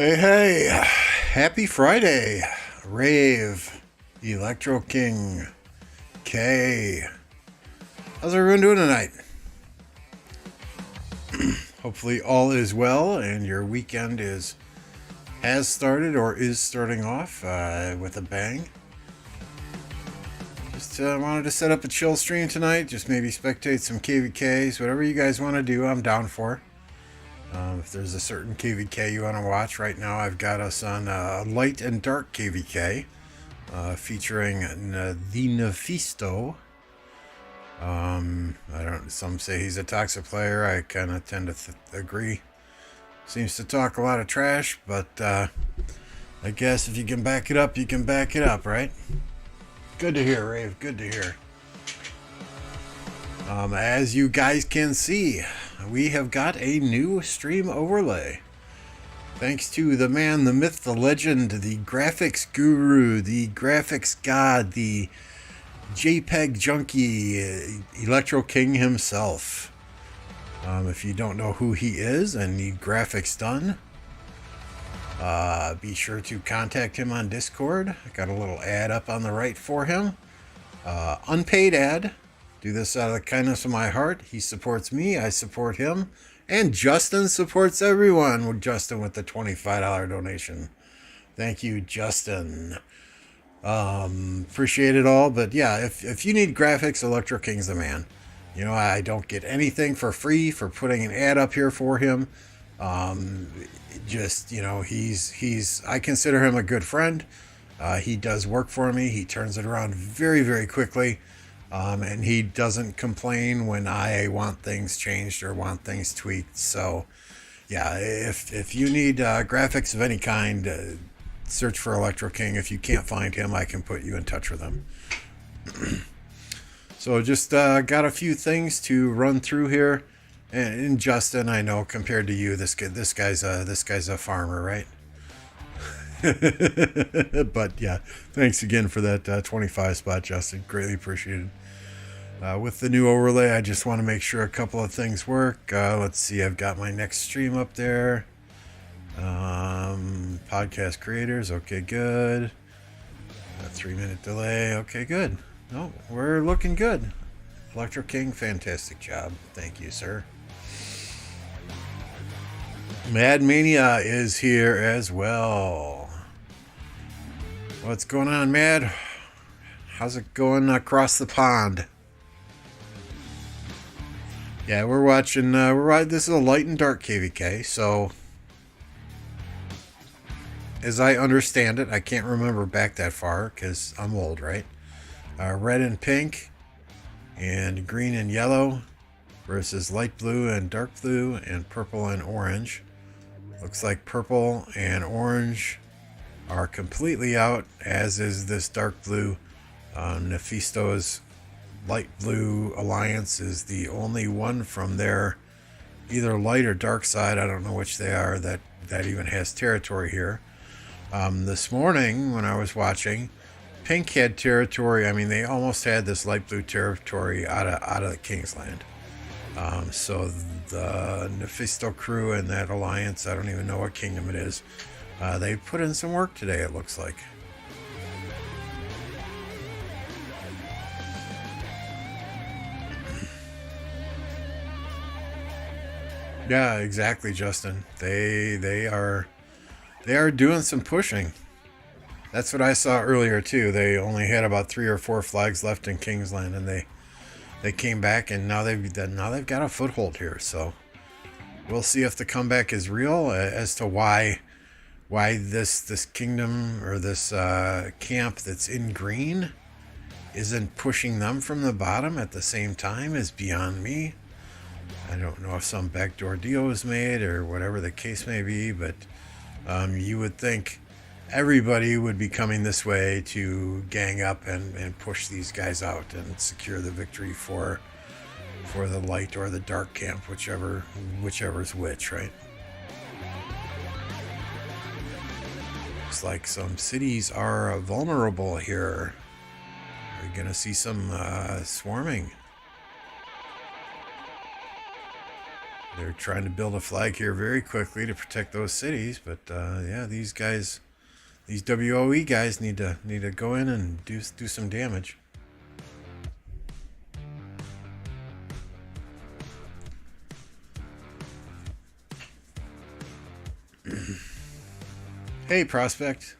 Hey, hey, happy Friday, Rave, Electro King, K. How's everyone doing tonight? Hopefully all is well and your weekend has started or is starting off with a bang. Just wanted to set up a chill stream tonight, just maybe spectate some KvKs, whatever you guys want to do, I'm down for. If there's a certain KvK you want to watch right now, I've got us on Light and Dark KvK, featuring the Nefisto. Some say he's a toxic player. I kind of tend to agree. Seems to talk a lot of trash, but I guess if you can back it up, you can back it up, right? Good to hear, Rave. Good to hear. As you guys can see, we have got a new stream overlay. Thanks to the man, the myth, the legend, the graphics guru, the graphics god, the JPEG junkie, Electro King himself. If you don't know who he is and need graphics done, be sure to contact him on Discord. I got a little ad up on the right for him. Unpaid ad. Do this out of the kindness of my heart. He supports me. I support him. And Justin supports everyone. Justin with the $25 donation. Thank you, Justin. Appreciate it all. But yeah, if you need graphics, Electro King's the man. You know, I don't get anything for free for putting an ad up here for him. Just, you know, I consider him a good friend. He does work for me. He turns it around very, very quickly. And he doesn't complain when I want things changed or want things tweaked. So, yeah, if you need graphics of any kind, search for Electro King. If you can't find him, I can put you in touch with him. So, just got a few things to run through here. And Justin, I know compared to you, this guy's a farmer, right? But yeah, thanks again for that 25 spot, Justin. Greatly appreciated. With the new overlay, I just want to make sure a couple of things work. Let's see, I've got my next stream up there. Podcast creators, okay, good. A 3-minute delay, okay, good. No, we're looking good. Electro King, fantastic job. Thank you, sir. Mad Mania is here as well. What's going on, Mad? How's it going across the pond? Yeah, we're watching, this is a light and dark KvK, so as I understand it, I can't remember back that far because I'm old, right? Red and pink and green and yellow versus light blue and dark blue and purple and orange. Looks like purple and orange are completely out, as is this dark blue. Nefisto's light blue alliance is the only one from their either light or dark side, I don't know which they are, that even has territory here. This morning when I was watching, pink had territory. I mean, they almost had this light blue territory out of the Kingsland. So the Nefisto crew and that alliance, I don't even know what kingdom it is, they put in some work today, it looks like. Yeah, exactly, Justin. They are doing some pushing. That's what I saw earlier too. They only had about 3 or 4 flags left in Kingsland, and they came back, and now they've got a foothold here. So we'll see if the comeback is real, as to why this kingdom or this camp that's in green isn't pushing them from the bottom at the same time is beyond me. I don't know if some backdoor deal was made or whatever the case may be, but you would think everybody would be coming this way to gang up and push these guys out and secure the victory for the light or the dark camp, whichever's which, right? Looks like some cities are vulnerable here. We're gonna see some swarming. They're trying to build a flag here very quickly to protect those cities, but yeah, these guys, these WOE guys need to go in and do some damage. Hey, Prospect.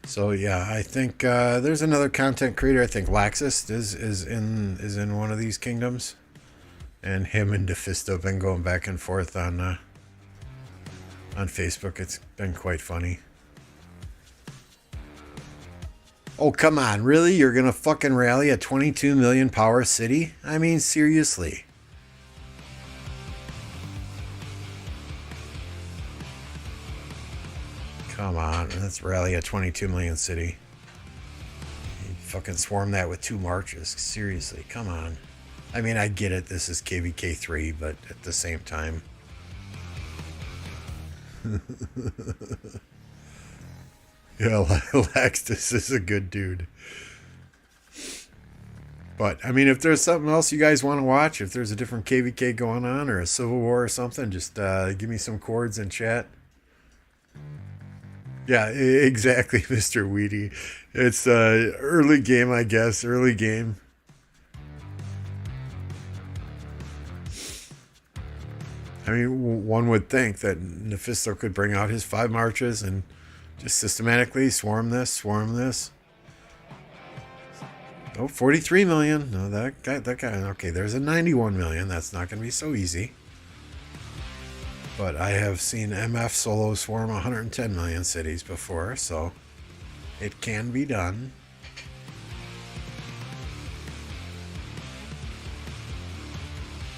So yeah, I think there's another content creator. I think Laxus is in one of these kingdoms, and him and Defisto have been going back and forth on Facebook. It's been quite funny. Oh come on, really? You're gonna fucking rally a 22 million power city? I mean, seriously. Come on, let's rally a 22 million city. You fucking swarm that with 2 marches. Seriously, come on. I mean, I get it. This is KvK 3, but at the same time. Yeah, Laxus is a good dude. But, I mean, if there's something else you guys want to watch, if there's a different KvK going on or a Civil War or something, just give me some chords in chat. Yeah, exactly, Mr. Weedy. It's early game, I guess. Early game. I mean, one would think that Nephisto could bring out his 5 marches and just systematically swarm this. Oh, 43 million. No, that guy. Okay, there's a 91 million. That's not going to be so easy. But I have seen MF solo swarm 110 million cities before, so it can be done.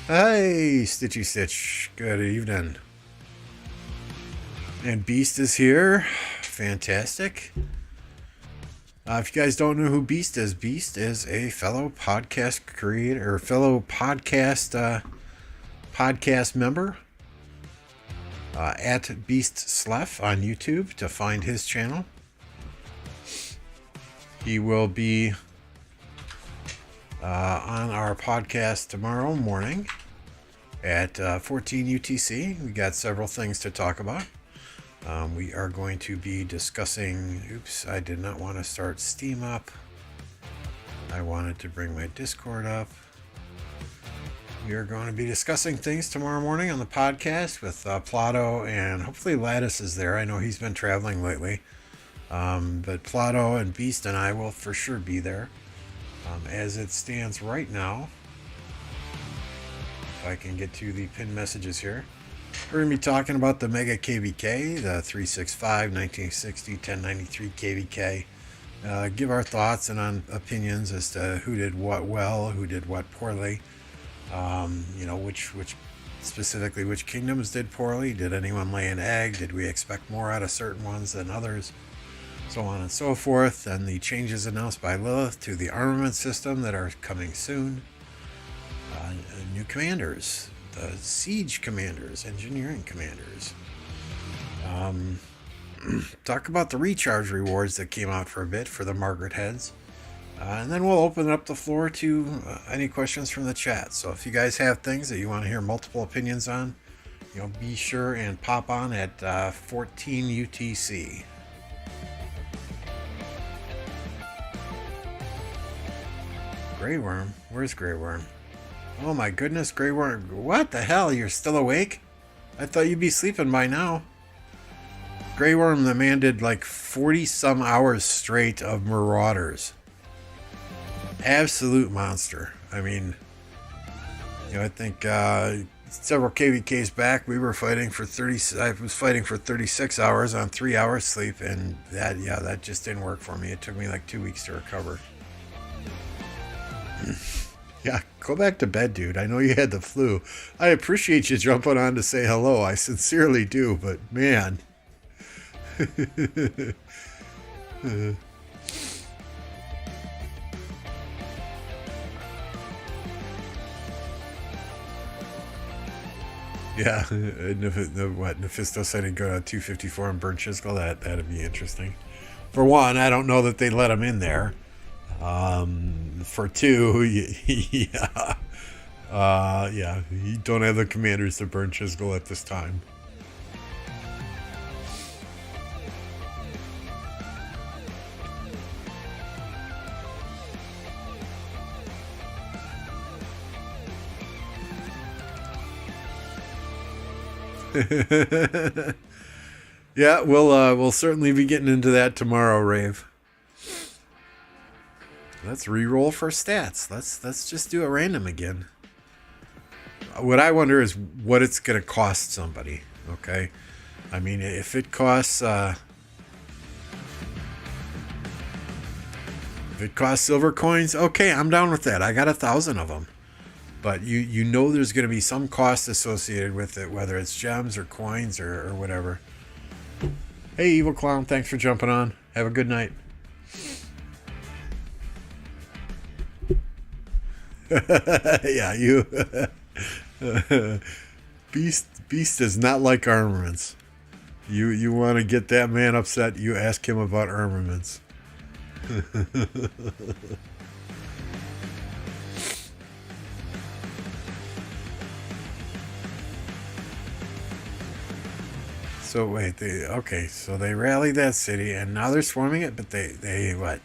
Hey, Stitchy Stitch. Good evening. And Beast is here. Fantastic. If you guys don't know who Beast is a fellow podcast creator, or fellow podcast member. At Beast Slef on YouTube to find his channel. He will be on our podcast tomorrow morning at 14 UTC. We got several things to talk about. We are going to be discussing... Oops, I did not want to start Steam up. I wanted to bring my Discord up. We are going to be discussing things tomorrow morning on the podcast with Plato, and hopefully Lattice is there. I know he's been traveling lately. But Plato and Beast and I will for sure be there. As it stands right now, if I can get to the pinned messages here, we're going to be talking about the Mega KvK, the 365, 1960, 1093 KvK. Give our thoughts and on opinions as to who did what well, who did what poorly. You know, which specifically which kingdoms did poorly. Did anyone lay an egg? Did we expect more out of certain ones than others? So on and so forth. And the changes announced by Lilith to the armament system that are coming soon. New commanders, the siege commanders, engineering commanders. Talk about the recharge rewards that came out for a bit for the Margaret heads. And then we'll open up the floor to any questions from the chat. So if you guys have things that you want to hear multiple opinions on, you know, be sure and pop on at 14 UTC. Grey Worm? Where's Grey Worm? Oh my goodness, Grey Worm. What the hell? You're still awake? I thought you'd be sleeping by now. Grey Worm, the man did like 40 some hours straight of Marauders. Absolute monster. I mean, you know, I think several KvKs back we were fighting for 30. I was fighting for 36 hours on 3 hours sleep, and that just didn't work for me. It took me like 2 weeks to recover. Yeah, go back to bed, dude. I know you had the flu. I appreciate you jumping on to say hello. I sincerely do, but man. Yeah, what Nephisto said he'd go to 254 and burn Chisco. That'd be interesting. For one, I don't know that they let him in there. For two, yeah. Yeah, you don't have the commanders to burn Chisgul at this time. Yeah, we'll certainly be getting into that tomorrow, Rave. Let's re-roll for stats. Let's just do a random again. What I wonder is what it's going to cost somebody. Okay, I mean, if it costs silver coins, okay, I'm down with that. I got 1,000 of them. But you know there's going to be some cost associated with it, whether it's gems or coins or whatever. Hey, Evil Clown, thanks for jumping on. Have a good night. Yeah, you... Beast does not like armaments. You want to get that man upset, you ask him about armaments. So wait, so they rallied that city and now they're swarming it, but they what?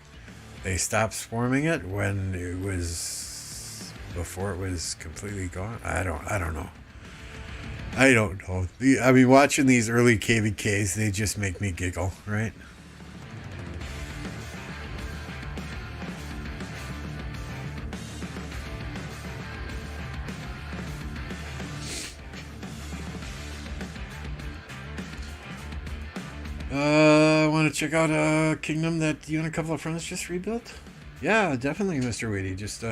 They stopped swarming it when it was before it was completely gone. I don't know. I don't know. I mean, watching these early KvKs, they just make me giggle, right? I want to check out a kingdom that you and a couple of friends just rebuilt. Yeah, definitely, Mr. Weedy. Just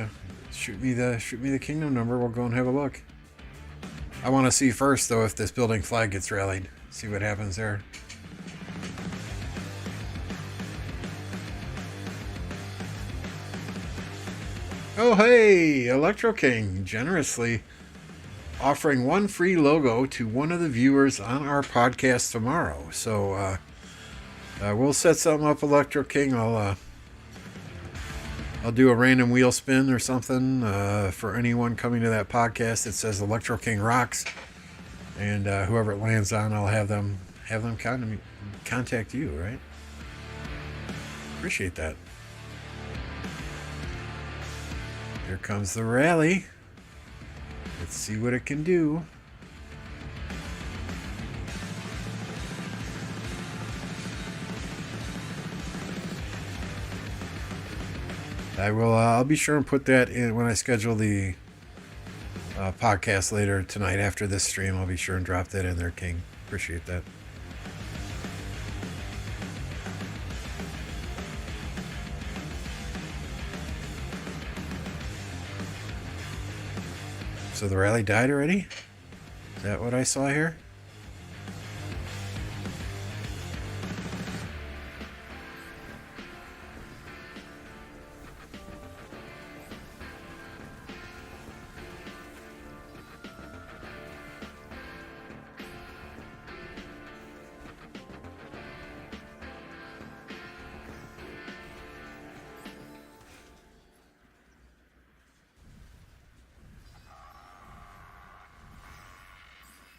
shoot me the kingdom number. We'll go and have a look. I want to see first, though, if this building flag gets rallied. See what happens there. Oh, hey! Electro King generously offering one free logo to one of the viewers on our podcast tomorrow. So we'll set something up, Electro King. I'll do a random wheel spin or something for anyone coming to that podcast. It says Electro King rocks, and whoever it lands on, I'll have them contact you. Right? Appreciate that. Here comes the rally. Let's see what it can do. I'll be sure and put that in when I schedule the podcast later tonight after this stream. I'll be sure and drop that in there, King. Appreciate that. So the rally died already? Is that what I saw here?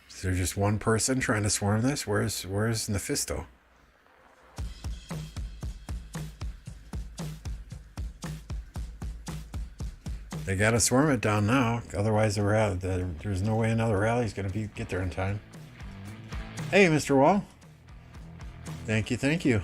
Is there just one person trying to swarm this? Where's Nephisto? They gotta swarm it down now. Otherwise, there's no way another rally's gonna get there in time. Hey, Mr. Wall. Thank you.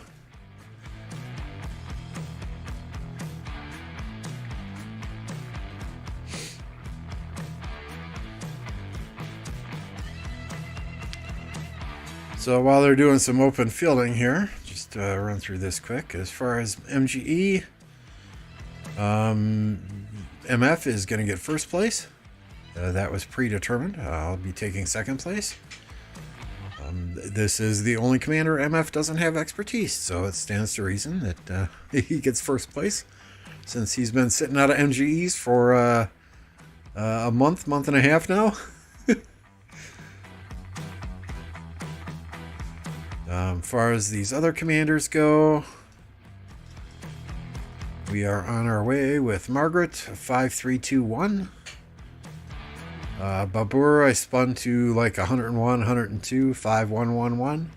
So while they're doing some open fielding here, just run through this quick. As far as MGE, MF is going to get first place. That was predetermined. I'll be taking second place. This is the only commander MF doesn't have expertise, so it stands to reason that he gets first place, since he's been sitting out of MGEs for a month and a half now. As far as these other commanders go, We are on our way with Margaret, 5321. Babur, I spun to like 101, 102, 5111.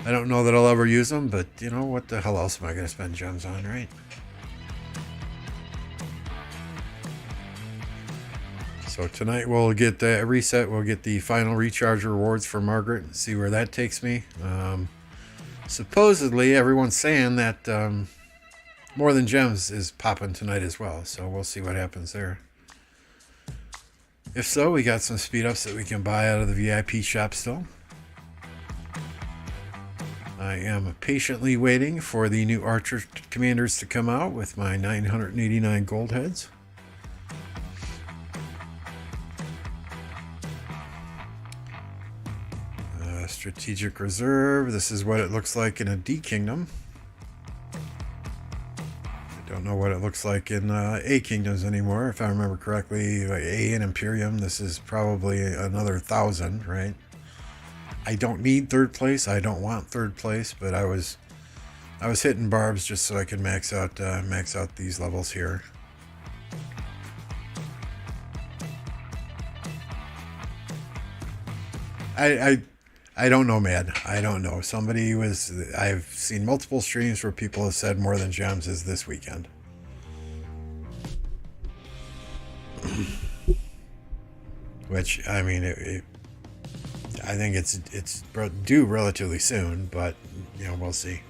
I don't know that I'll ever use them, but you know, what the hell else am I going to spend gems on, right? So tonight we'll get the reset, we'll get the final recharge rewards for Margaret and see where that takes me. Supposedly everyone's saying that More Than Gems is popping tonight as well, so we'll see what happens there. If so, we got some speed ups that we can buy out of the VIP shop still. I am patiently waiting for the new Archer Commanders to come out with my 989 gold heads. Strategic Reserve. This is what it looks like in a D Kingdom. I don't know what it looks like in A Kingdoms anymore. If I remember correctly, like A and Imperium, this is probably another 1,000, right? I don't need third place. I don't want third place, but I was hitting barbs just so I could max out these levels here. I don't know, man. I don't know. I've seen multiple streams where people have said More Than Gems is this weekend. Which, I mean, I think it's due relatively soon, but you know, we'll see.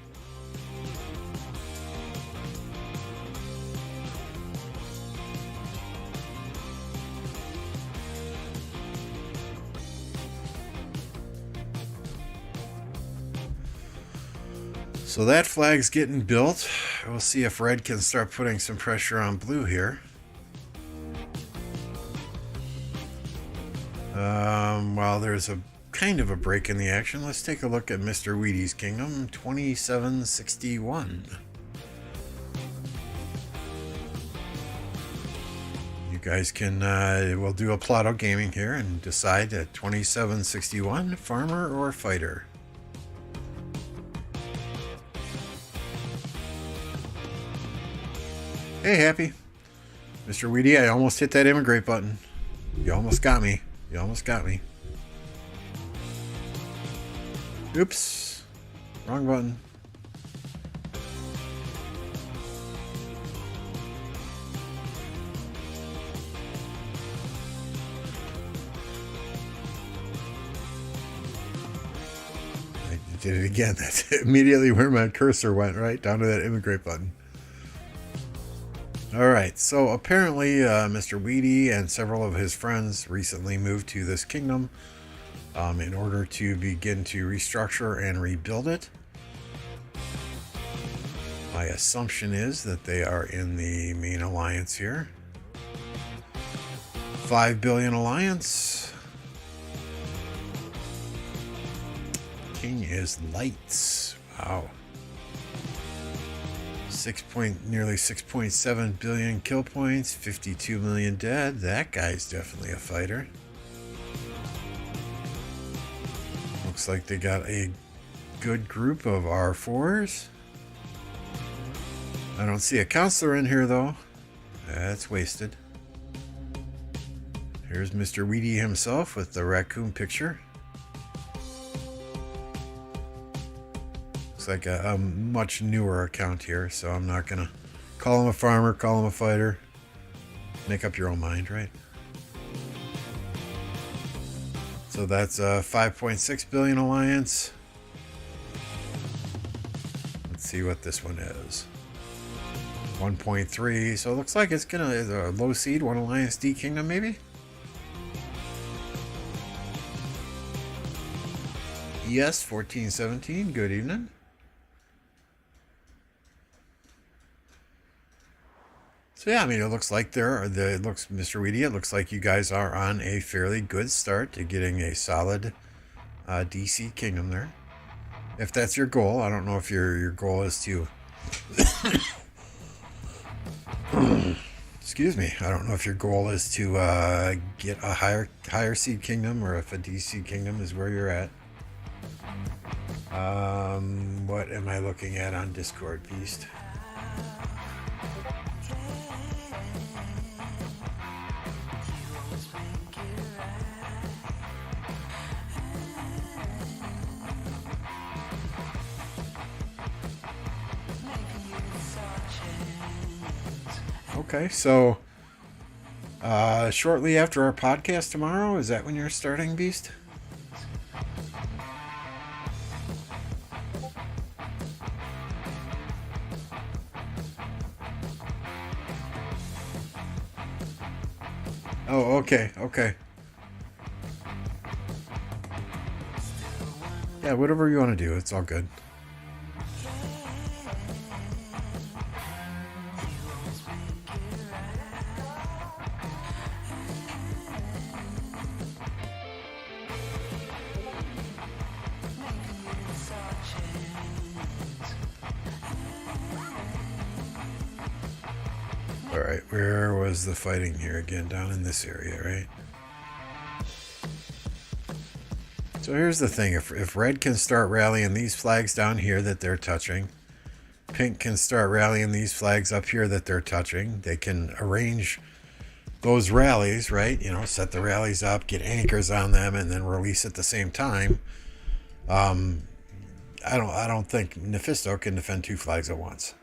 So that flag's getting built. We'll see if red can start putting some pressure on blue here. While there's a kind of a break in the action, let's take a look at Mr. Wheaty's Kingdom, 2761. You guys can, we'll do a Plato Gaming here and decide at 2761, farmer or fighter. Hey, Happy. Mr. Weedy, I almost hit that immigrate button. You almost got me. You almost got me. Oops. Wrong button. I did it again. That's immediately where my cursor went, right? Down to that immigrate button. Alright, so apparently Mr. Weedy and several of his friends recently moved to this kingdom in order to begin to restructure and rebuild it. My assumption is that they are in the main alliance here. 5 billion alliance. King is lights. Wow. Nearly 6.7 billion kill points, 52 million dead. That guy's definitely a fighter. Looks like they got a good group of R4s. I don't see a counselor in here though. That's wasted. Here's Mr. Weedy himself with the raccoon picture. Like a much newer account here, so I'm not gonna call him a farmer, call him a fighter. Make up your own mind, right? So that's a 5.6 billion alliance. Let's see what this one is. 1.3. So it looks like it's gonna a low seed, one alliance D Kingdom maybe. Yes, 1417. Good evening. So yeah, I mean, it looks like Mr. Weedy, it looks like you guys are on a fairly good start to getting a solid DC Kingdom there. If that's your goal, I don't know if your goal is to excuse me, I don't know if your goal is to get a higher seed kingdom or if a DC Kingdom is where you're at. What am I looking at on Discord, Beast? Okay, so shortly after our podcast tomorrow, is that when you're starting, Beast? Oh, okay, okay. Yeah, whatever you want to do, it's all good. Alright, where was the fighting here again? Down in this area, right? So here's the thing. If red can start rallying these flags down here that they're touching, pink can start rallying these flags up here that they're touching, they can arrange those rallies, right? You know, set the rallies up, get anchors on them, and then release at the same time. I don't think Mephisto can defend two flags at once.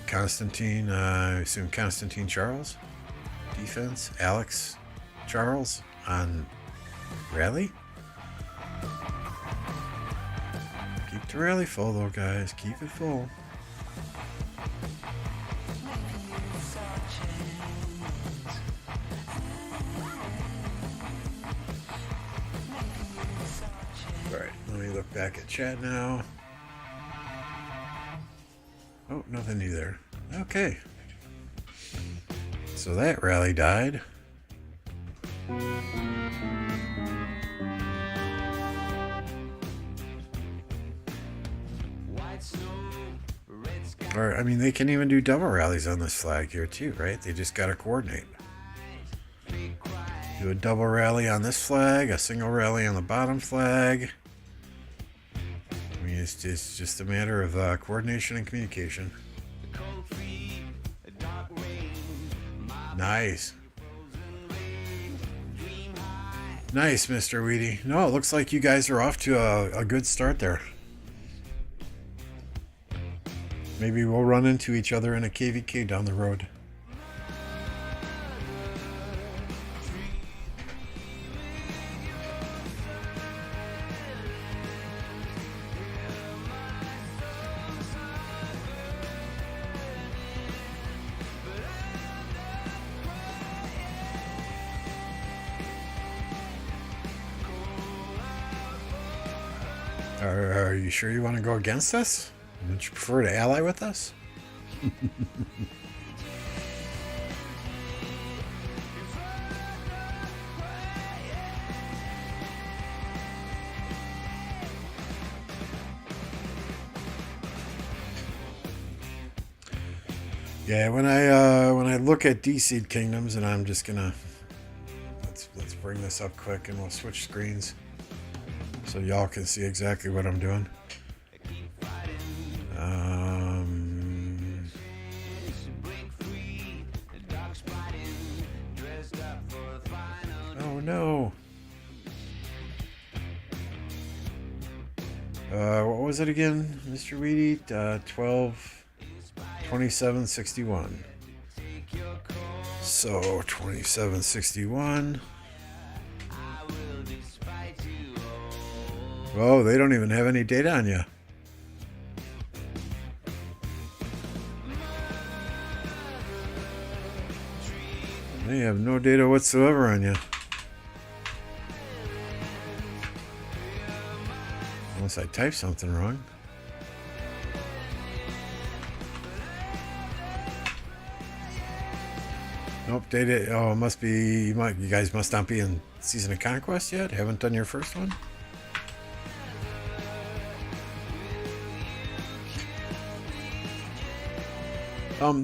Constantine, I assume Constantine Charles. Defense, Alex Charles on rally. Keep the rally full though, guys. Keep it full. Alright, let me look back at chat now. Oh, nothing new there. Okay. So that rally died. Or, I mean, they can even do double rallies on this flag here too, right? They just got to coordinate. Do a double rally on this flag, a single rally on the bottom flag. I mean, it's just a matter of coordination and communication. Nice. Nice, Mr. Weedy. No, it looks like you guys are off to a good start there. Maybe we'll run into each other in a KvK down the road. Are you sure you want to go against us? Would you prefer to ally with us? Yeah, when I look at DC'd kingdoms, and I'm just gonna let's bring this up quick, and we'll switch screens so y'all can see exactly what I'm doing. Oh no. What was it again, Mr. Weedy? 2761. So 2761. Oh, they don't even have any data on you. They have no data whatsoever on you. Unless I type something wrong. Nope, data. Oh, it must be. You guys must not be in Season of Conquest yet. Haven't done your first one.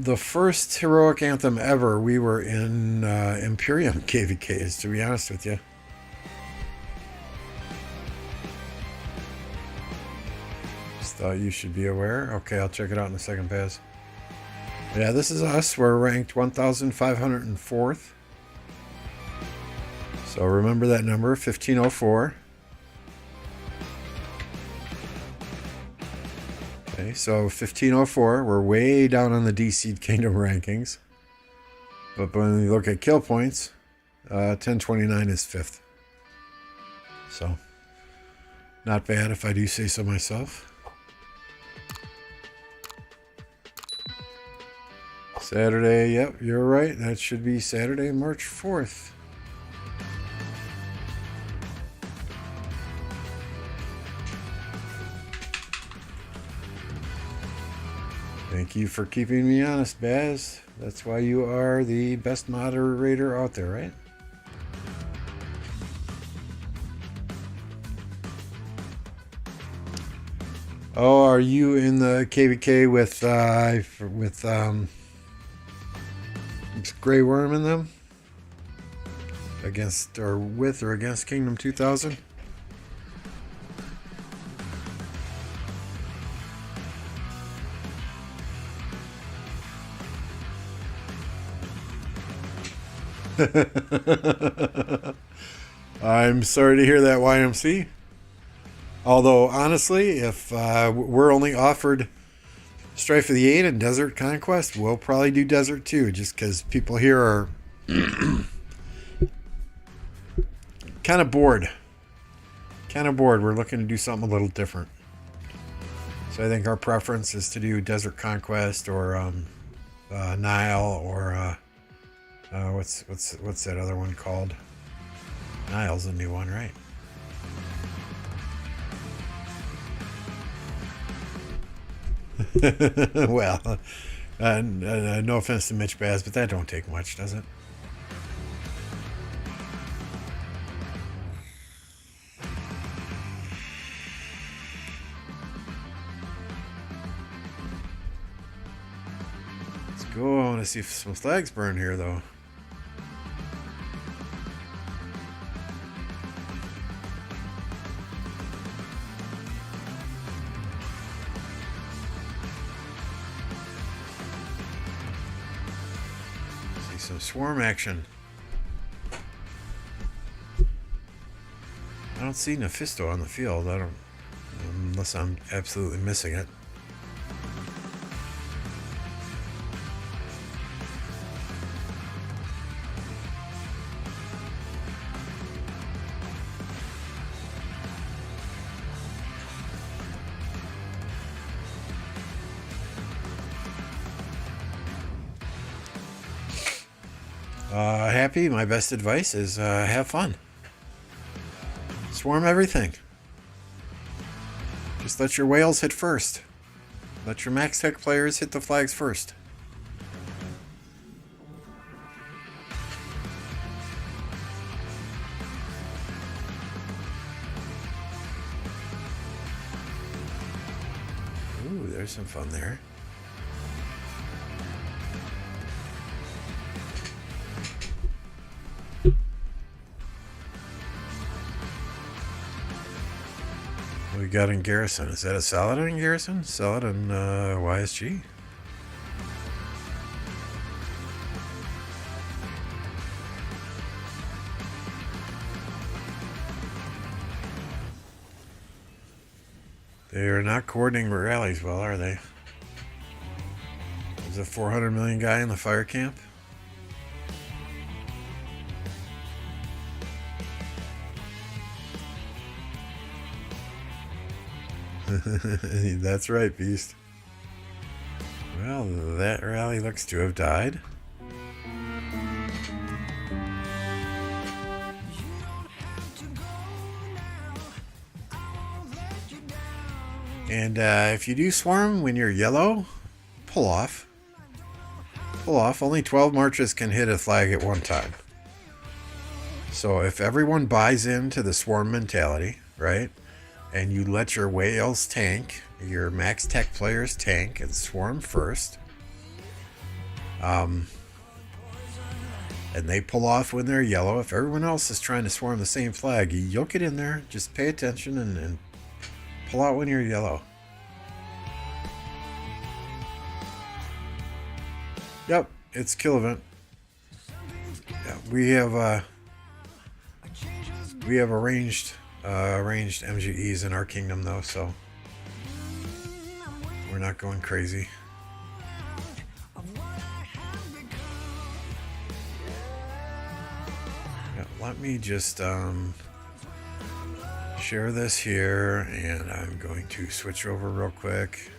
The first heroic anthem ever, we were in Imperium KvKs, to be honest with you. Just thought you should be aware. Okay, I'll check it out in the second pass. Yeah, this is us. We're ranked 1,504th. So remember that number, 1504. Okay, so 1504, we're way down on the DC Kingdom rankings. But when you look at kill points, 1029 is 5th. So, not bad if I do say so myself. Saturday, yep, you're right. That should be Saturday, March 4th. Thank you for keeping me honest, Baz. That's why you are the best moderator out there, right? Oh, are you in the KvK with Grey Worm in them? Against or with or against Kingdom 2000? I'm sorry to hear that, YMC. Although, honestly, if we're only offered Strife of the Eight and Desert Conquest, we'll probably do Desert too, just because people here are kind of bored. We're looking to do something a little different. So I think our preference is to do Desert Conquest or Nile or what's that other one called? Nile's a new one, right? Well, no offense to Mitch Baz, but that don't take much, does it? Let's go. I want to see if some flags burn here, though. Some swarm action. I don't see Nephisto on the field. I don't, unless I'm absolutely missing it. Happy, my best advice is have fun. Swarm everything. Just let your whales hit first. Let your max tech players hit the flags first. Ooh, there's some fun there. We got in Garrison. Is that a Saladin in Garrison? Saladin YSG? They are not coordinating rallies well, are they? There's a 400 million guy in the fire camp. That's right, Beast. Well, that rally looks to have died. And if you do swarm when you're yellow, pull off. Pull off. Only 12 marches can hit a flag at one time. So if everyone buys into the swarm mentality, right? And you let your whales tank, your max tech players tank and swarm first. And they pull off when they're yellow. If everyone else is trying to swarm the same flag, you'll get in there. Just pay attention and pull out when you're yellow. Yep, it's kill event. Yeah, we have arranged MGEs in our kingdom though, so we're not going crazy. Yeah, let me just share this here, and I'm going to switch over real quick.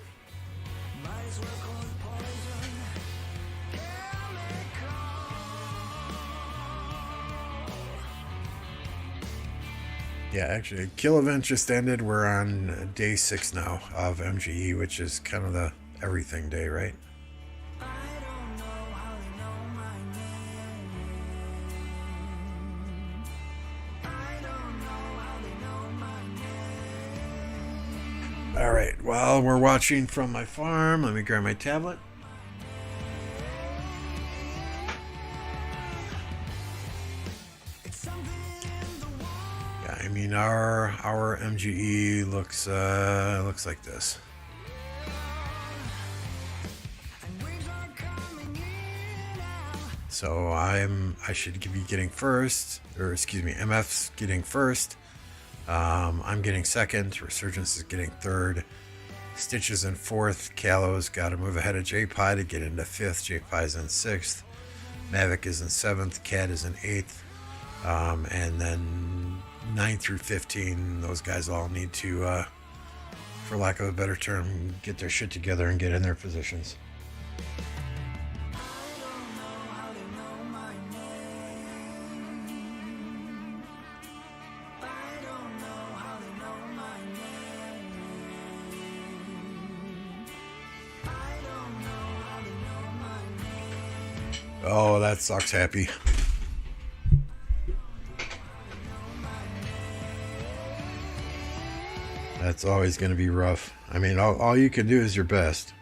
Yeah, actually, kill event just ended. We're on day 6 now of MGE, which is kind of the everything day, right? All right, while we're watching from my farm, let me grab my tablet. I mean, our MGE looks like this. So I should be getting first, or excuse me, MF's getting first. I'm getting second. Resurgence is getting third. Stitch is in fourth. Callow's got to move ahead of J-Pie to get into fifth. J-Pie's in sixth. Mavic is in seventh. Cat is in eighth. And then 9 through 15, those guys all need to, for lack of a better term, get their shit together and get in their positions. Oh, that sucks, Happy. That's always going to be rough. I mean, all you can do is your best.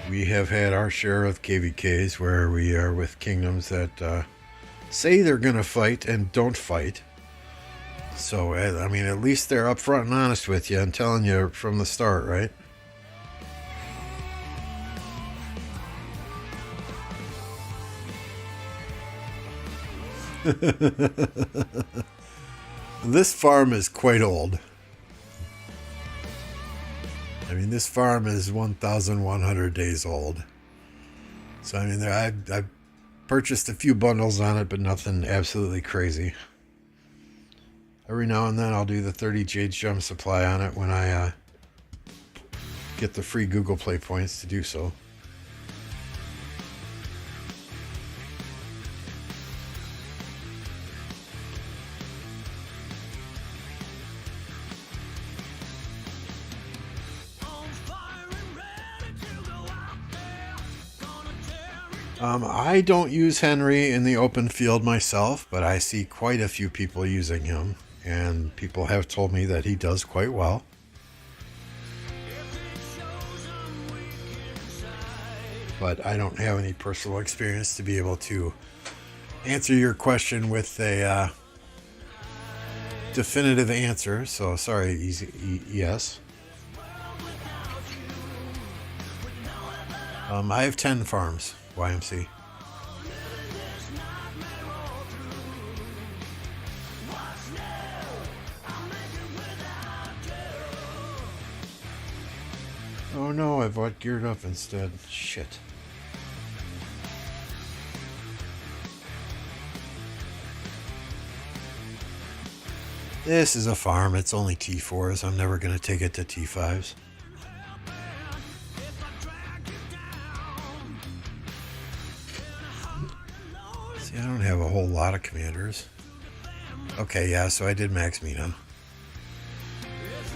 We have had our share of KvKs where we are with kingdoms that say they're going to fight and don't fight. So, I mean, at least they're upfront and honest with you and telling you from the start, right? This farm is quite old. I mean, this farm is 1,100 days old. So, I mean, I've purchased a few bundles on it, but nothing absolutely crazy. Every now and then I'll do the 30 Jade Gem supply on it when I get the free Google Play points to do so. I don't use Henry in the open field myself, but I see quite a few people using him, and people have told me that he does quite well. But I don't have any personal experience to be able to answer your question with a definitive answer, so sorry, yes. I have 10 farms. YMC. Oh no, I bought geared up instead. Shit. This is a farm. It's only T4s. I'm never going to take it to T5s. I don't have a whole lot of commanders. Okay, yeah, so I did max meet him.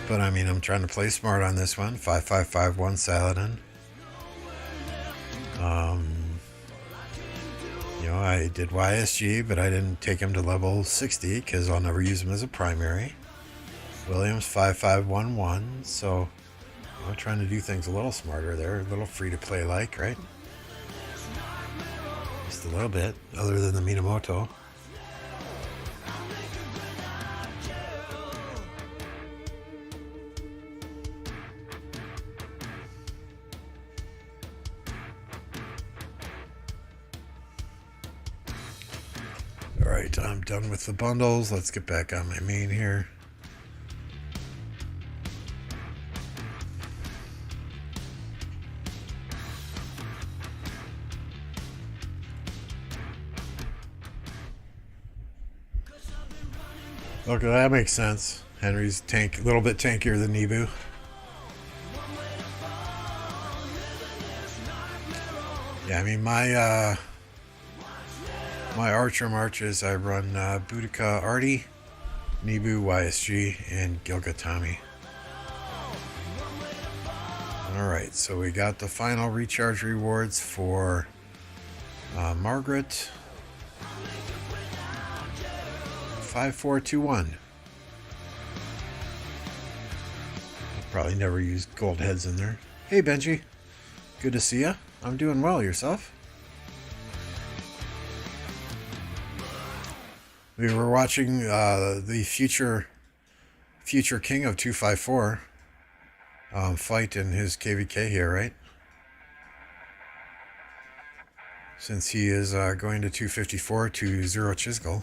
But I mean, I'm trying to play smart on this one. 5551 Saladin. You know, I did YSG, but I didn't take him to level 60 because I'll never use him as a primary. Williams 5511, so I'm trying to do things a little smarter there, a little free to play like, right? A little bit, other than the Minamoto. Alright, I'm done with the bundles. Let's get back on my main here. Okay, that makes sense. Henry's a little bit tankier than Nebu. Yeah, I mean my Archer marches, I run Boudica Artie, Nebu YSG, and Gilga Tommy. Alright, so we got the final recharge rewards for Margaret. 5421. Probably never used gold heads in there. Hey Benji, good to see ya. I'm doing well. Yourself? We were watching the future king of 254 fight in his KvK here, right? Since he is going to 254 to 0 Chisgul.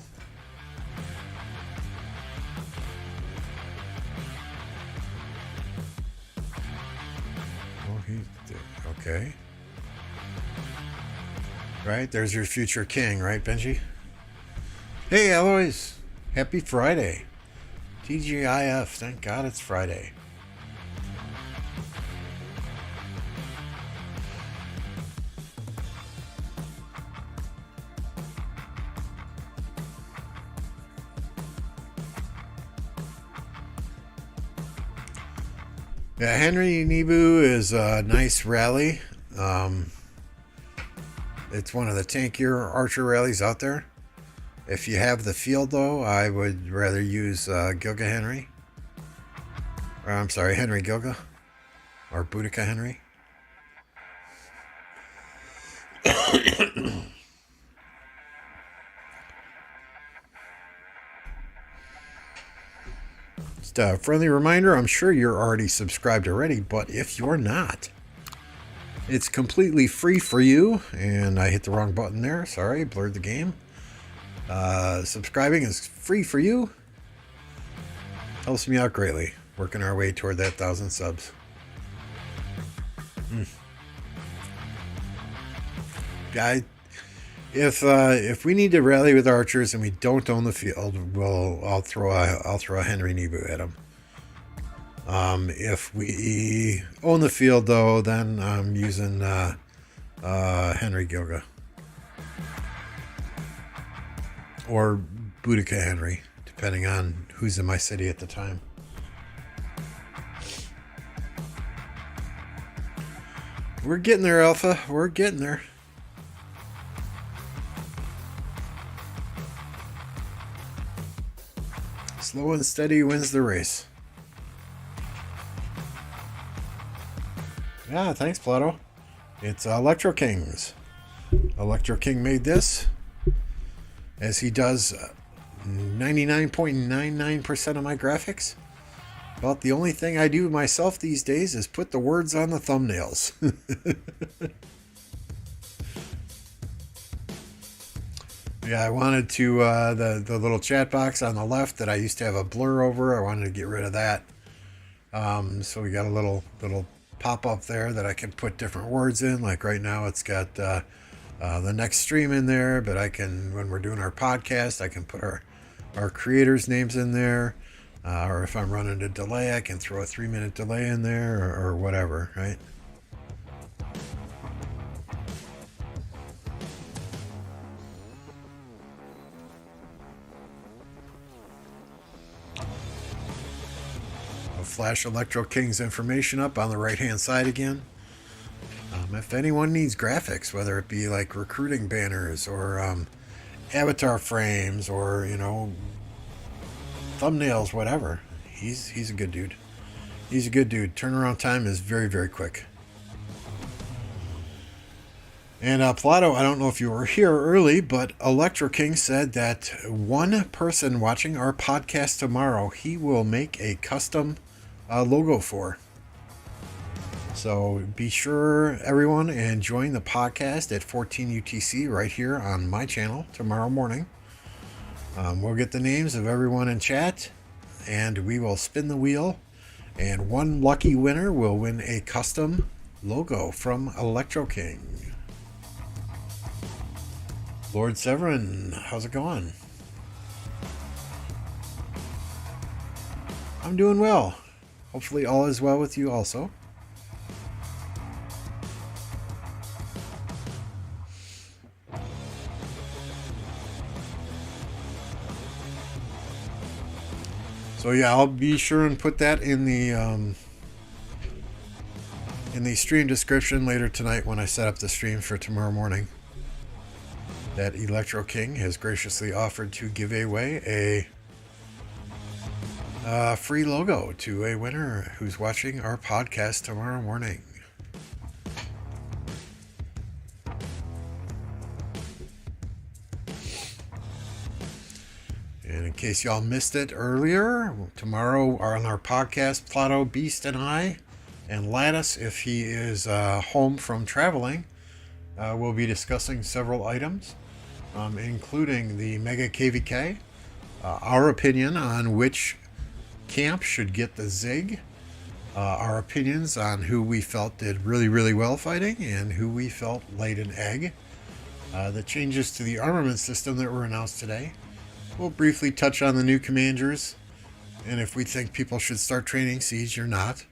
Okay. Right, there's your future king, right, Benji? Hey, Eloise! Happy Friday. TGIF, thank God it's Friday. Yeah, Henry Nebu is a nice rally. It's one of the tankier archer rallies out there. If you have the field, though, I would rather use Gilga Henry. Or, I'm sorry, Henry Gilga. Or Boudica Henry. Just a friendly reminder, I'm sure you're already subscribed already, but if you're not, it's completely free for you. And I hit the wrong button there. Sorry, blurred the game. Subscribing is free for you. Helps me out greatly. Working our way toward that 1,000 subs. Yeah, if we need to rally with archers and we don't own the field, I'll throw a Henry Nebu at him. If we own the field, though, then I'm using Henry Gilga. Or Boudica Henry, depending on who's in my city at the time. We're getting there, Alpha. We're getting there. Slow and steady wins the race. Yeah, thanks, Plato. It's Electro Kings. Electro King made this, as he does 99.99% of my graphics. About the only thing I do myself these days is put the words on the thumbnails. Yeah, I wanted to, the little chat box on the left that I used to have a blur over, I wanted to get rid of that. So we got a little pop-up there that I can put different words in. Like right now it's got the next stream in there, but I can, when we're doing our podcast, I can put our creators' names in there. Or if I'm running a delay, I can throw a 3-minute delay in there or whatever, right? I'll flash Electro King's information up on the right-hand side again. If anyone needs graphics, whether it be like recruiting banners or avatar frames or, you know, thumbnails, whatever, he's a good dude. He's a good dude. Turnaround time is very, very quick. And Plato, I don't know if you were here early, but Electro King said that one person watching our podcast tomorrow, he will make a custom logo for. So be sure, everyone, and join the podcast at 14 UTC right here on my channel tomorrow morning. We'll get the names of everyone in chat, and we will spin the wheel, and one lucky winner will win a custom logo from Electro King. Lord Severin, how's it going? I'm doing well. Hopefully all is well with you also. So yeah, I'll be sure and put that in the stream description later tonight when I set up the stream for tomorrow morning. That Electro King has graciously offered to give away a free logo to a winner who's watching our podcast tomorrow morning. And in case y'all missed it earlier, tomorrow on our podcast, Plato, Beast, and I, and Lattice, if he is home from traveling, we'll be discussing several items, including the Mega KvK, our opinion on which camp should get the Zig, our opinions on who we felt did really, really well fighting and who we felt laid an egg, the changes to the armament system that were announced today. We'll briefly touch on the new commanders, and if we think people should start training Siege or not.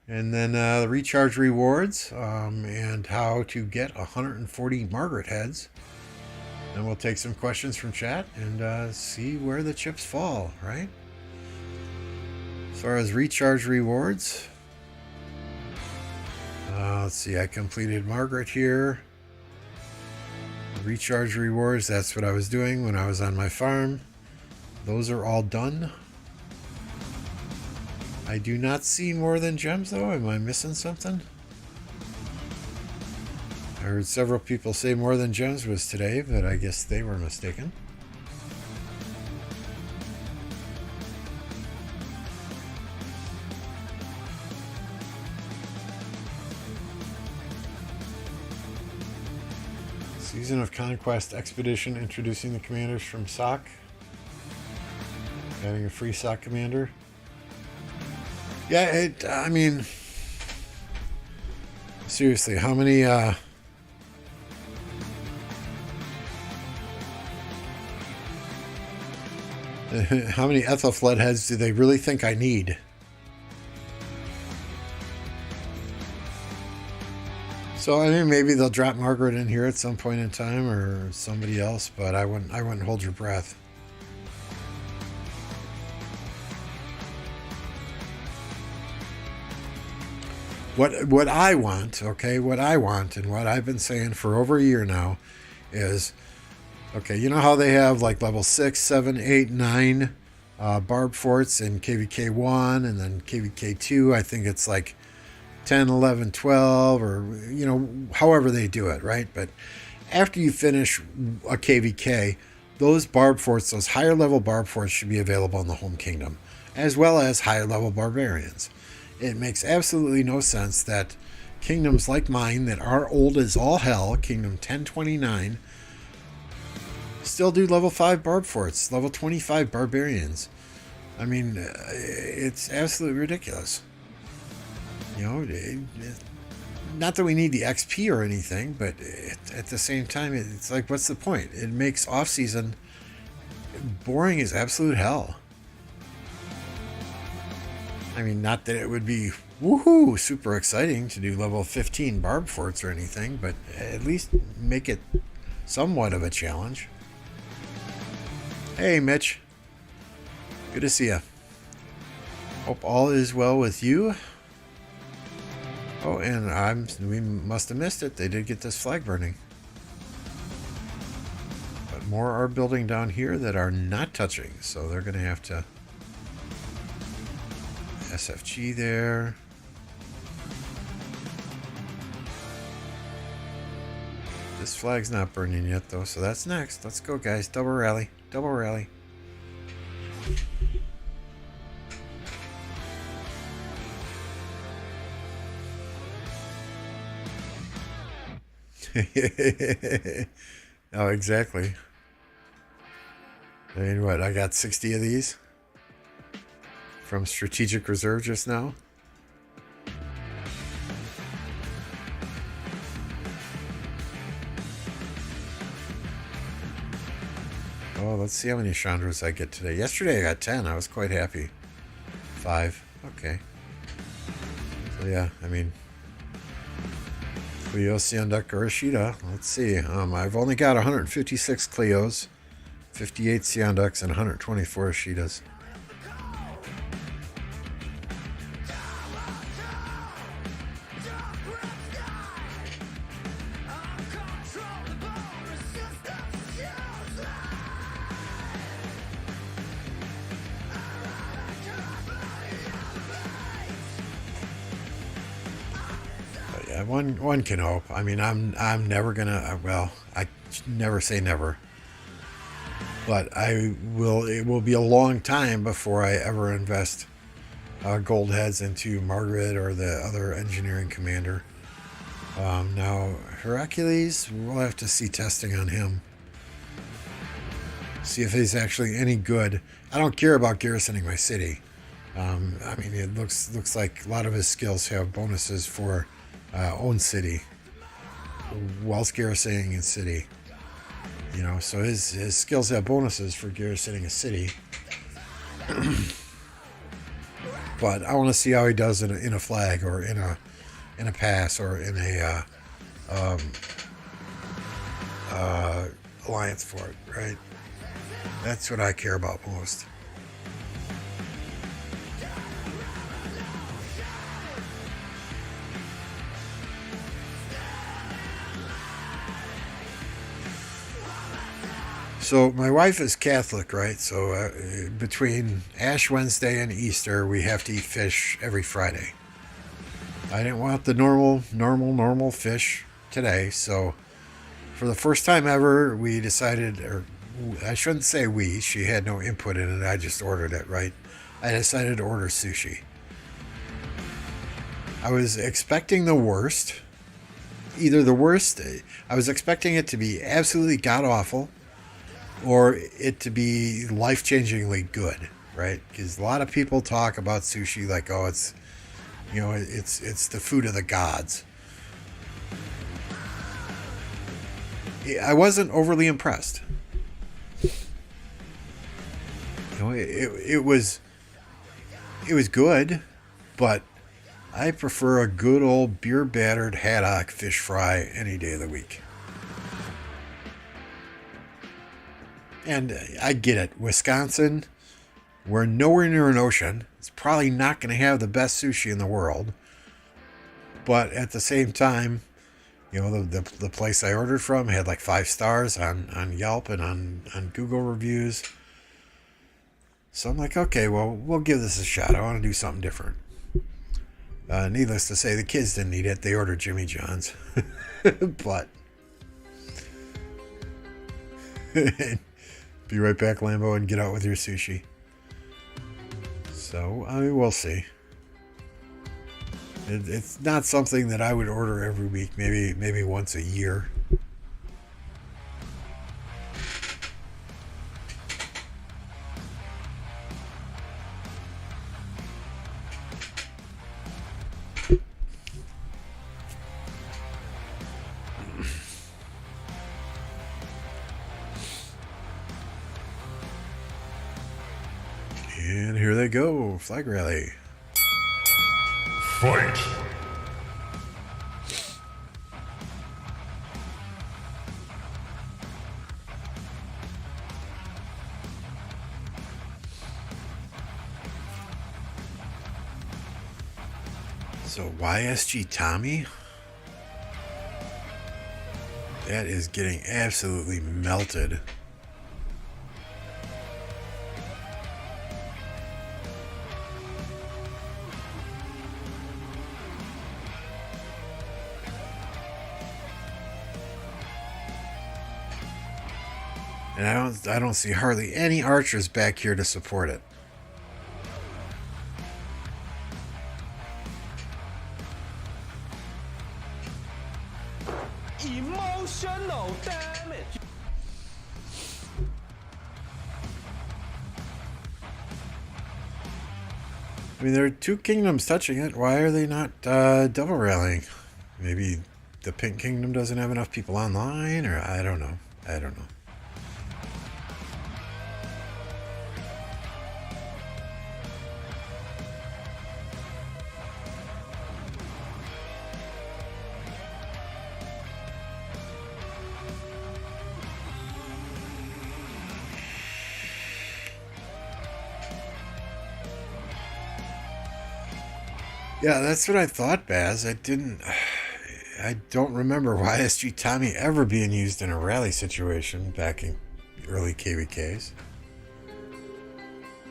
And then the recharge rewards, and how to get 140 Margaret heads. Then we'll take some questions from chat and see where the chips fall, right? As far as recharge rewards, let's see, I completed Margaret here. Recharge rewards, that's what I was doing when I was on my farm. Those are all done. I do not see more than gems though. Am I missing something? I heard several people say more than gems was today, but I guess they were mistaken. Season of Conquest Expedition introducing the commanders from SOC. Adding a free SOC commander. Yeah, I mean, seriously, how many, how many Ethelfled heads do they really think I need? So I mean, maybe they'll drop Margaret in here at some point in time, or somebody else, but I wouldn't hold your breath. What I want, okay, what I want, and what I've been saying for over a year now, is, okay, you know how they have like level 6, 7, 8, 9 barb forts in KvK 1, and then KvK 2, I think it's like 10, 11, 12, or, you know, however they do it, right? But after you finish a KvK, those barb forts, those higher level barb forts should be available in the home kingdom, as well as higher level barbarians. It makes absolutely no sense that kingdoms like mine that are old as all hell, Kingdom 1029, still do level 5 barb forts, level 25 barbarians. I mean, it's absolutely ridiculous. You know, not that we need the XP or anything, but at the same time, it's like, what's the point? It makes off-season boring as absolute hell. I mean, not that it would be woohoo super exciting to do level 15 barb forts or anything, but at least make it somewhat of a challenge. Hey, Mitch. Good to see you. Hope all is well with you. Oh, and we must have missed it. They did get this flag burning. But more are building down here that are not touching, so they're going to have to SFG there. This flag's not burning yet, though, so that's next. Let's go, guys. Double rally. Double rally. Oh, exactly. I mean, what? I got 60 of these from Strategic Reserve just now. Oh, let's see how many Chandras I get today. Yesterday I got 10. I was quite happy. 5. Okay. So yeah, I mean, Cleo, Seonduck, or Ashita. Let's see. I've only got 156 Cleos, 58 Seonducks, and 124 Ashitas. One can hope. I mean, I'm never gonna. Well, I never say never, but it will be a long time before I ever invest gold heads into Margaret or the other engineering commander. Now Hercules, we'll have to see testing on him. See if he's actually any good. I don't care about garrisoning my city. I mean, it looks like a lot of his skills have bonuses for own city, whilst garrisoning a city. You know, so his skills have bonuses for garrisoning a city. But I want to see how he does in a flag, or in a pass, or in a alliance fort, right? That's what I care about most. So my wife is Catholic, right? So between Ash Wednesday and Easter, we have to eat fish every Friday. I didn't want the normal fish today, so for the first time ever, we decided, or I shouldn't say we, she had no input in it, I just ordered it, right? I decided to order sushi. I was expecting the worst. Either the worst, I was expecting it to be absolutely god-awful, or it to be life-changingly good, right? Because a lot of people talk about sushi like, oh, it's, you know, it's the food of the gods. I wasn't overly impressed. You know, it was good, but I prefer a good old beer-battered haddock fish fry any day of the week. And I get it. Wisconsin, we're nowhere near an ocean. It's probably not going to have the best sushi in the world. But at the same time, you know, the place I ordered from had like 5 stars on Yelp and on Google reviews. So I'm like, okay, well, we'll give this a shot. I want to do something different. Needless to say, the kids didn't eat it. They ordered Jimmy John's. But... Be right back, Lambo, and get out with your sushi. So, I mean, we'll see. It's not something that I would order every week, maybe once a year. And here they go, flag rally. Fight! So YSG Tommy? That is getting absolutely melted. And I don't see hardly any archers back here to support it. Emotional damage. I mean, there are two kingdoms touching it. Why are they not double rallying? Maybe the pink kingdom doesn't have enough people online, or I don't know. I don't know. Yeah, that's what I thought, Baz. I don't remember YSG Tommy ever being used in a rally situation back in early KvKs.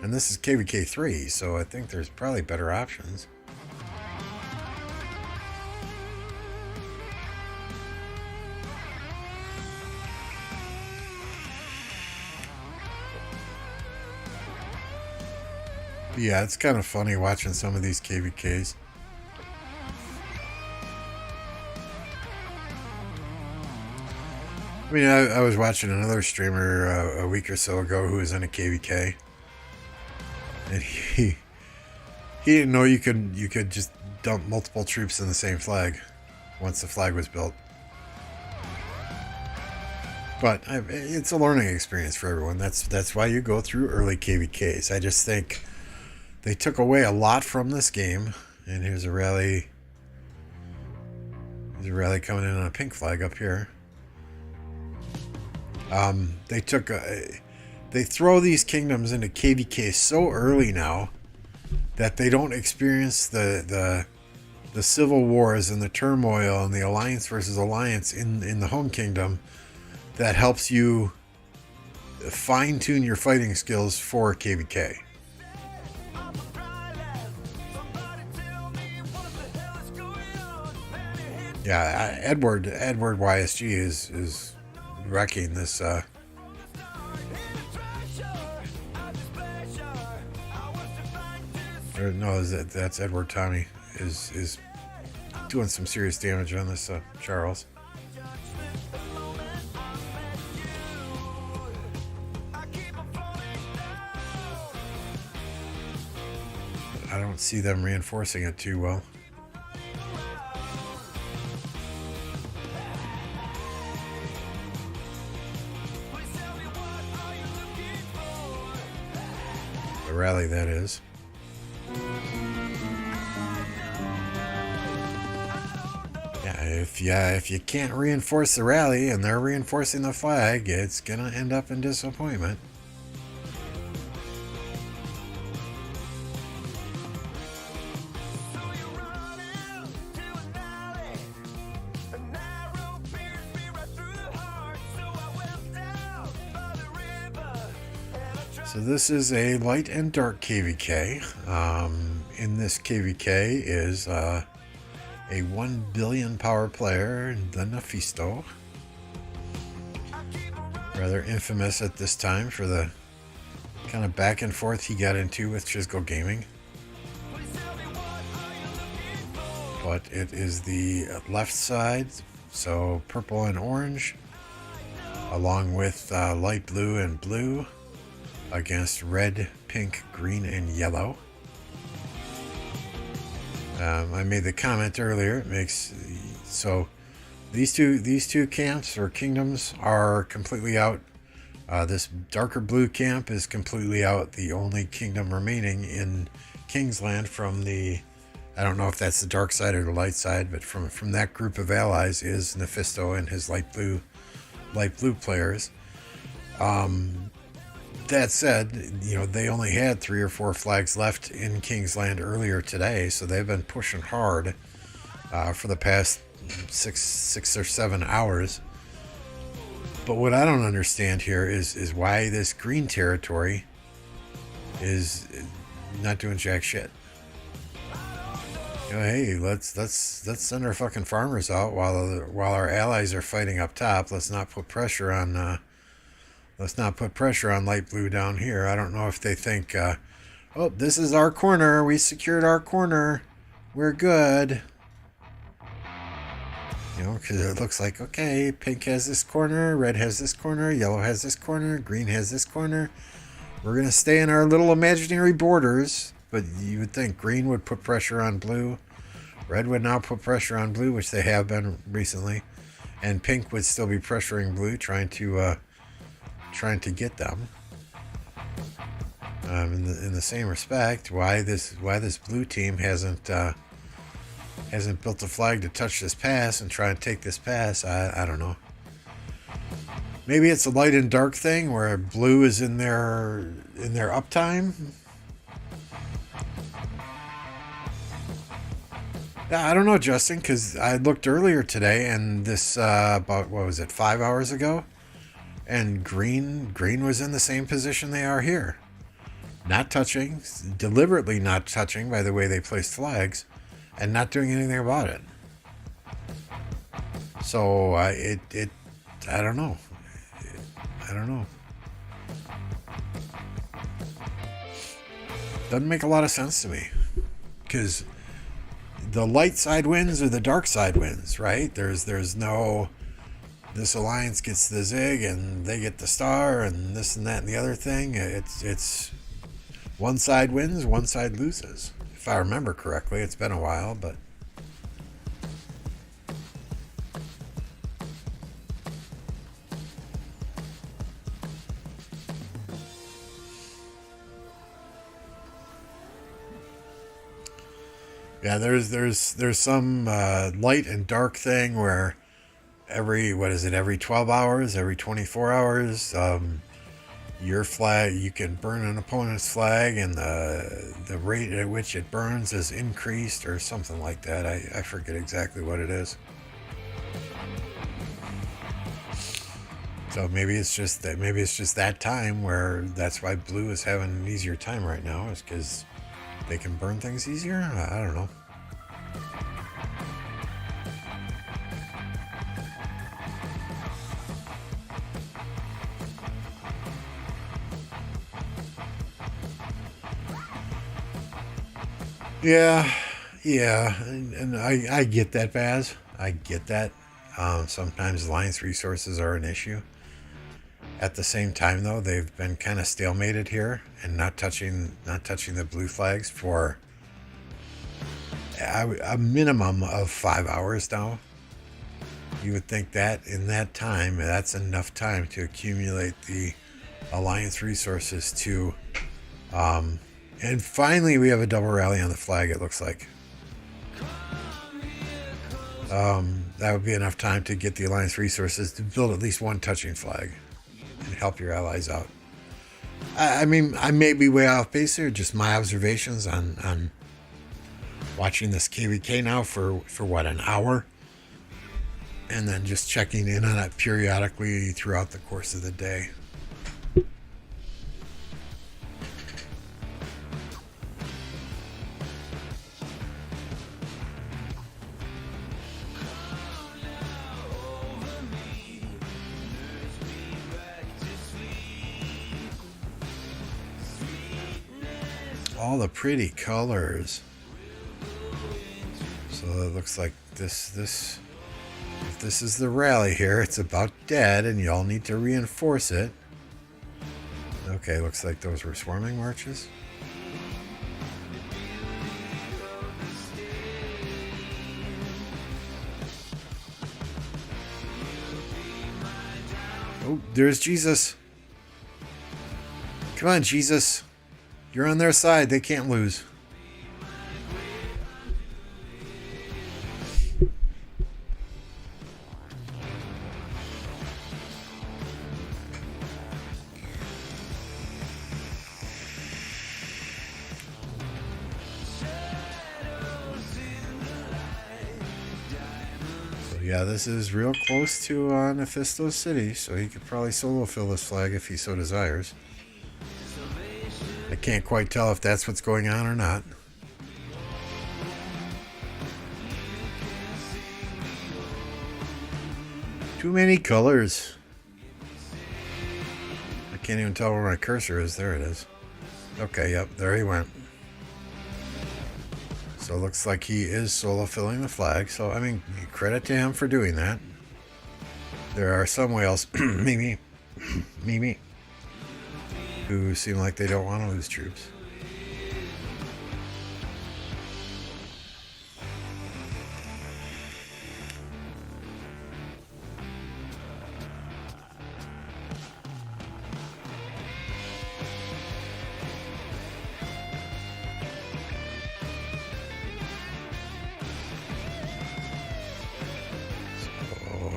And this is KvK 3, so I think there's probably better options. Yeah, it's kind of funny watching some of these KvKs. I mean, I was watching another streamer a week or so ago who was in a KvK, and he didn't know you could just dump multiple troops in the same flag once the flag was built. But it's a learning experience for everyone. That's why you go through early KvKs. I just think they took away a lot from this game, and here's a rally. There's a rally coming in on a pink flag up here. They throw these kingdoms into KvK so early now that they don't experience the civil wars and the turmoil and the alliance versus alliance in the home kingdom that helps you fine-tune your fighting skills for KvK. Yeah, Edward YSG is wrecking this. Or no, that's Edward Tommy is doing some serious damage on this Charles. I don't see them reinforcing it too well. The rally, that is. If you can't reinforce the rally and they're reinforcing the flag, it's gonna end up in disappointment. So this is a light and dark KvK. In this KvK is a 1 billion power player, the Nefisto. Rather infamous at this time for the kind of back and forth he got into with Chisco Gaming. But it is the left side, so purple and orange, along with light blue and blue, against red, pink, green, and yellow. I made the comment earlier. It makes so these two camps or kingdoms are completely out. This darker blue camp is completely out. The only kingdom remaining in Kingsland from the, I don't know if that's the dark side or the light side, but from that group of allies is Nefisto and his light blue players. That said, you know, they only had 3 or 4 flags left in Kingsland earlier today, so they've been pushing hard for the past 6 or 7 hours. But what I don't understand here is why this green territory is not doing jack shit. You know, hey, let's send our fucking farmers out while our allies are fighting up top. Let's not put pressure on light blue down here. I don't know if they think, oh, this is our corner. We secured our corner. We're good. You know, because it looks like, okay, pink has this corner, red has this corner, yellow has this corner, green has this corner. We're going to stay in our little imaginary borders. but you would think green would put pressure on blue. Red would now put pressure on blue, which they have been recently. And pink would still be pressuring blue, trying to get them. In the same respect, why this blue team hasn't built a flag to touch this pass and try and take this pass, I don't know. Maybe it's a light and dark thing where blue is in their uptime. Yeah, I don't know, Justin, because I looked earlier today and this about, what was it, 5 hours ago, and green was in the same position they are here. Not touching, deliberately not touching by the way they placed flags, and not doing anything about it. So I don't know. I don't know. Doesn't make a lot of sense to me, because the light side wins or the dark side wins, right? There's no, this alliance gets the zig and they get the star and this and that and the other thing. It's one side wins, one side loses. If I remember correctly, it's been a while, but yeah, there's some light and dark thing where every 12 hours, every 24 hours, your flag, you can burn an opponent's flag and the rate at which it burns is increased or something like that. I forget exactly what it is. So maybe it's just that time where that's why blue is having an easier time right now, is because they can burn things easier. I don't know. Yeah, and I get that, Baz. I get that. Sometimes alliance resources are an issue. At the same time, though, they've been kind of stalemated here and not touching the blue flags for a minimum of 5 hours now. You would think that in that time, that's enough time to accumulate the alliance resources to, and finally we have a double rally on the flag, it looks like. That would be enough time to get the alliance resources to build at least one touching flag and help your allies out. I mean, I may be way off base here, just my observations on watching this KvK now for what, an hour? And then just checking in on it periodically throughout the course of the day. All the pretty colors. So it looks like this if this is the rally here, it's about dead and y'all need to reinforce it. Okay, looks like those were swarming marches. Oh, there's Jesus. Come on, Jesus. You're on their side. They can't lose. So yeah, this is real close to Nephisto City, so he could probably solo fill this flag if he so desires. I can't quite tell if that's what's going on or not. Too many colors. I can't even tell where my cursor is. There it is. Okay, yep, there he went. So it looks like he is solo filling the flag. So, I mean, credit to him for doing that. There are some whales, Mimi, who seem like they don't want to lose troops.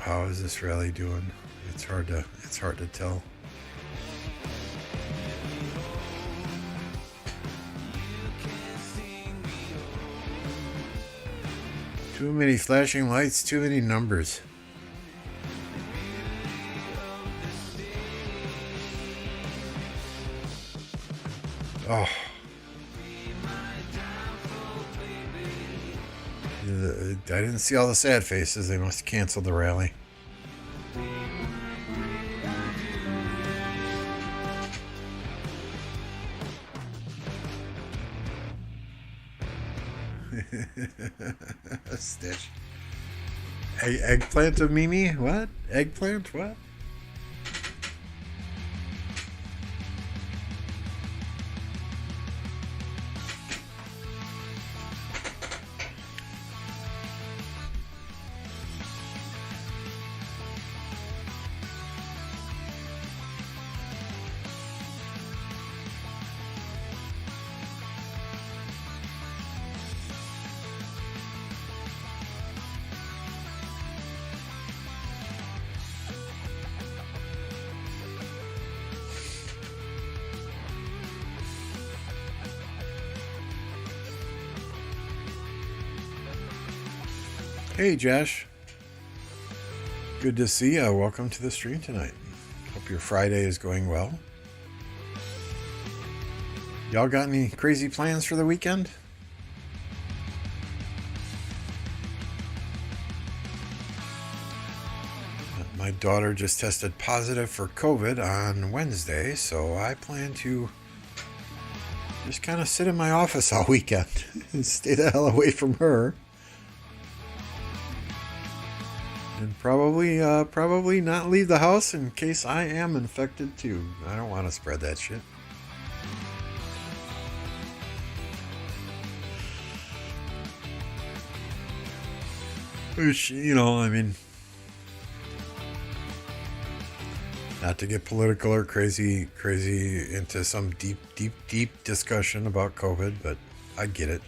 how is this rally doing? It's hard to tell. Too many flashing lights, too many numbers. Oh. I didn't see all the sad faces. They must have canceled the rally. Stitch. Eggplant of Mimi? What? Eggplant? What? Hey Josh, good to see you. Welcome to the stream tonight. Hope your Friday is going well. Y'all got any crazy plans for the weekend? My daughter just tested positive for COVID on Wednesday, so I plan to just kind of sit in my office all weekend and stay the hell away from her. And probably not leave the house in case I am infected too. I don't want to spread that shit. Which, I mean, not to get political or crazy into some deep discussion about COVID, but I get it.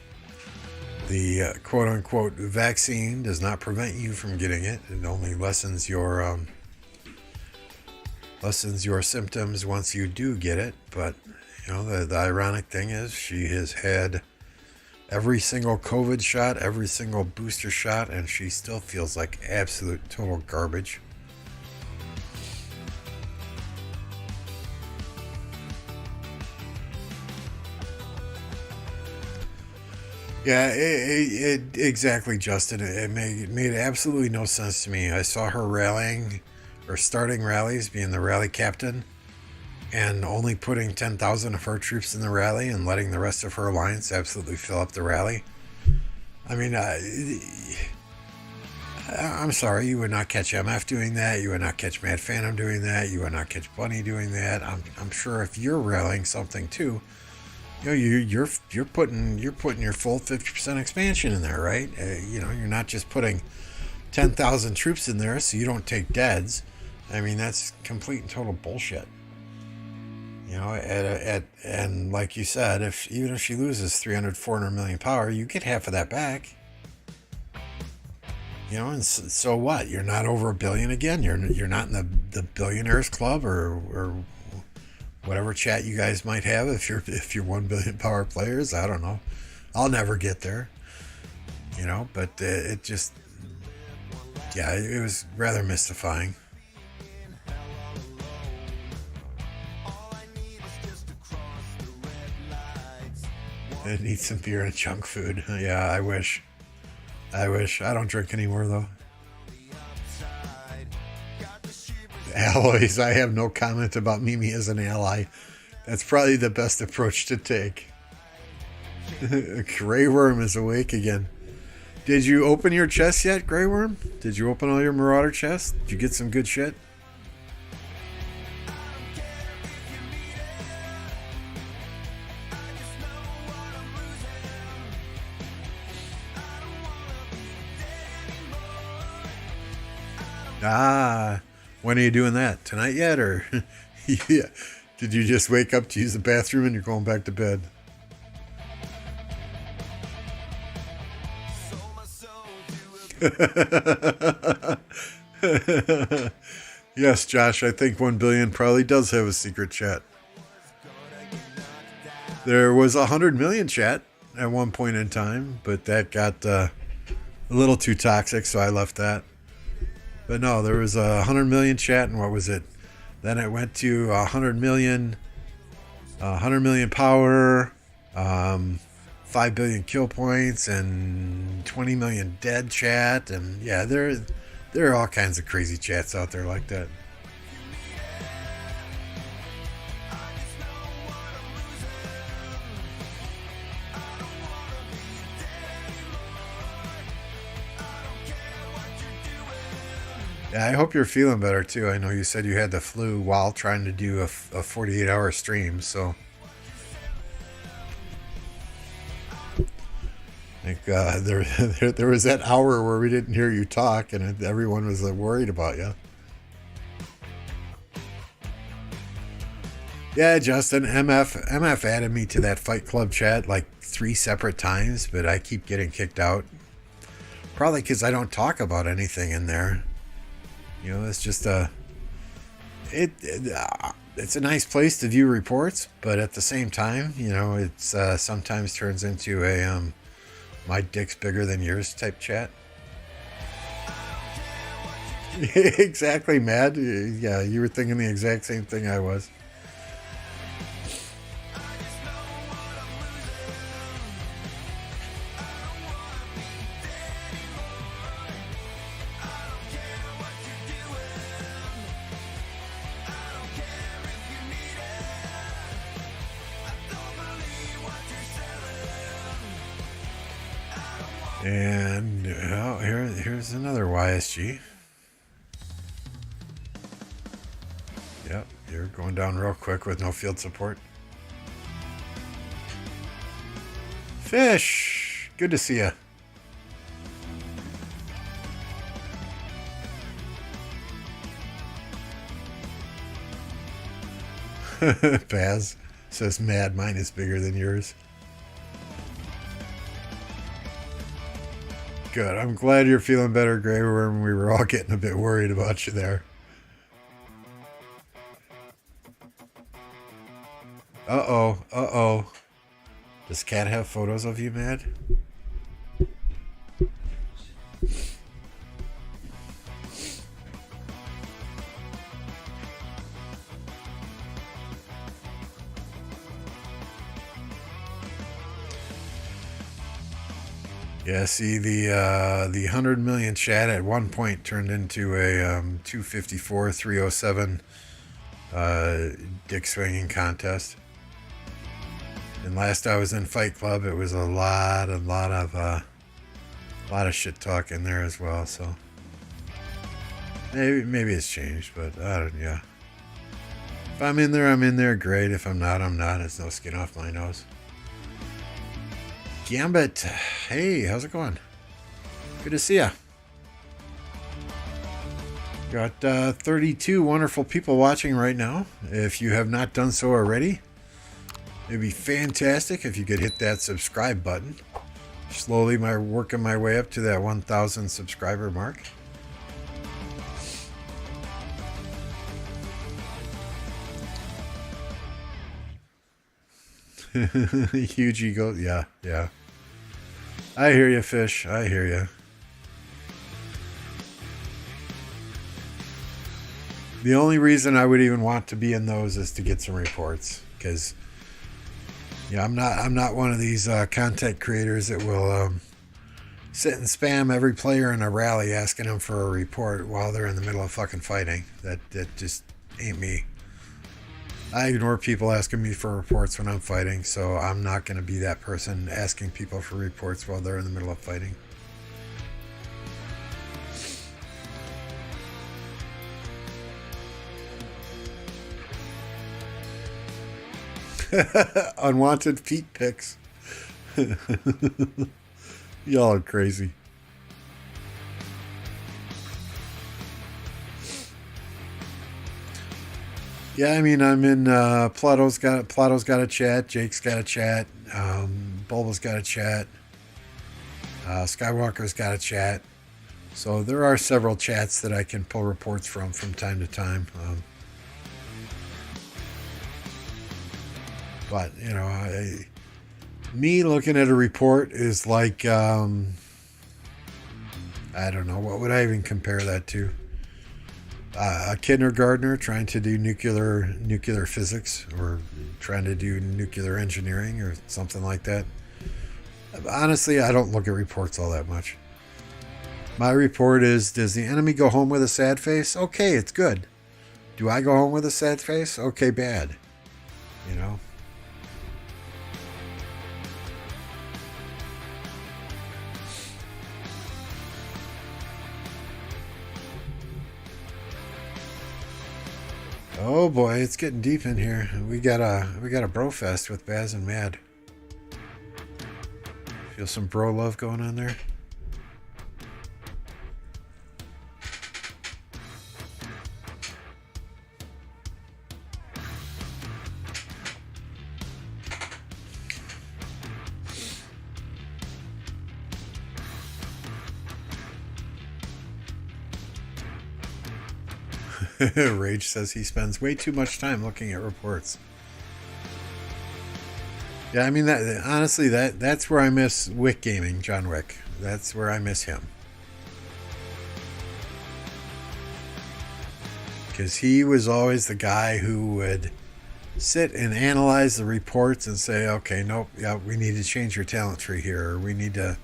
The quote-unquote vaccine does not prevent you from getting it. It only lessens your symptoms once you do get it. But, the ironic thing is she has had every single COVID shot, every single booster shot, and she still feels like absolute total garbage. Yeah, it exactly, Justin. It made absolutely no sense to me. I saw her rallying or starting rallies, being the rally captain, and only putting 10,000 of her troops in the rally and letting the rest of her alliance absolutely fill up the rally. I mean, I'm sorry, you would not catch MF doing that. You would not catch Mad Phantom doing that. You would not catch Bunny doing that. I'm sure if you're rallying something too, you're putting your full 50% expansion in there, right? You're not just putting 10,000 troops in there so you don't take deads. I mean, that's complete and total bullshit. And like you said, even if she loses 300, 400 million power, you get half of that back. And so what? You're not over $1 billion again. You're not in the billionaires club or whatever chat you guys might have if you're 1 billion power players. I don't know. I'll never get there. But it just, it was rather mystifying. I need some beer and junk food. Yeah, I wish. I don't drink anymore though. Alloys, I have no comment about Mimi as an ally. That's probably the best approach to take. Grey Worm is awake again. Did you open your chest yet, Grey Worm? Did you open all your Marauder chests? Did you get some good shit? When are you doing that? Tonight yet? Or yeah. Did you just wake up to use the bathroom and you're going back to bed? Yes, Josh, I think 1 billion probably does have a secret chat. There was 100 million chat at one point in time, but that got a little too toxic, so I left that. But no, there was 100 million chat, and what was it? Then it went to 100 million, 100 million power, 5 billion kill points, and 20 million dead chat, and yeah, there are all kinds of crazy chats out there like that. Yeah, I hope you're feeling better too. I know you said you had the flu while trying to do a 48-hour stream, so I think there was that hour where we didn't hear you talk, and everyone was worried about you. Yeah, Justin, MF added me to that Fight Club chat like 3 separate times, but I keep getting kicked out. Probably because I don't talk about anything in there. You know, it's just it's a nice place to view reports, but at the same time, you know, it's sometimes turns into a my dick's bigger than yours type chat. Exactly, Mad. Yeah, you were thinking the exact same thing I was. And here's another YSG. Yep, you're going down real quick with no field support. Fish, good to see you. Paz says, "Mad, mine is bigger than yours." Good. I'm glad you're feeling better, Gray Worm. We were all getting a bit worried about you there. Uh-oh. Uh-oh. Does Cat have photos of you, Mad? Yeah, see, the 100 million chat at one point turned into a 254 307 dick swinging contest. And last I was in Fight Club, it was a lot of shit talk in there as well. So maybe it's changed, but I don't. Yeah, if I'm in there, I'm in there. Great. If I'm not, I'm not. It's no skin off my nose. Gambit, hey, how's it going? Good to see ya. Got 32 wonderful people watching right now. If you have not done so already, it'd be fantastic if you could hit that subscribe button. Slowly working my way up to that 1,000 subscriber mark. Huge ego. Yeah. I hear you, Fish. I hear you. The only reason I would even want to be in those is to get some reports, because yeah, I'm not one of these content creators that will sit and spam every player in a rally asking them for a report while they're in the middle of fucking fighting. That just ain't me. I ignore people asking me for reports when I'm fighting, so I'm not going to be that person asking people for reports while they're in the middle of fighting. Unwanted feet pics. Y'all are crazy. Yeah, I mean, I'm in Plato's got a chat, Jake's got a chat, Bulba's got a chat, Skywalker's got a chat. So there are several chats that I can pull reports from time to time. But, you know, me looking at a report is like, I don't know, what would I even compare that to? A kindergartner trying to do nuclear physics or trying to do nuclear engineering or something like that. Honestly, I don't look at reports all that much. My report is, does the enemy go home with a sad face? Okay, it's good. Do I go home with a sad face? Okay, bad. You know? Oh boy, it's getting deep in here. We got a brofest with Baz and Mad. Feel some bro love going on there. Rage says he spends way too much time looking at reports. Yeah, I mean, that honestly, that's where I miss Wick Gaming, John Wick. That's where I miss him. Because he was always the guy who would sit and analyze the reports and say, okay, nope, yeah, we need to change your talent tree here, or we need to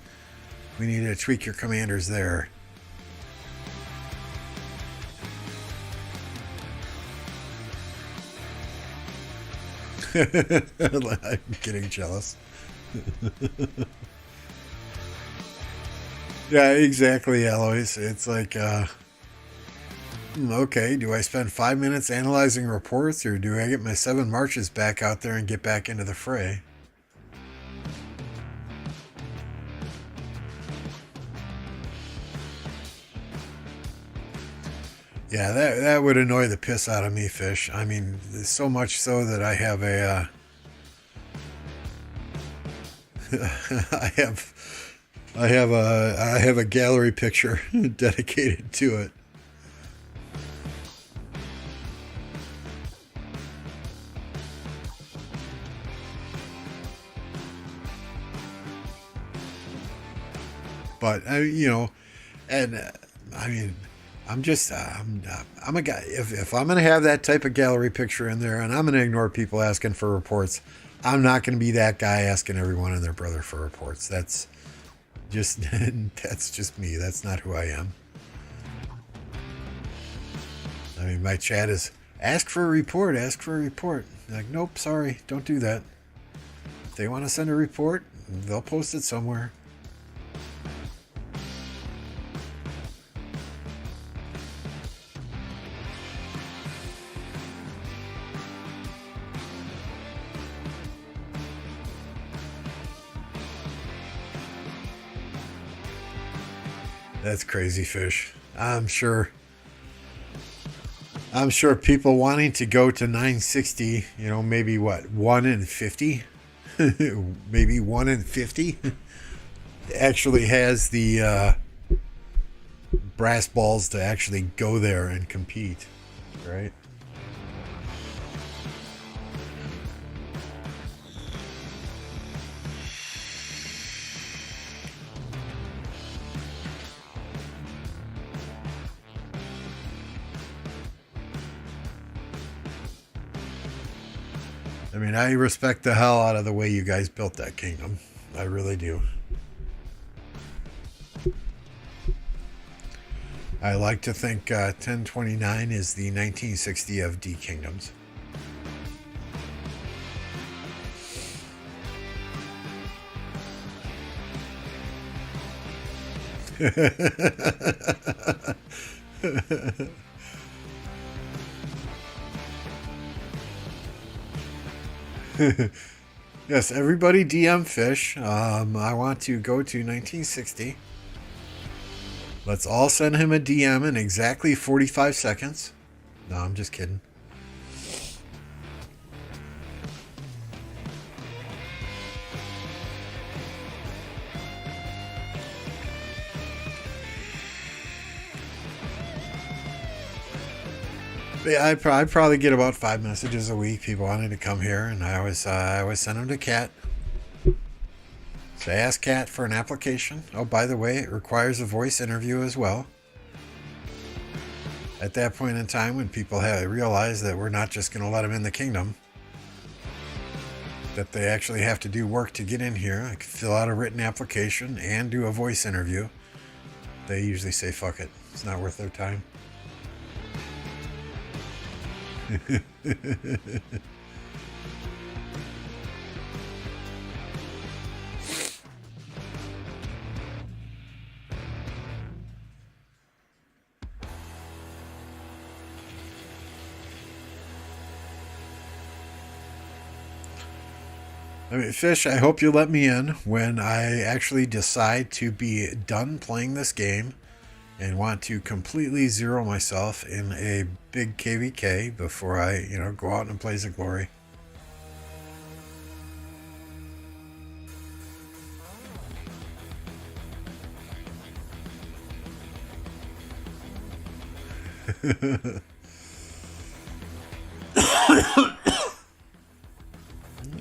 tweak your commanders there. I'm getting jealous. Yeah, exactly, Alois. It's like, okay, do I spend 5 minutes analyzing reports, or do I get my 7 marches back out there and get back into the fray? Yeah, that would annoy the piss out of me, Fish. I mean, so much so that I have a I have a gallery picture dedicated to it. But you know, and I mean, I'm a guy. If I'm going to have that type of gallery picture in there, and I'm going to ignore people asking for reports, I'm not going to be that guy asking everyone and their brother for reports. That's just me. That's not who I am. I mean, my chat is ask for a report. Ask for a report. Like, nope, sorry, don't do that. If they want to send a report, they'll post it somewhere. That's crazy, Fish. I'm sure people wanting to go to 960, you know, maybe what, 1 in 50? Maybe 1 in 50 actually has the brass balls to actually go there and compete, right? I mean, I respect the hell out of the way you guys built that kingdom. I really do. I like to think 1029 is the 1960 of D kingdoms. Yes, everybody DM Fish. I want to go to 1960. Let's all send him a DM in exactly 45 seconds. No, I'm just kidding. Yeah, I probably get about 5 messages a week. People wanting to come here, and I always send them to Kat. So I ask Kat for an application. Oh, by the way, it requires a voice interview as well. At that point in time, when people have realized that we're not just going to let them in the kingdom, that they actually have to do work to get in here, like fill out a written application and do a voice interview, they usually say, fuck it. It's not worth their time. I mean, Fish, I hope you let me in when I actually decide to be done playing this game and want to completely zero myself in a big KvK before I, go out and blaze of glory.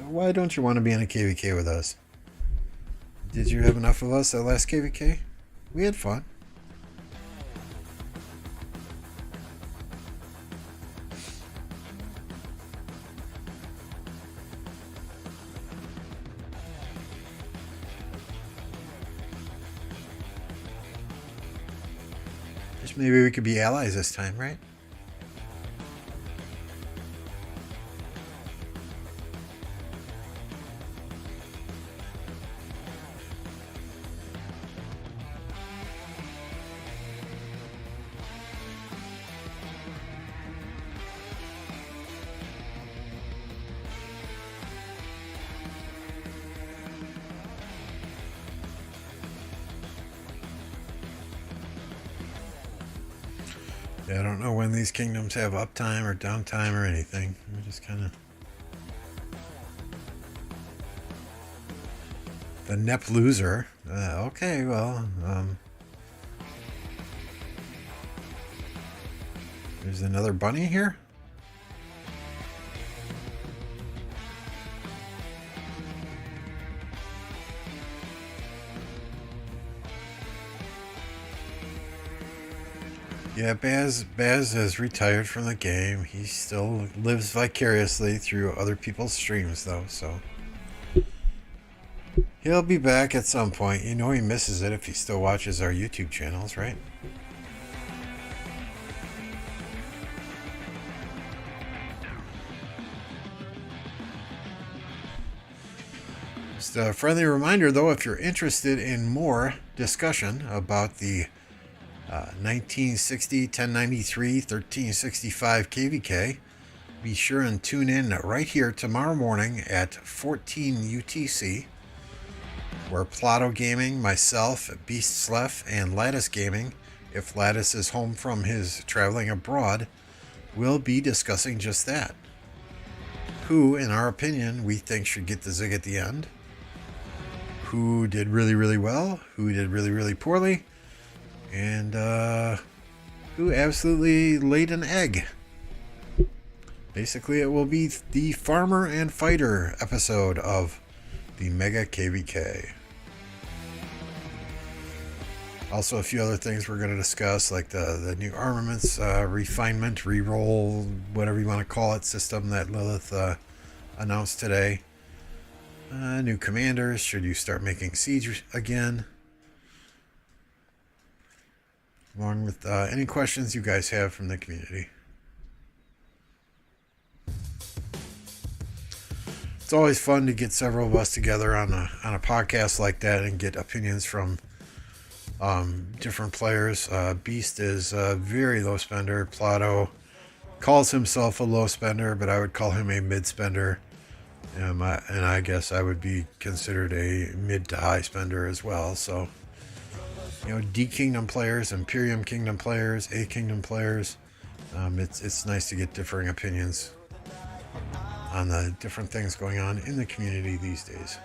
Why don't you want to be in a KvK with us? Did you have enough of us at last KvK? We had fun. Just maybe we could be allies this time, right? Yeah, I don't know when these kingdoms have uptime or downtime or anything. We just kind of... The Nep loser. Okay, well, there's another bunny here? Yeah, Baz has retired from the game. He still lives vicariously through other people's streams, though, so... He'll be back at some point. You know he misses it if he still watches our YouTube channels, right? Just a friendly reminder, though, if you're interested in more discussion about the 1960, 1093, 1365 KvK, be sure and tune in right here tomorrow morning at 14 UTC, where Plato Gaming, myself, Beast Slef, and Lattice Gaming, if Lattice is home from his traveling abroad, will be discussing just that. Who, in our opinion, we think should get the zig at the end, who did really, really well, who did really, really poorly, and who absolutely laid an egg. Basically, it will be the Farmer and Fighter episode of the Mega KvK. Also, a few other things we're going to discuss, like the new Armaments refinement, reroll, whatever you want to call it, system that Lilith announced today. New commanders, should you start making siege again? Along with any questions you guys have from the community. It's always fun to get several of us together on a podcast like that and get opinions from different players. Beast is a very low spender. Plato calls himself a low spender, but I would call him a mid spender. And I guess I would be considered a mid to high spender as well. So, D Kingdom players, Imperium Kingdom players, A Kingdom players. It's nice to get differing opinions on the different things going on in the community these days.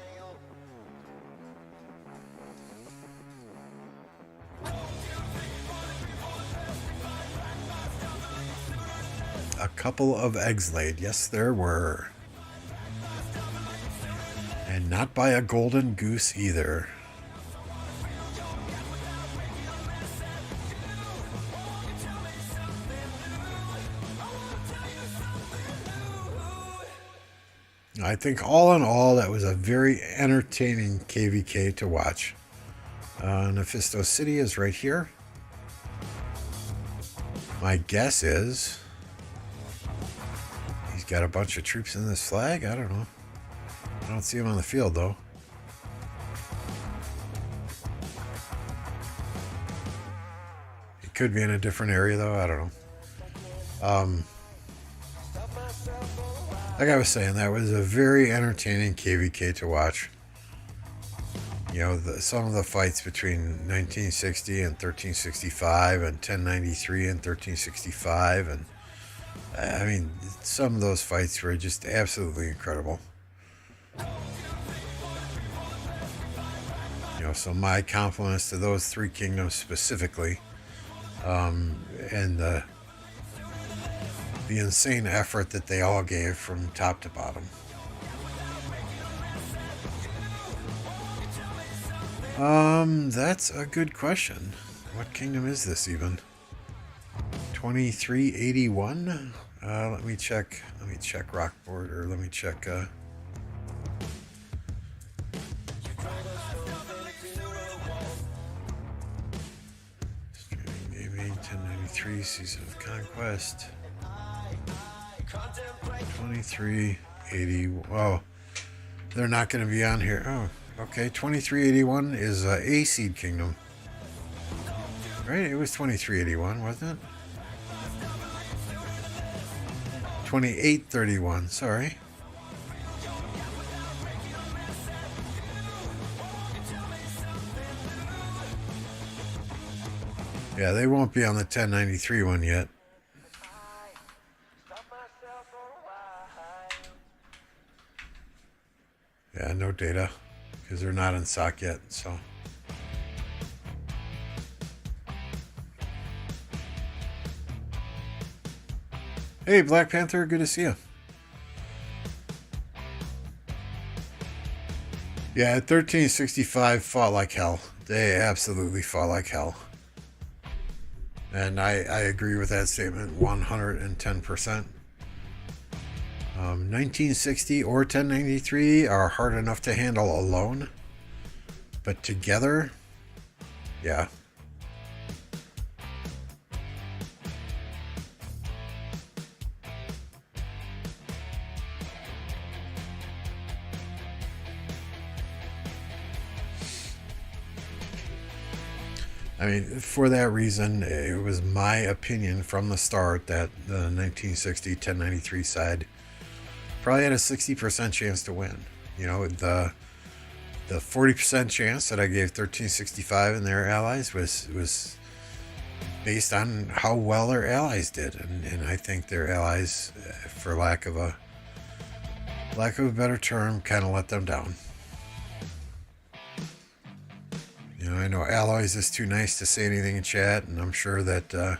a couple of eggs laid. Yes, there were. And not by a golden goose either. I think all in all, that was a very entertaining KvK to watch. Nephisto City is right here. My guess is he's got a bunch of troops in this flag. I don't know. I don't see him on the field, though. He could be in a different area, though. I don't know. Like I was saying, that was a very entertaining KvK to watch. You know, some of the fights between 1960 and 1365 and 1093 and 1365. And I mean, some of those fights were just absolutely incredible. You know, so my compliments to those three kingdoms specifically. And the insane effort that they all gave from top to bottom. That's a good question. What kingdom is this even? 2381? Let me check Rockboard, or let me check Streaming Gaming 1093 Season of Conquest. 2380. Oh, they're not going to be on here. Oh, okay. 2381 is a seed kingdom, right? It was 2381, wasn't it? 2831. Sorry. Yeah, they won't be on the 1093 one yet. Yeah, no data, because they're not in SOC yet, so. Hey, Black Panther, good to see you. Yeah, 1365 fought like hell. They absolutely fought like hell. And I agree with that statement 110%. 1960 or 1093 are hard enough to handle alone, but together, yeah. I mean, for that reason, it was my opinion from the start that the 1960 1093 side probably had a 60% chance to win. You know, the 40% chance that I gave 1365 and their allies was based on how well their allies did, and I think their allies, for lack of a better term, kind of let them down. You know, I know Alloys is too nice to say anything in chat, and I'm sure that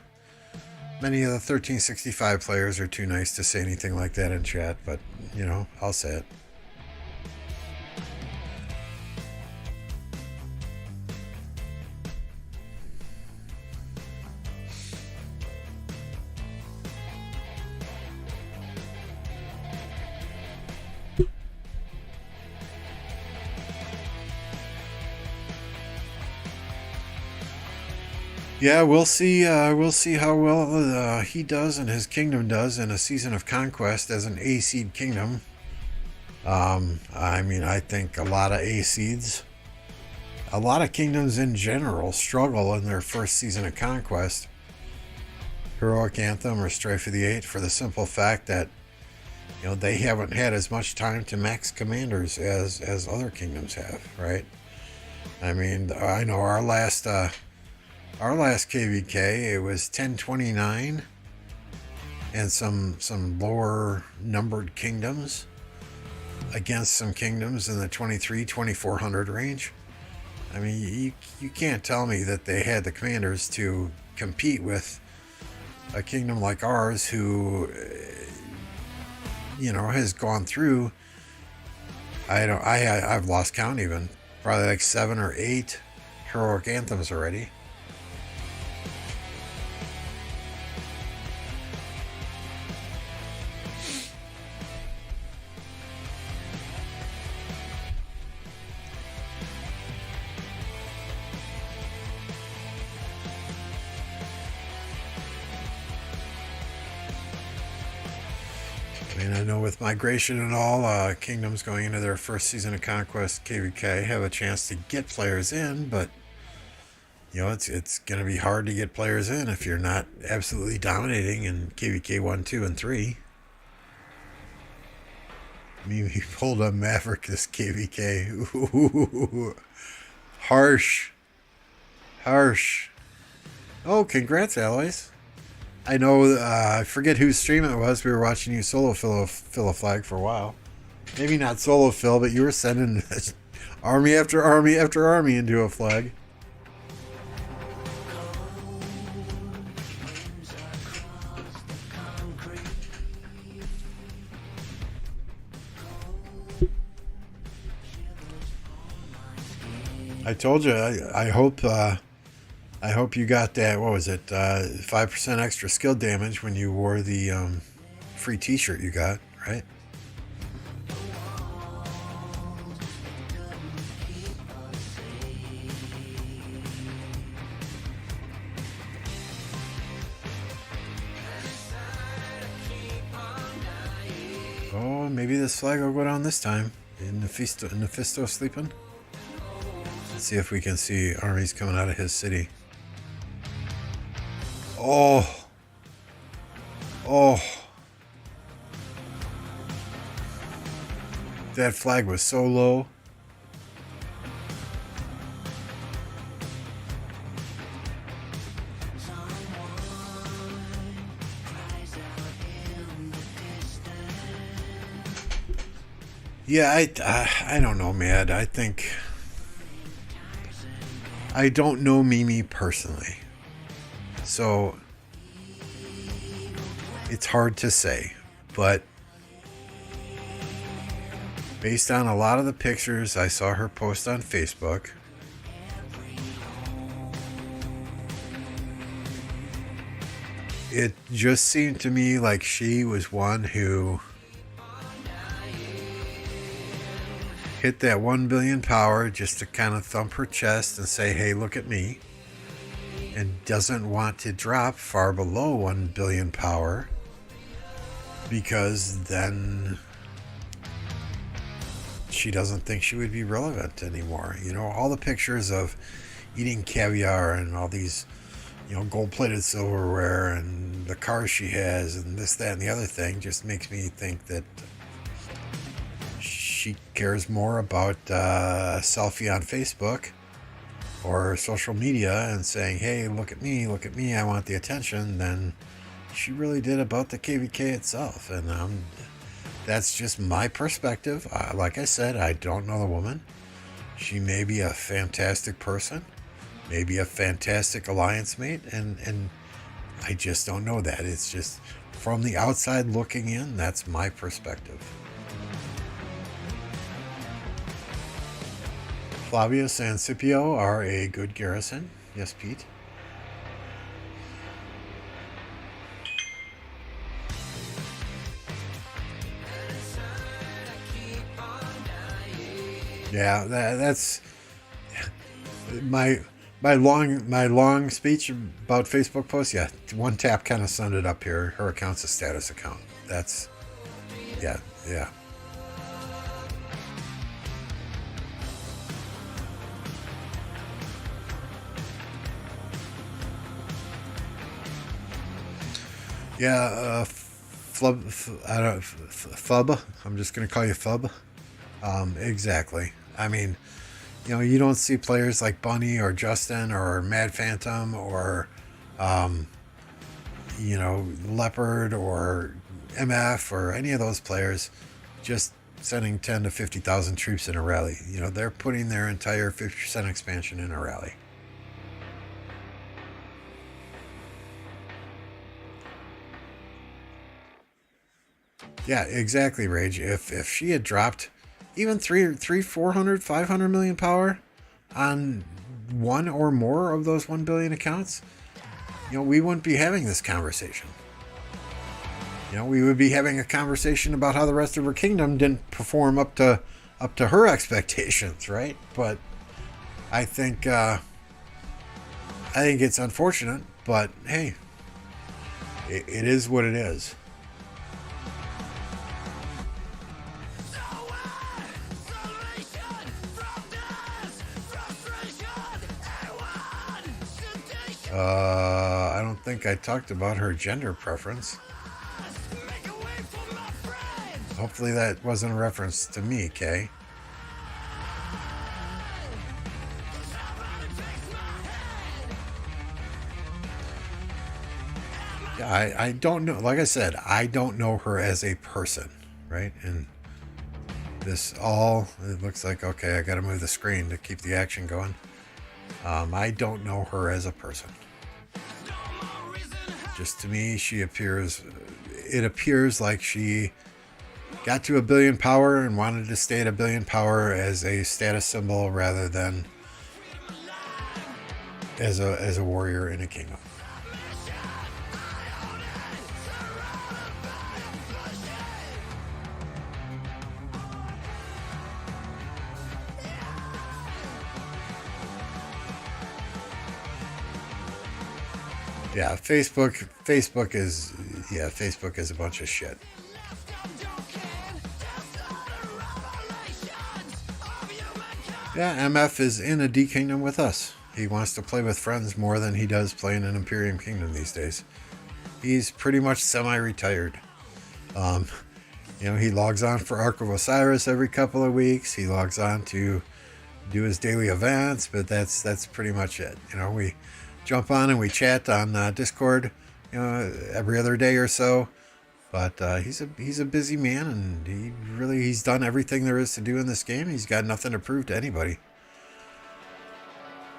many of the 1365 players are too nice to say anything like that in chat, but, you know, I'll say it. Yeah, we'll see. We'll see how well he does and his kingdom does in a season of conquest as an A-seed kingdom. I mean, I think a lot of A-seeds, a lot of kingdoms in general, struggle in their first season of conquest. Heroic Anthem or Strife of the Eight, for the simple fact that, you know, they haven't had as much time to max commanders as other kingdoms have, right? I mean, I know our last KvK, it was 1029 and some lower numbered kingdoms against some kingdoms in the 2400 range. I mean, you can't tell me that they had the commanders to compete with a kingdom like ours who, you know, has gone through, I've lost count even, probably like 7 or 8 heroic anthems already. And I know with migration and all, kingdoms going into their first season of Conquest, KvK have a chance to get players in, but you know, it's going to be hard to get players in if you're not absolutely dominating in KvK 1, 2, and 3. I mean, we pulled a Maverick this KvK. Ooh, harsh. Harsh. Oh, congrats, allies. I know, I forget whose stream it was. We were watching you solo fill a flag for a while. Maybe not solo fill, but you were sending army after army after army into a flag. I told you, I hope you got that, what was it, 5% extra skill damage when you wore the free t-shirt you got, right? Oh, maybe this flag will go down this time. Nephisto sleeping? Let's see if we can see armies coming out of his city. Oh. Oh. That flag was so low. Yeah, I don't know, man. I think I don't know Mimi personally, so it's hard to say, but based on a lot of the pictures I saw her post on Facebook, it just seemed to me like she was one who hit that 1 billion power just to kind of thump her chest and say, hey, look at me, and doesn't want to drop far below 1 billion power because then she doesn't think she would be relevant anymore. You know, all the pictures of eating caviar and all these, you know, gold-plated silverware and the cars she has and this, that, and the other thing just makes me think that she cares more about a selfie on Facebook or social media and saying, hey, look at me, I want the attention, than she really did about the KvK itself. And that's just my perspective. Like I said, I don't know the woman. She may be a fantastic person, maybe a fantastic alliance mate, and I just don't know that. It's just from the outside looking in, that's my perspective. Flavius and Scipio are a good garrison. Yes, Pete. Yeah, that's my long speech about Facebook posts. Yeah, one tap kind of summed it up here. Her account's a status account. That's yeah. Yeah, Fub. I'm just gonna call you Fub. Exactly. I mean, you know, you don't see players like Bunny or Justin or Mad Phantom or, you know, Leopard or MF or any of those players just sending 10 to 50,000 troops in a rally. You know, they're putting their entire 50% expansion in a rally. Yeah, exactly, Rage. If she had dropped even 400, 500 million power on one or more of those 1 billion accounts, we wouldn't be having this conversation. We would be having a conversation about how the rest of her kingdom didn't perform up to her expectations, right? But I think it's unfortunate, but hey, it is what it is. I don't think I talked about her gender preference. Hopefully that wasn't a reference to me, Kay. Yeah, I don't know. Like I said, I don't know her as a person, right? And it looks like, okay, I got to move the screen to keep the action going. I don't know her as a person. Just to me, it appears like she got to 1 billion power and wanted to stay at 1 billion power as a status symbol rather than as a warrior in a kingdom. Yeah, Facebook is a bunch of shit. Yeah, MF is in a D Kingdom with us. He wants to play with friends more than he does playing an Imperium Kingdom these days. He's pretty much semi-retired. He logs on for Ark of Osiris every couple of weeks. He logs on to do his daily events, but that's pretty much it. We jump on and we chat on Discord, every other day or so. But he's a busy man, and he's done everything there is to do in this game. He's got nothing to prove to anybody.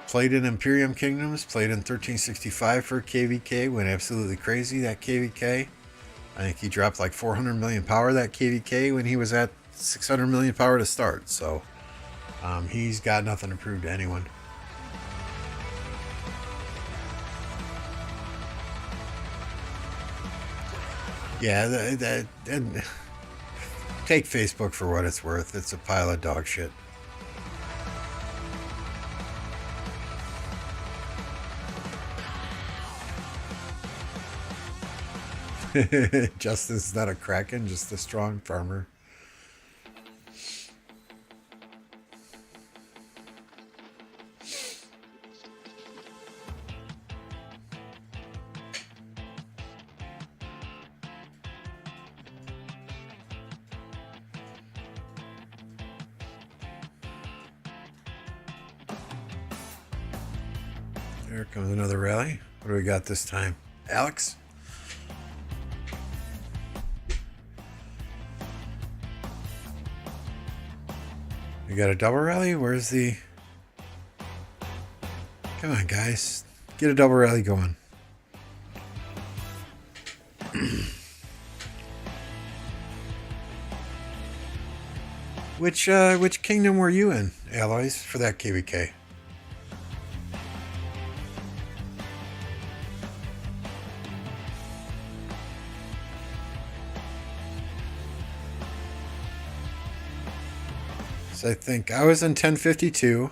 Played in Imperium Kingdoms, played in 1365 for KvK, went absolutely crazy that KvK. I think he dropped like 400 million power that KvK when he was at 600 million power to start. So he's got nothing to prove to anyone. Yeah, and take Facebook for what it's worth. It's a pile of dog shit. Justin's not a kraken, just a strong farmer. There comes another rally. What do we got this time? Alex? We got a double rally? Where's the... Come on, guys. Get a double rally going. Which kingdom were you in, Alloys, for that KvK? So I think I was in 1052,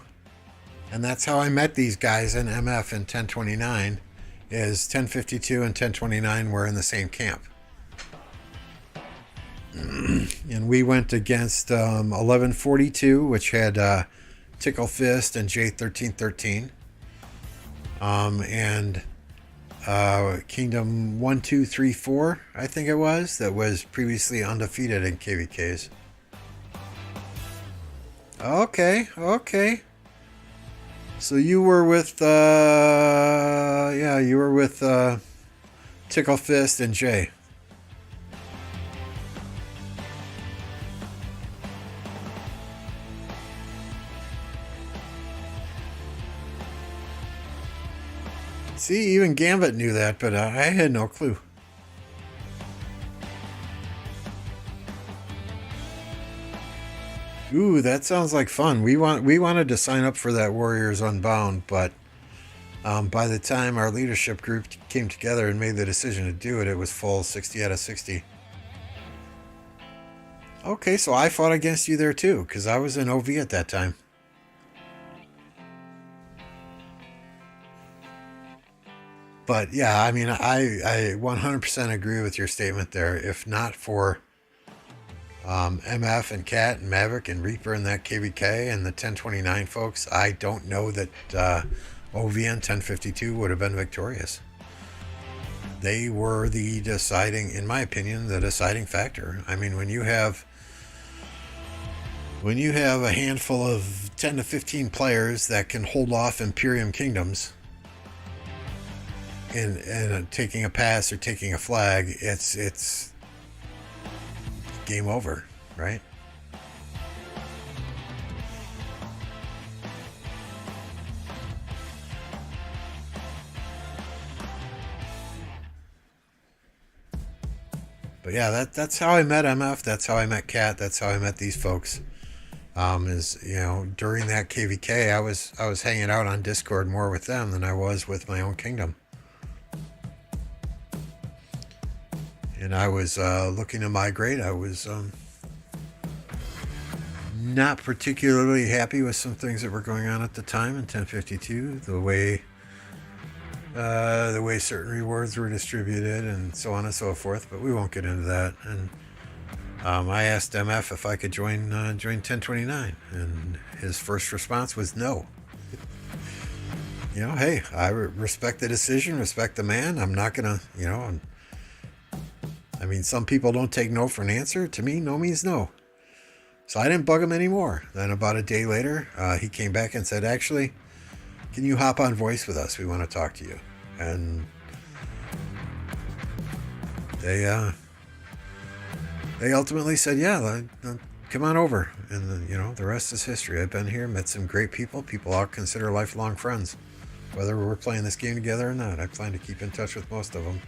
and that's how I met these guys in MF in 1029, is 1052 and 1029 were in the same camp. And we went against 1142, which had Tickle Fist and J1313. And Kingdom 1, 2, 3, 4, I think it was, that was previously undefeated in KvKs. Okay. So you were with, Tickle Fist and Jay. See, even Gambit knew that, but I had no clue. Ooh, that sounds like fun. We wanted to sign up for that Warriors Unbound, but by the time our leadership group came together and made the decision to do it, it was full 60 out of 60. Okay, so I fought against you there too, because I was in OV at that time. But yeah, I mean, I 100% agree with your statement there. If not for MF and Cat and Maverick and Reaper and that KvK and the 1029 folks, I don't know that OVN 1052 would have been victorious. They were the deciding, in my opinion, the deciding factor. I mean, when you have a handful of 10 to 15 players that can hold off Imperium kingdoms and taking a pass or taking a flag, it's game over, right? But yeah, that's how I met MF. That's how I met Cat. That's how I met these folks. Is, you know, during that KvK, I was hanging out on Discord more with them than I was with my own kingdom. And I was looking to migrate. I was not particularly happy with some things that were going on at the time in 1052. The way certain rewards were distributed and so on and so forth. But we won't get into that. And I asked MF if I could join 1029, and his first response was no. You know, hey, I respect the decision, respect the man. I'm not gonna, you know. I mean, some people don't take no for an answer. To me, no means no. So I didn't bug him anymore. Then about a day later, he came back and said, actually, can you hop on voice with us? We want to talk to you. And they ultimately said, yeah, come on over. And, you know, the rest is history. I've been here, met some great people. People I'll consider lifelong friends. Whether we're playing this game together or not, I plan to keep in touch with most of them.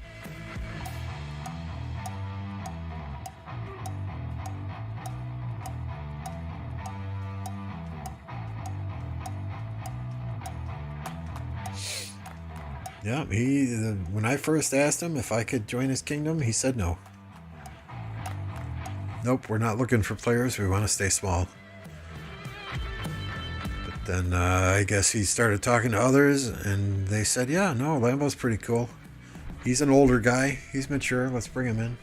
Yeah, when I first asked him if I could join his kingdom, he said no. Nope, we're not looking for players. We want to stay small. But then I guess he started talking to others, and they said, yeah, no, Lambo's pretty cool. He's an older guy. He's mature. Let's bring him in.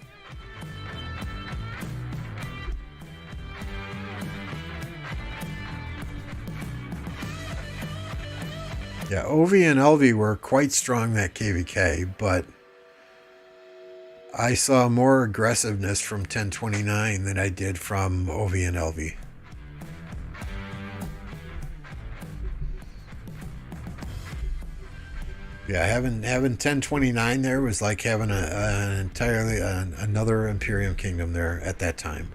Yeah, OV and LV were quite strong that KvK, but I saw more aggressiveness from 1029 than I did from OV and LV. Yeah, having 1029 there was like having another Imperium kingdom there at that time.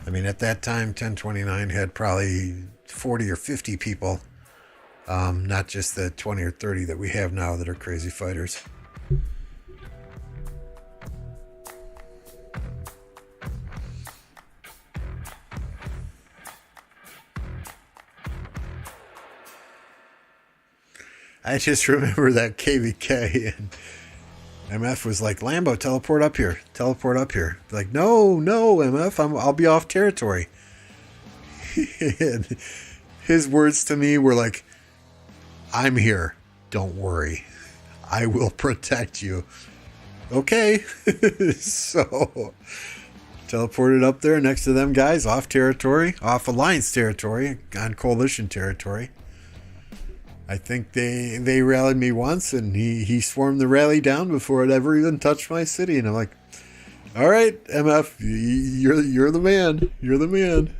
I mean, at that time, 1029 had probably 40 or 50 people. Not just the 20 or 30 that we have now that are crazy fighters. I just remember that KvK, and MF was like, Lambo, teleport up here. Teleport up here. Like, no, MF, I'll be off territory. And his words to me were like, I'm here. Don't worry. I will protect you. Okay. So, teleported up there next to them guys, off territory, off Alliance territory, on Coalition territory. I think they rallied me once, and he swarmed the rally down before it ever even touched my city. And I'm like, all right, MF, you're the man. You're the man.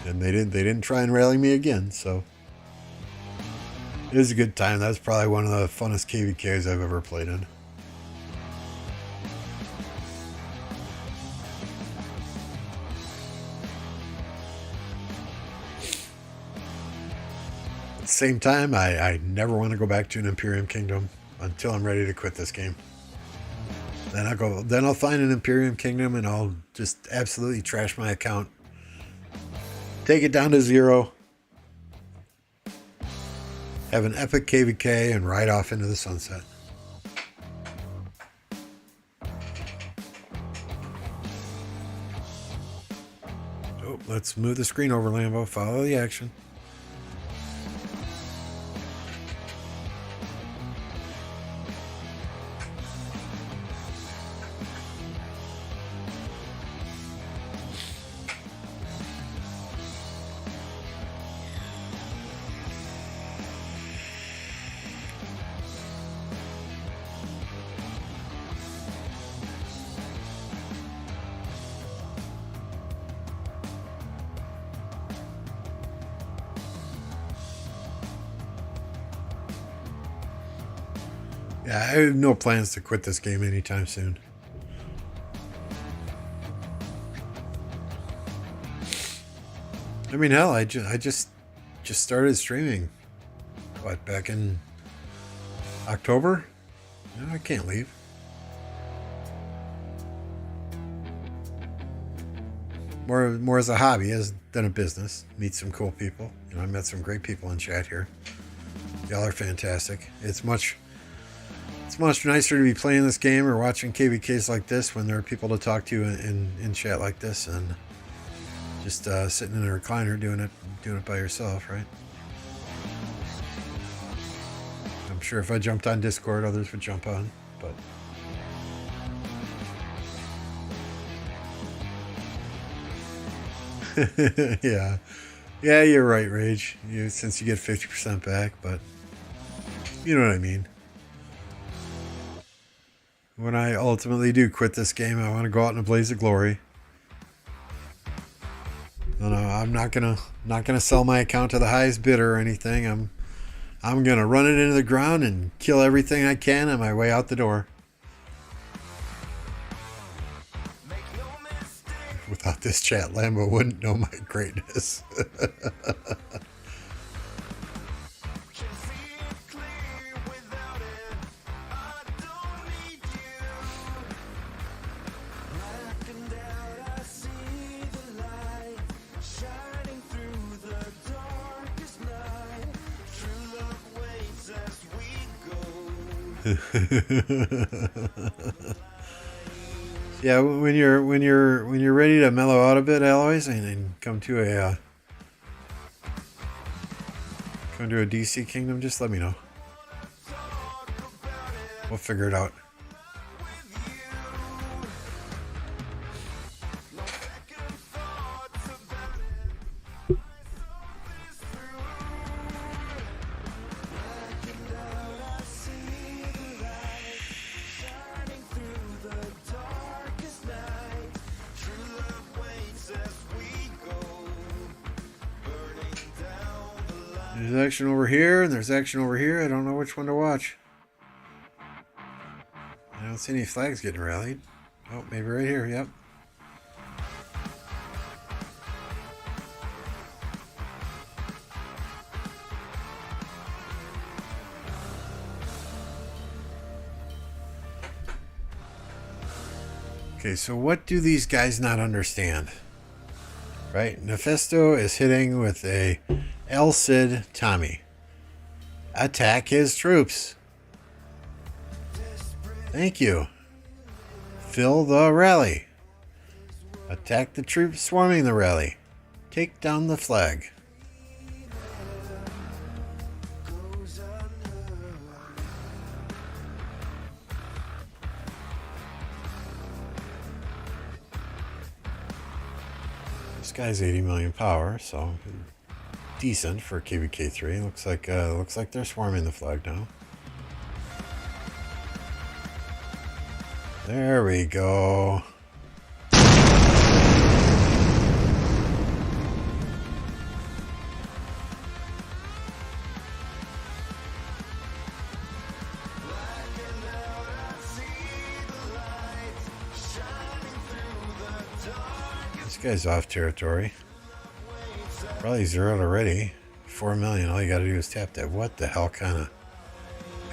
And they didn't try and rally me again, so it was a good time. That was probably one of the funnest KvKs I've ever played in. At the same time, I never want to go back to an Imperium kingdom. until I'm ready to quit this game. Then I'll find an Imperium Kingdom and I'll just absolutely trash my account. Take it down to 0. Have an epic KvK and ride off into the sunset. Oh, let's move the screen over, Lambo. Follow the action. Yeah, I have no plans to quit this game anytime soon. I mean, hell, I just started streaming. What, back in October? No, I can't leave. More as a hobby than a business. Meet some cool people. You know, I met some great people in chat here. Y'all are fantastic. It's much nicer to be playing this game or watching KvKs like this when there are people to talk to in chat like this, and just sitting in a recliner doing it by yourself, right? I'm sure if I jumped on Discord, others would jump on, but yeah, you're right, Rage. Since you get 50% back, but you know what I mean. When I ultimately do quit this game, I want to go out in a blaze of glory. No, I'm not gonna sell my account to the highest bidder or anything. I'm gonna run it into the ground and kill everything I can on my way out the door. Without this chat, Lambo wouldn't know my greatness. Yeah, when you're ready to mellow out a bit, Alloys, and come to a DC Kingdom, just let me know. We'll figure it out. There's action over here, and there's action over here. I don't know which one to watch. I don't see any flags getting rallied. Oh, maybe right here, yep. Okay, so what do these guys not understand? Right, Nephisto is hitting with a El Cid Tommy. Attack his troops. Thank you. Fill the rally. Attack the troops swarming the rally. Take down the flag. This guy's 80 million power, so decent for KvK 3. Looks like they're swarming the flag now. There we go. This guy's off territory. Probably zeroed already. 4 million. All you gotta do is tap that. What the hell kind of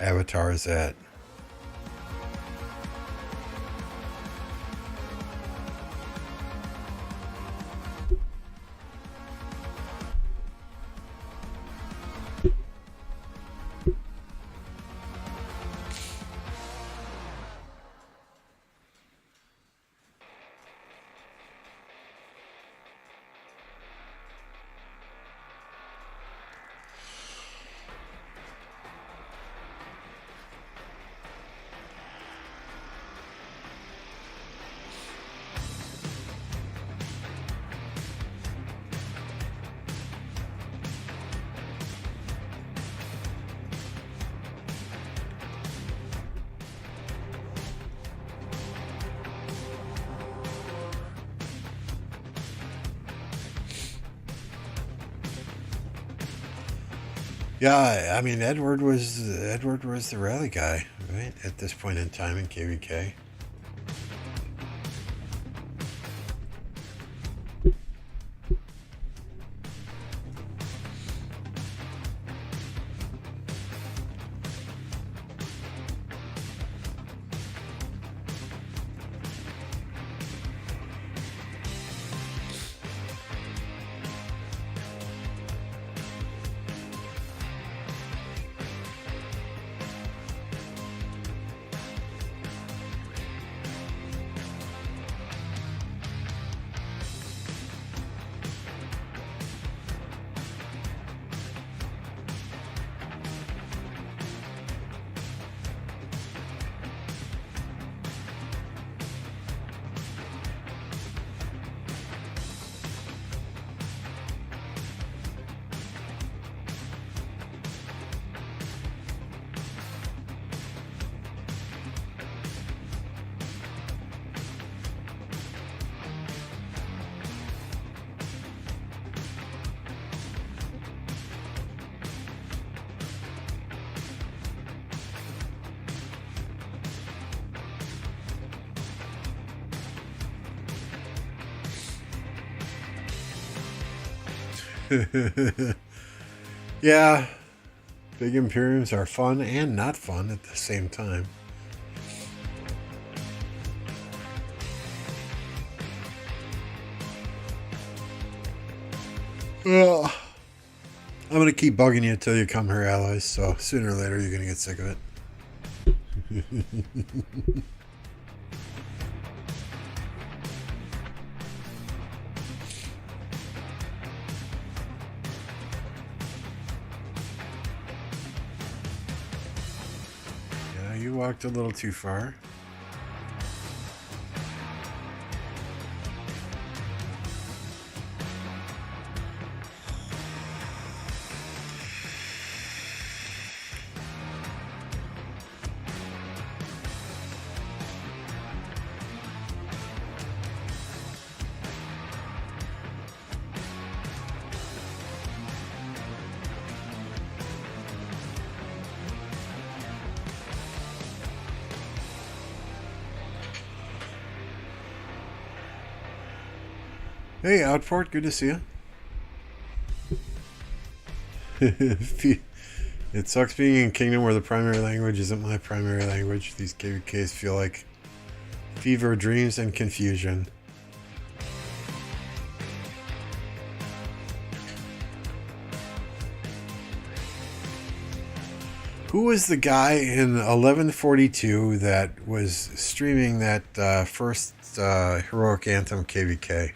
avatar is that? Yeah, I mean Edward was the rally guy, right? At this point in time in KvK. Yeah, big Imperiums are fun and not fun at the same time. Well, I'm going to keep bugging you until you come here, allies, so sooner or later you're going to get sick of it. Yeah, you walked a little too far. Hey, Outport, good to see you. It sucks being in Kingdom where the primary language isn't my primary language. These KvKs feel like fever dreams and confusion. Who was the guy in 1142 that was streaming that first Heroic Anthem KvK?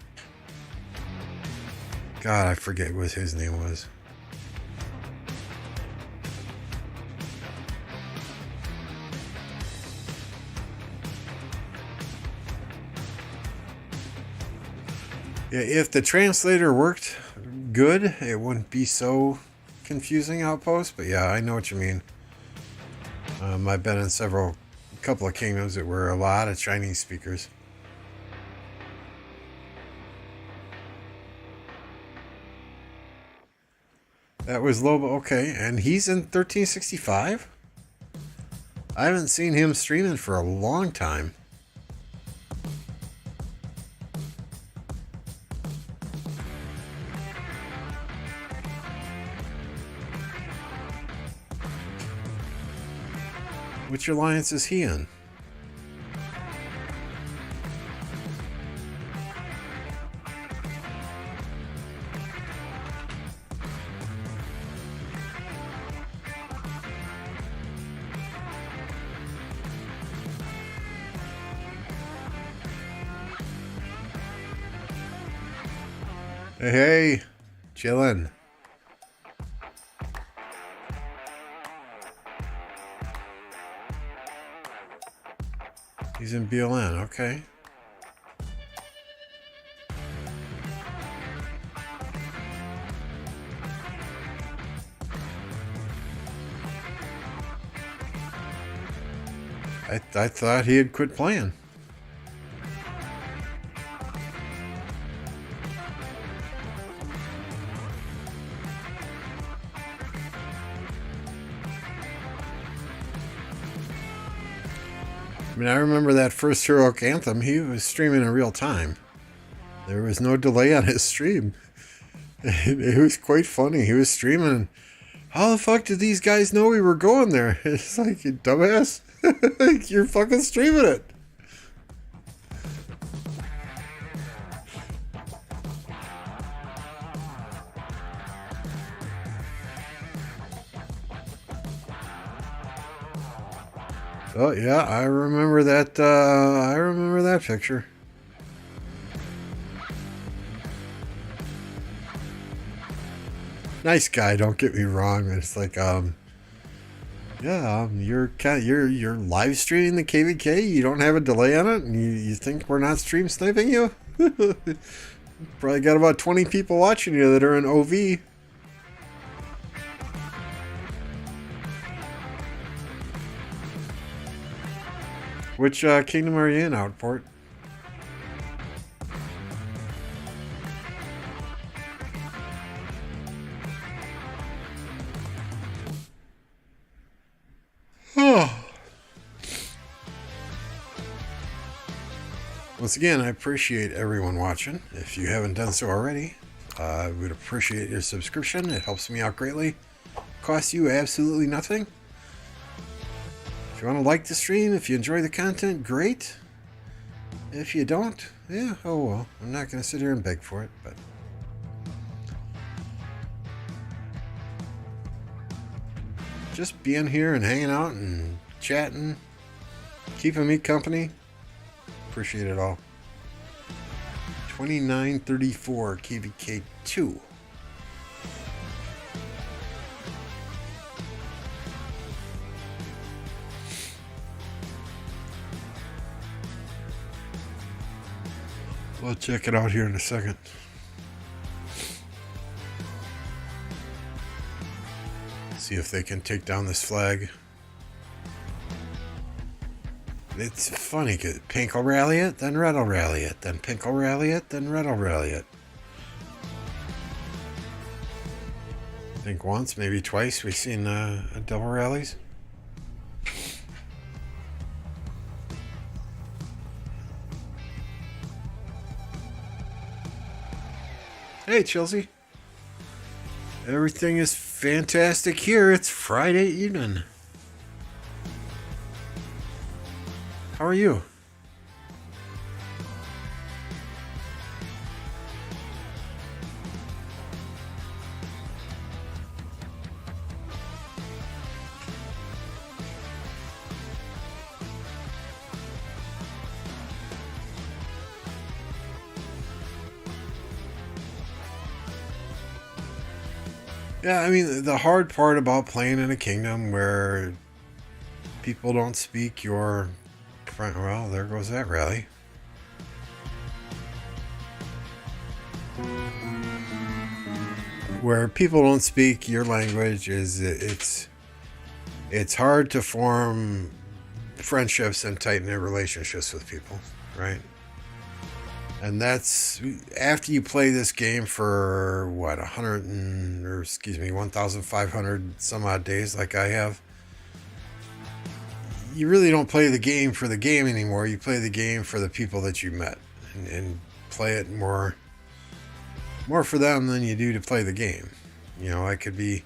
God, I forget what his name was. Yeah, if the translator worked good, it wouldn't be so confusing, Outpost. But yeah, I know what you mean. I've been in couple of kingdoms that were a lot of Chinese speakers. That was Lobo. Okay, and he's in 1365? I haven't seen him streaming for a long time. Which alliance is he in? Hey, chillin'. He's in BLN, okay. I thought he had quit playing. I mean, I remember that first Heroic Anthem, he was streaming in real time. There was no delay on his stream. It was quite funny. He was streaming. How the fuck did these guys know we were going there? It's like, you dumbass. You're fucking streaming it. Oh yeah, I remember that. I remember that picture. Nice guy. Don't get me wrong. It's like, yeah, you're live streaming the KvK. You don't have a delay on it, and you think we're not stream sniping you? Probably got about 20 people watching you that are in OV. Which kingdom are you in, Outport? Once again, I appreciate everyone watching. If you haven't done so already, I would appreciate your subscription. It helps me out greatly. Costs you absolutely nothing. If you want to like the stream, if you enjoy the content, great. If you don't, yeah, oh well. I'm not going to sit here and beg for it, but... just being here and hanging out and chatting, keeping me company. Appreciate it all. 2934 KvK 2. We'll check it out here in a second. See if they can take down this flag. It's funny because pink will rally it, then red will rally it, then pink will rally it, then red will rally it. I think once, maybe twice, we've seen double rallies. Hey, Chelsea. Everything is fantastic here. It's Friday evening. How are you? Yeah, I mean, the hard part about playing in a kingdom where people don't speak your... well, there goes that rally. Where people don't speak your language is it's hard to form friendships and tighten their relationships with people, right? And that's after you play this game for what 1,500 some odd days, like I have. You really don't play the game for the game anymore. You play the game for the people that you met, and play it more for them than you do to play the game. You know, I could be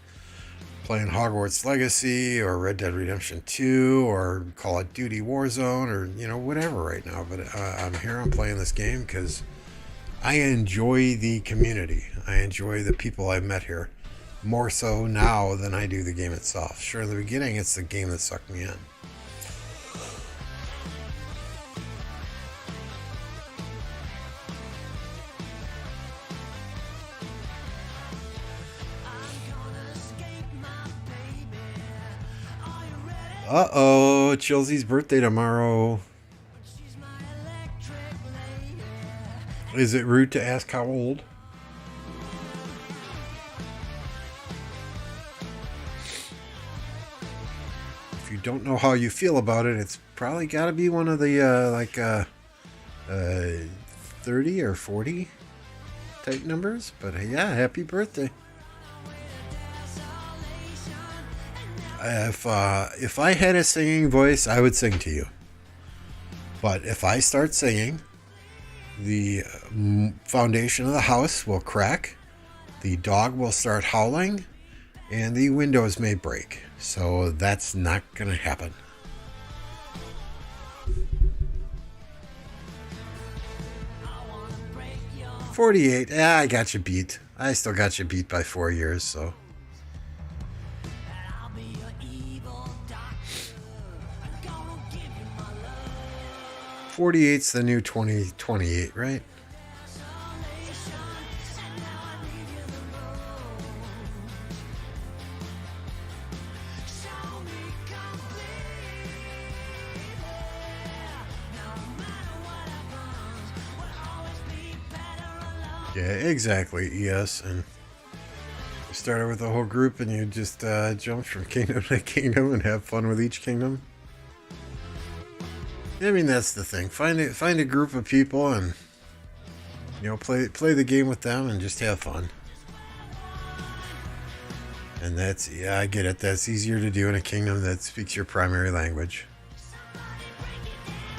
playing Hogwarts Legacy or Red Dead Redemption 2 or Call of Duty Warzone or, you know, whatever right now. But I'm here, I'm playing this game because I enjoy the community. I enjoy the people I've met here more so now than I do the game itself. Sure, in the beginning, it's the game that sucked me in. Uh-oh, Chelsea's birthday tomorrow. Is it rude to ask how old? If you don't know how you feel about it, it's probably got to be one of the 30 or 40 type numbers. But yeah, happy birthday. If I had a singing voice, I would sing to you. But if I start singing, the foundation of the house will crack, the dog will start howling, and the windows may break. So that's not going to happen. $48. Yeah, I got you beat. I still got you beat by 4 years, so. 48's the new 2028, right? Yeah, exactly. Yes, and you started with a whole group, and you just jumped from kingdom to kingdom and have fun with each kingdom. I mean, that's the thing. Find a group of people and, you know, play the game with them and just have fun. And that's, yeah, I get it. That's easier to do in a kingdom that speaks your primary language.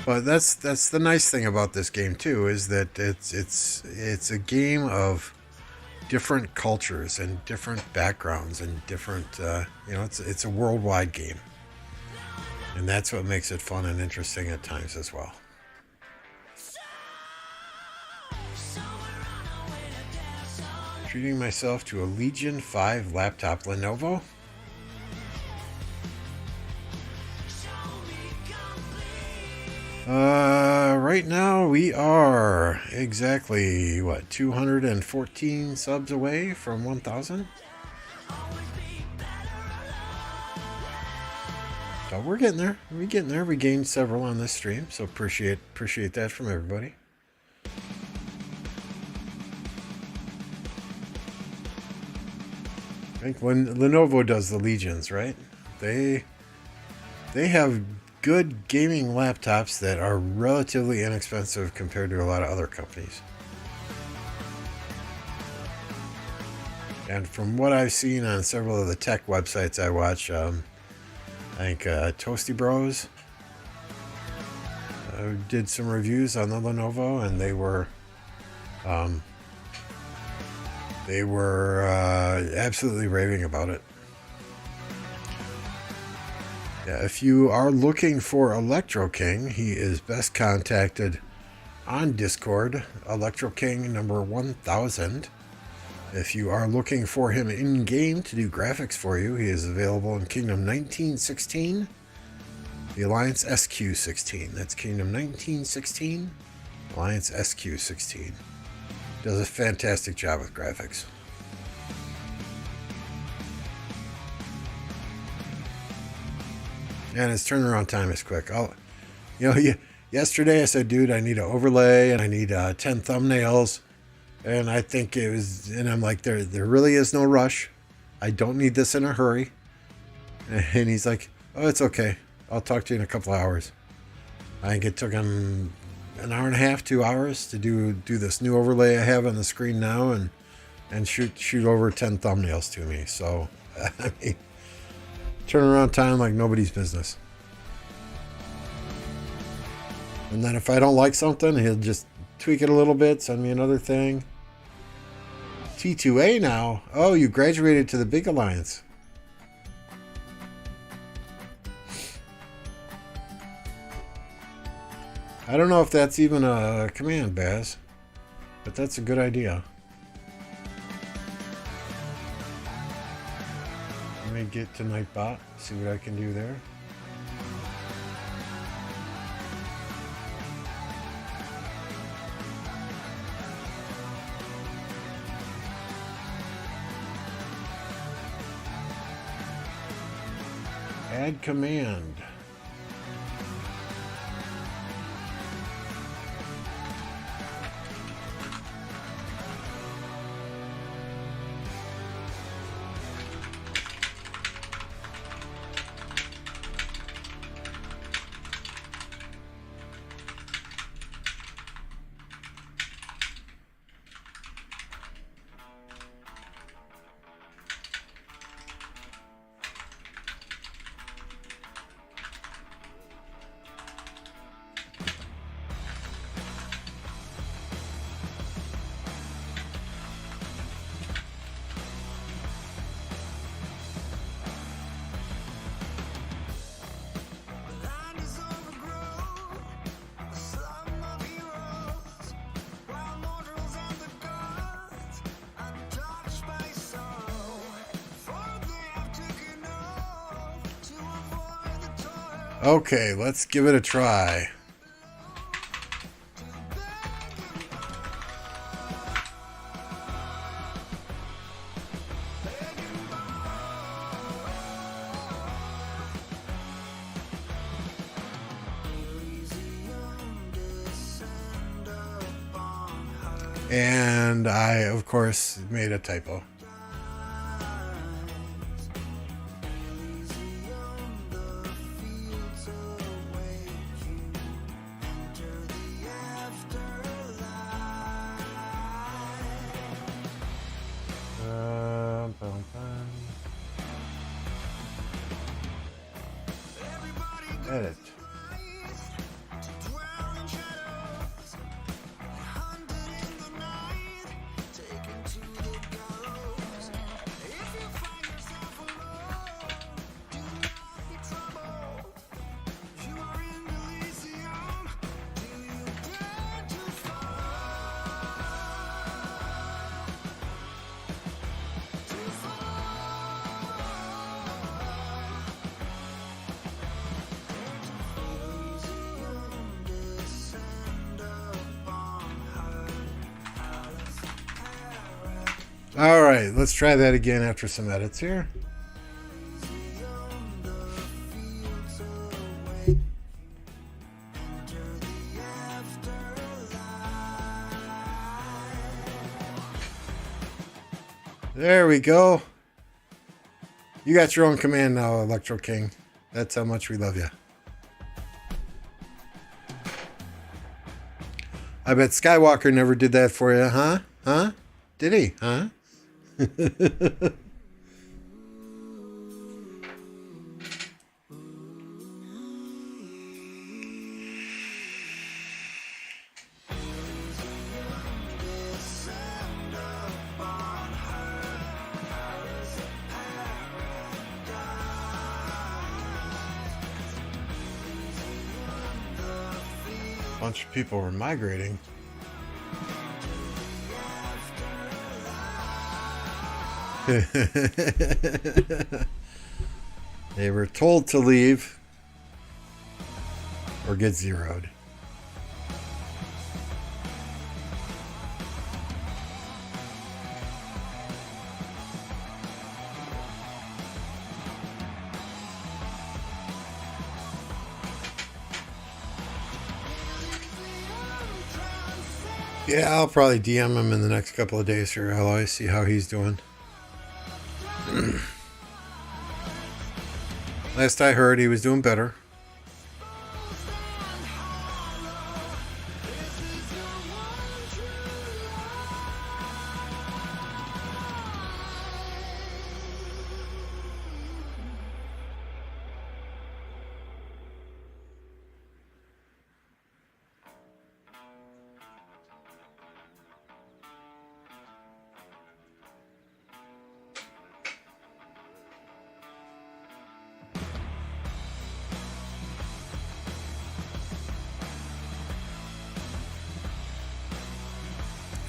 But that's the nice thing about this game too, is that it's a game of different cultures and different backgrounds and different you know, it's a worldwide game. And that's what makes it fun and interesting at times as well. Treating myself to a Legion 5 laptop Lenovo. Right now we are exactly, 214 subs away from 1,000? So we're getting there. We gained several on this stream, so appreciate that from everybody. I think when Lenovo does the Legions, right? They have good gaming laptops that are relatively inexpensive compared to a lot of other companies. And from what I've seen on several of the tech websites I watch, I think Toasty Bros did some reviews on the Lenovo, and they were absolutely raving about it. Yeah, if you are looking for Electro King, he is best contacted on Discord, Electro King number 1000. If you are looking for him in-game to do graphics for you, he is available in Kingdom 1916, the Alliance SQ16. That's Kingdom 1916, Alliance SQ16. Does a fantastic job with graphics. And his turnaround time is quick. Yesterday I said, dude, I need an overlay and I need 10 thumbnails. And I think it was, and I'm like, there really is no rush. I don't need this in a hurry. And he's like, oh, it's okay. I'll talk to you in a couple of hours. I think it took him an hour and a half, 2 hours to do this new overlay I have on the screen now and shoot over 10 thumbnails to me. So, I mean, turnaround time like nobody's business. And then if I don't like something, he'll just tweak it a little bit, send me another thing. T2A now. Oh, you graduated to the big alliance. I don't know if that's even a command, Baz, but that's a good idea. Let me get to Nightbot, see what I can do there. Add command. Okay, let's give it a try. And I, of course, made a typo. Edit. All right, let's try that again after some edits here. There we go. You got your own command now, Electro King. That's how much we love you. I bet Skywalker never did that for you, huh? Huh? Did he? Huh? Bunch of people were migrating. They were told to leave or get zeroed. Yeah, I'll probably DM him in the next couple of days here, Aloy, see how he's doing. Last I heard, he was doing better.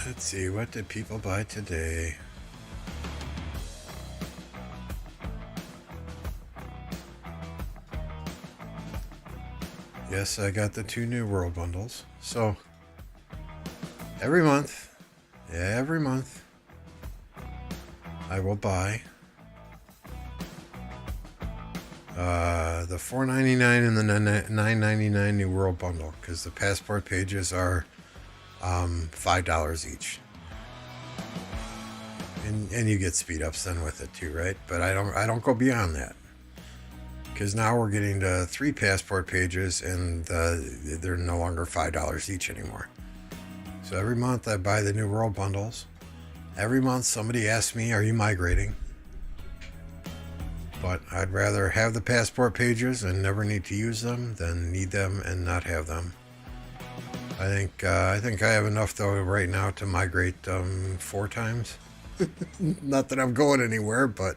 Let's see, what did people buy today? Yes, I got the 2 new world bundles. So every month, I will buy the $4.99 and the $9.99 new world bundle, because the passport pages are $5 each, and you get speed ups then with it too, right? But I don't go beyond that, because now we're getting to 3 passport pages, and they're no longer $5 each anymore. So every month I buy the new world bundles. Every month somebody asks me, "Are you migrating?" But I'd rather have the passport pages and never need to use them than need them and not have them. I think I have enough though right now to migrate 4 times. Not that I'm going anywhere, but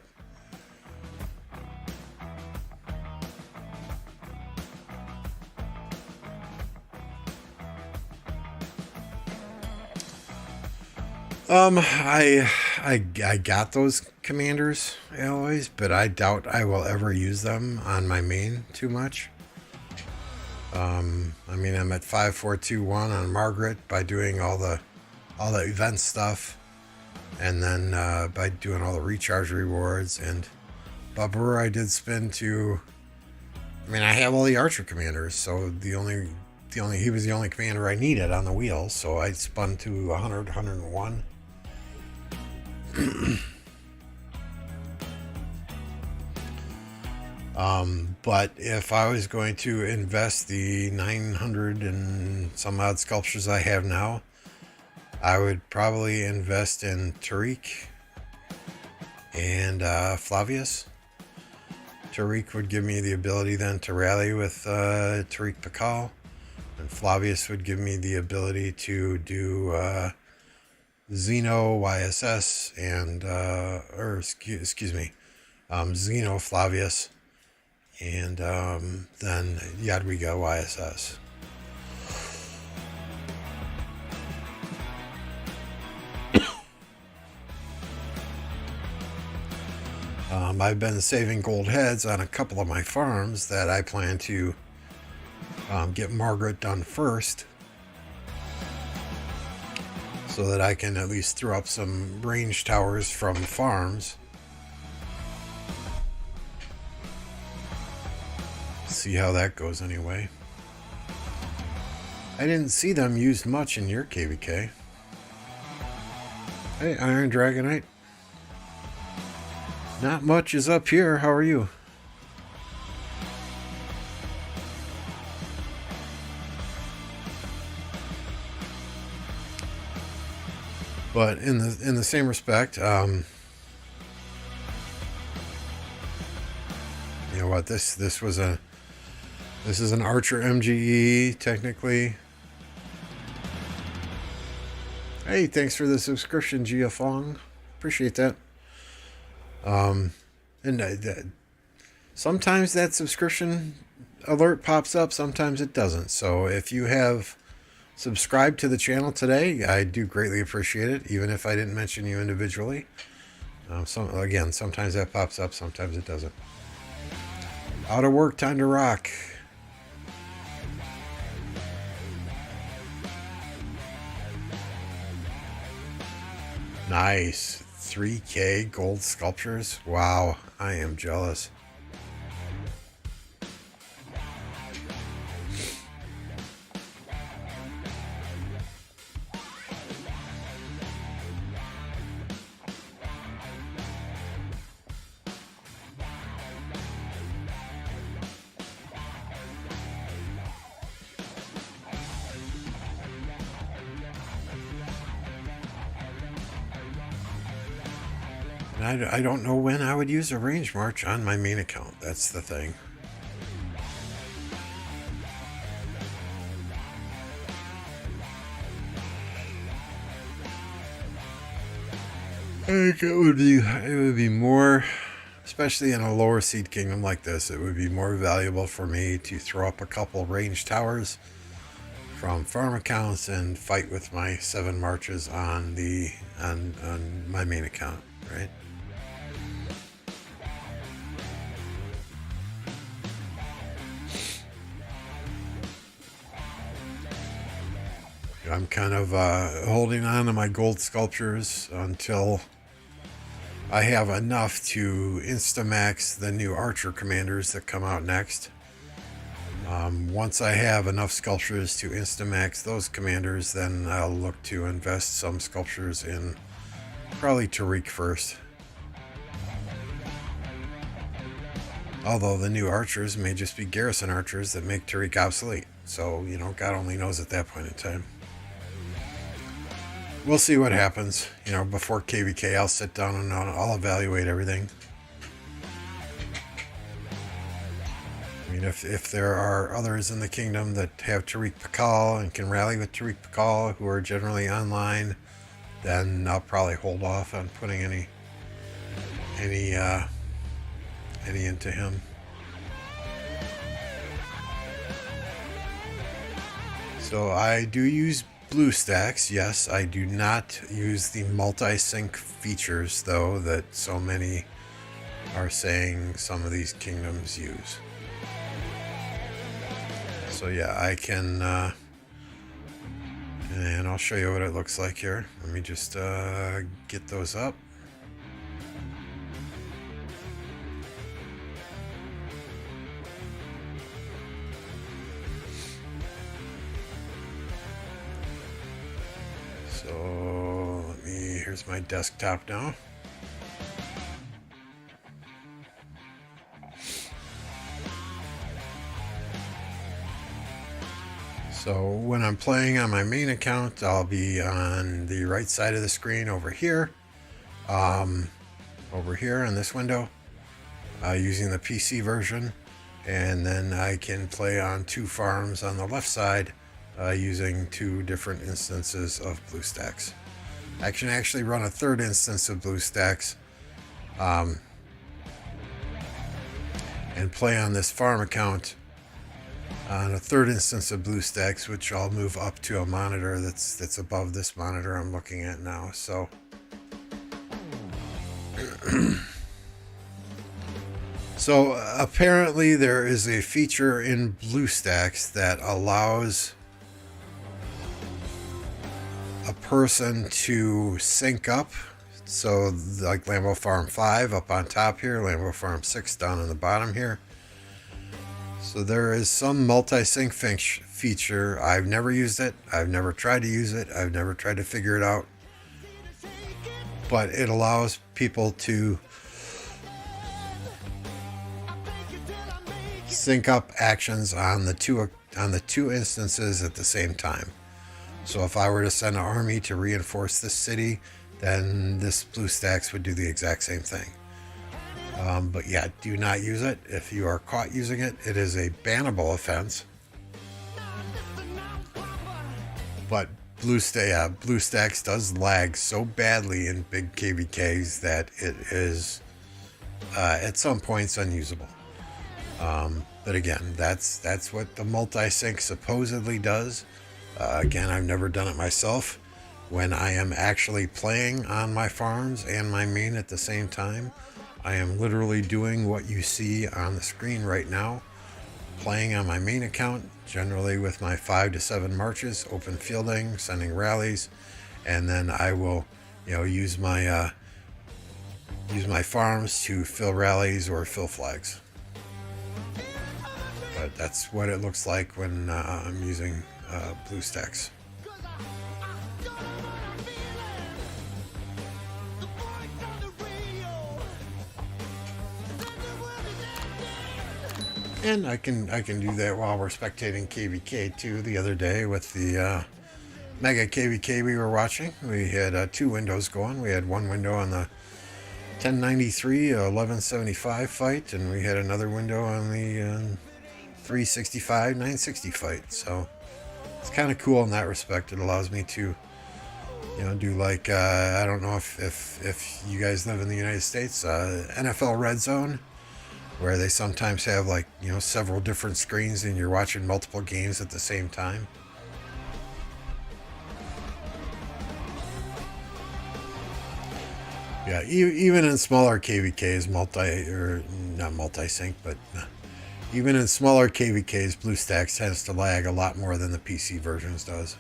I got those commanders alloys, but I doubt I will ever use them on my main too much. I mean, I'm at 5421 on Margaret by doing all the event stuff, and then by doing all the recharge rewards. And Babur I did spin to. I mean, I have all the archer commanders, so he was the only commander I needed on the wheel, so I spun to 100, 101. But if I was going to invest the 900 and some odd sculptures I have now, I would probably invest in Tariq and Flavius. Tariq would give me the ability then to rally with Tariq Pakal, and Flavius would give me the ability to do Xeno YSS and Xeno Flavius, and then Yadwiga YSS. I've been saving gold heads on a couple of my farms that I plan to get Margaret done first, so that I can at least throw up some range towers from farms. See how that goes anyway. I didn't see them used much in your KvK. Hey, Iron Dragonite. Not much is up here. How are you? But in the same respect, you know what? This is an Archer MGE technically. Hey, thanks for the subscription, Gia Fong. Appreciate that. Sometimes that subscription alert pops up, sometimes it doesn't. So if you have subscribed to the channel today, I do greatly appreciate it, even if I didn't mention you individually. Sometimes that pops up, sometimes it doesn't. Out of work, time to rock. Nice. 3K gold sculptures. Wow, I am jealous. I don't know when I would use a range march on my main account. That's the thing. I think it would be more, especially in a lower seed kingdom like this, it would be more valuable for me to throw up a couple range towers from farm accounts and fight with my 7 marches on the on my main account, right? I'm kind of holding on to my gold sculptures until I have enough to instamax the new archer commanders that come out next. Once I have enough sculptures to instamax those commanders, then I'll look to invest some sculptures in probably Tariq first. Although the new archers may just be garrison archers that make Tariq obsolete. So, you know, God only knows at that point in time. We'll see what happens. You know, before KvK, I'll sit down and I'll evaluate everything. I mean, if there are others in the kingdom that have Tariq Pakal and can rally with Tariq Pakal, who are generally online, then I'll probably hold off on putting any into him. So I do use BlueStacks. Yes, I do not use the multi-sync features, though, that so many are saying some of these kingdoms use. So yeah, I can, and I'll show you what it looks like here. Let me just get those up. So here's my desktop now. So when I'm playing on my main account, I'll be on the right side of the screen over here in this window, using the PC version, and then I can play on 2 farms on the left side using 2 different instances of BlueStacks. I can actually run a 3rd instance of BlueStacks and play on this farm account on a 3rd instance of BlueStacks, which I'll move up to a monitor that's above this monitor I'm looking at now. So so apparently there is a feature in BlueStacks that allows a person to sync up. So like Lambeau Farm 5 up on top here, Lambeau Farm 6 down on the bottom here. So there is some multi-sync feature. I've never used it. I've never tried to use it. I've never tried to figure it out. But it allows people to sync up actions on the two instances at the same time. So if I were to send an army to reinforce this city, then this BlueStacks would do the exact same thing. But yeah, do not use it. If you are caught using it, it is a bannable offense. But BlueStacks does lag so badly in big KvKs that it is at some points unusable. But again, that's what the multi-sync supposedly does. Again, I've never done it myself. When I am actually playing on my farms and my main at the same time, I am literally doing what you see on the screen right now, playing on my main account, generally with my 5 to 7 marches, open fielding, sending rallies, and then I will, you know, use my farms to fill rallies or fill flags. But that's what it looks like when I'm using BlueStacks. And I can do that while we're spectating KvK too. The other day with the Mega KvK we were watching, we had 2 windows going. We had one window on the 1093 1175 fight, and we had another window on the 365 960 fight. So it's kind of cool in that respect. It allows me to, you know, do like I don't know if you guys live in the United States, NFL Red Zone, where they sometimes have, like, you know, several different screens and you're watching multiple games at the same time. Yeah, even in smaller KvKs, not multi-sync, but even in smaller KvKs, BlueStacks tends to lag a lot more than the PC versions does.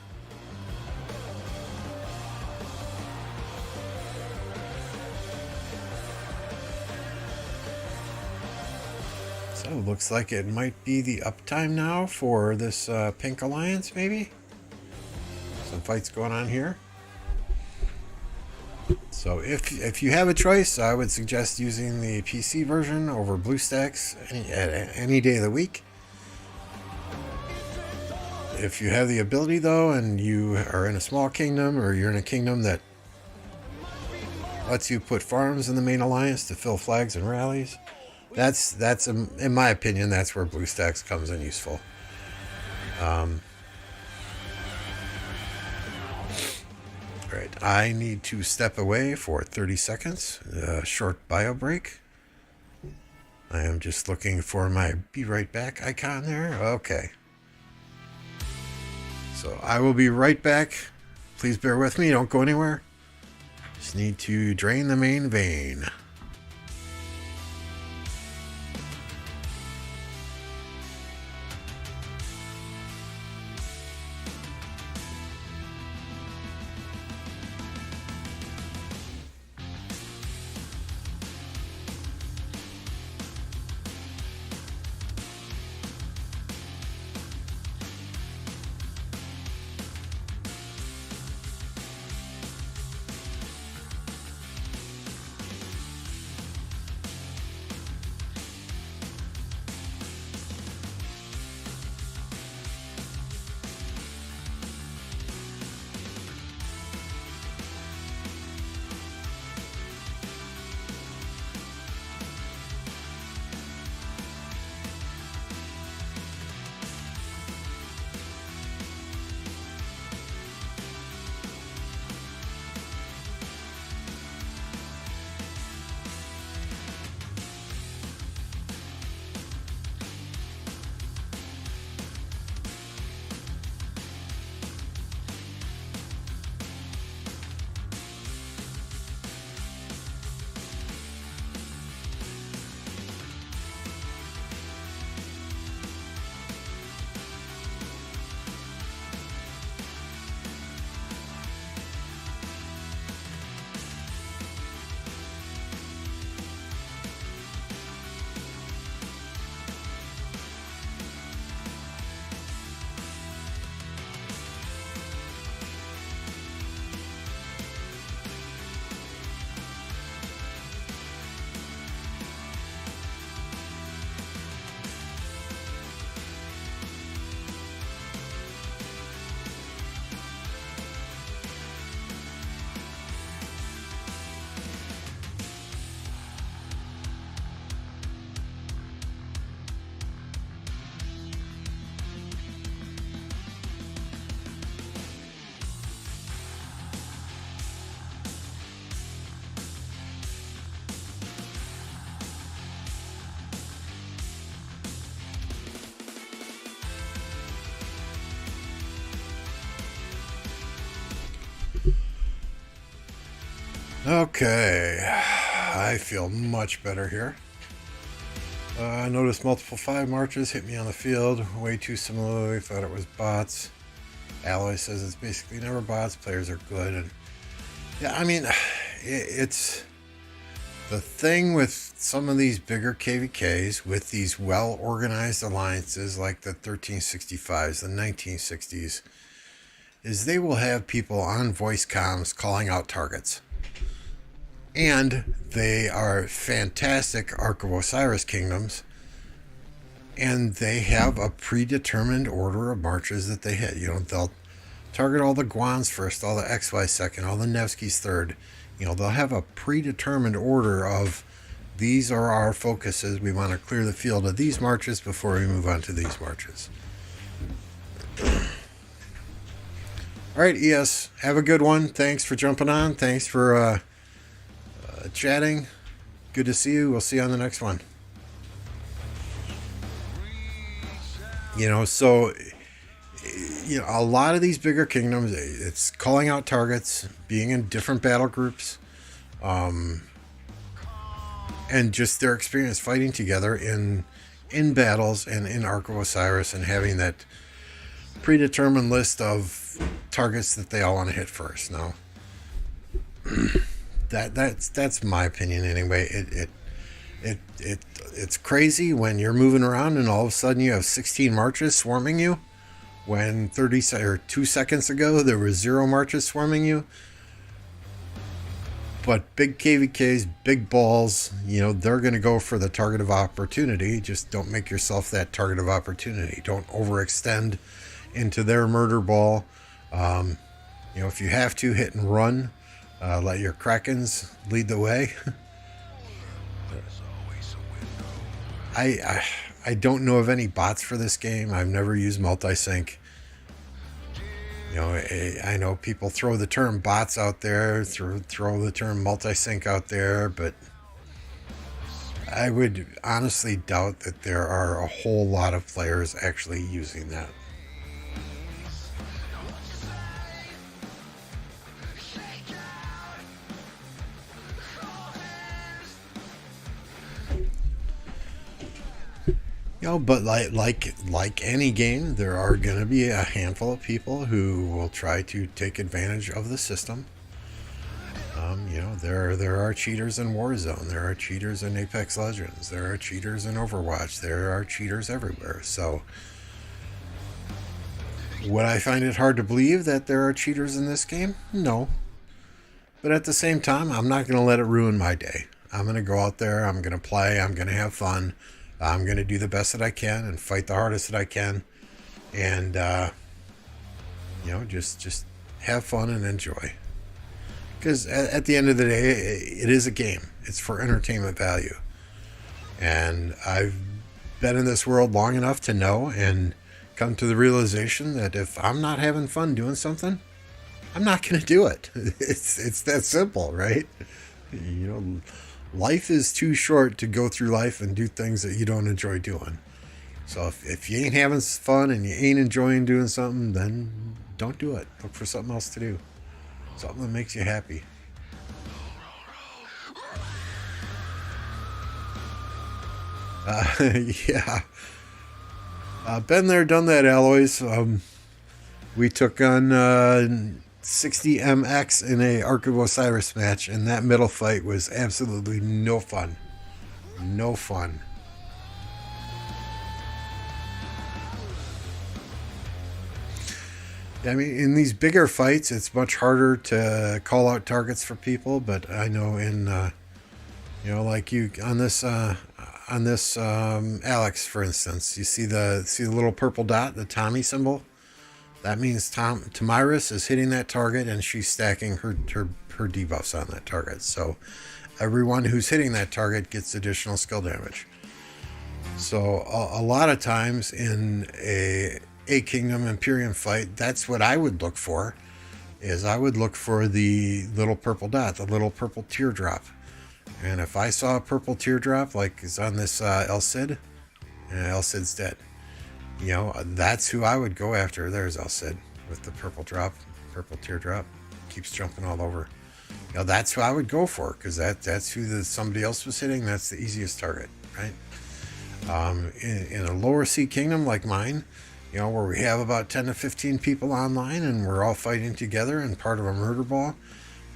So looks like it might be the uptime now for this Pink Alliance, maybe? Some fights going on here. So if you have a choice, I would suggest using the PC version over BlueStacks any day of the week. If you have the ability though, and you are in a small kingdom, or you're in a kingdom that lets you put farms in the main alliance to fill flags and rallies, that's in my opinion, that's where BlueStacks comes in useful. Alright, I need to step away for 30 seconds, a short bio break. I am just looking for my be right back icon there. Okay. So I will be right back. Please bear with me, don't go anywhere. Just need to drain the main vein. Okay, I feel much better here. I noticed multiple 5 marches hit me on the field, way too similarly, thought it was bots. Alloy says it's basically never bots, players are good. And yeah, I mean, it's the thing with some of these bigger KvKs, with these well-organized alliances like the 1365s, the 1960s, is they will have people on voice comms calling out targets. And they are fantastic Ark of Osiris kingdoms, and they have a predetermined order of marches that they hit. You know, they'll target all the Guans first, all the XY second, all the Nevskis third. You know, they'll have a predetermined order of these are our focuses. We want to clear the field of these marches before we move on to these marches. All right, ES, have a good one. Thanks for jumping on. Thanks for chatting. Good to see you. We'll see you on the next one. You know, so, you know, a lot of these bigger kingdoms, it's calling out targets, being in different battle groups. and just their experience fighting together in battles and in Ark of Osiris, and having that predetermined list of targets that they all want to hit first. Now, that's my opinion anyway. It's crazy when you're moving around and all of a sudden you have 16 marches swarming you, when 2 seconds ago there was 0 marches swarming you. But big KvKs, big balls, they're going to go for the target of opportunity. Just don't make yourself that target of opportunity. Don't overextend into their murder ball. If you have to, hit and run. Let your Krakens lead the way. I don't know of any bots for this game. I've never used multi-sync. I know people throw the term bots out there, throw the term multi-sync out there, but I would honestly doubt that there are a whole lot of players actually using that. But like any game, there are going to be a handful of people who will try to take advantage of the system. There are cheaters in Warzone. There are cheaters in Apex Legends. There are cheaters in Overwatch. There are cheaters everywhere. So, would I find it hard to believe that there are cheaters in this game? No. But at the same time, I'm not going to let it ruin my day. I'm going to go out there. I'm going to play. I'm going to have fun. I'm going to do the best that I can and fight the hardest that I can, and just have fun and enjoy. Because at the end of the day, it is a game. It's for entertainment value, and I've been in this world long enough to know and come to the realization that if I'm not having fun doing something, I'm not going to do it. It's that simple, right? Life is too short to go through life and do things that you don't enjoy doing. So if you ain't having fun and you ain't enjoying doing something, then don't do it. Look for something else to do. Something that makes you happy. Yeah. Been there, done that, Alloys. We took on 60MX in a Ark of Osiris match, and that middle fight was absolutely no fun. No fun. I mean, in these bigger fights, it's much harder to call out targets for people, but I know in, like you on this Alex, for instance, you see the little purple dot, the Tommy symbol. That means Tamiris is hitting that target, and she's stacking her debuffs on that target. So everyone who's hitting that target gets additional skill damage. So a lot of times in a Kingdom Imperium fight, that's what I would look for. Is I would look for the little purple dot, the little purple teardrop. And if I saw a purple teardrop, like is on this El Cid, El Cid's dead. That's who I would go after. There's El Cid with the purple teardrop. Keeps jumping all over. That's who I would go for, because that's who somebody else was hitting. That's the easiest target, right? In a lower sea kingdom like mine, where we have about 10 to 15 people online and we're all fighting together and part of a murder ball,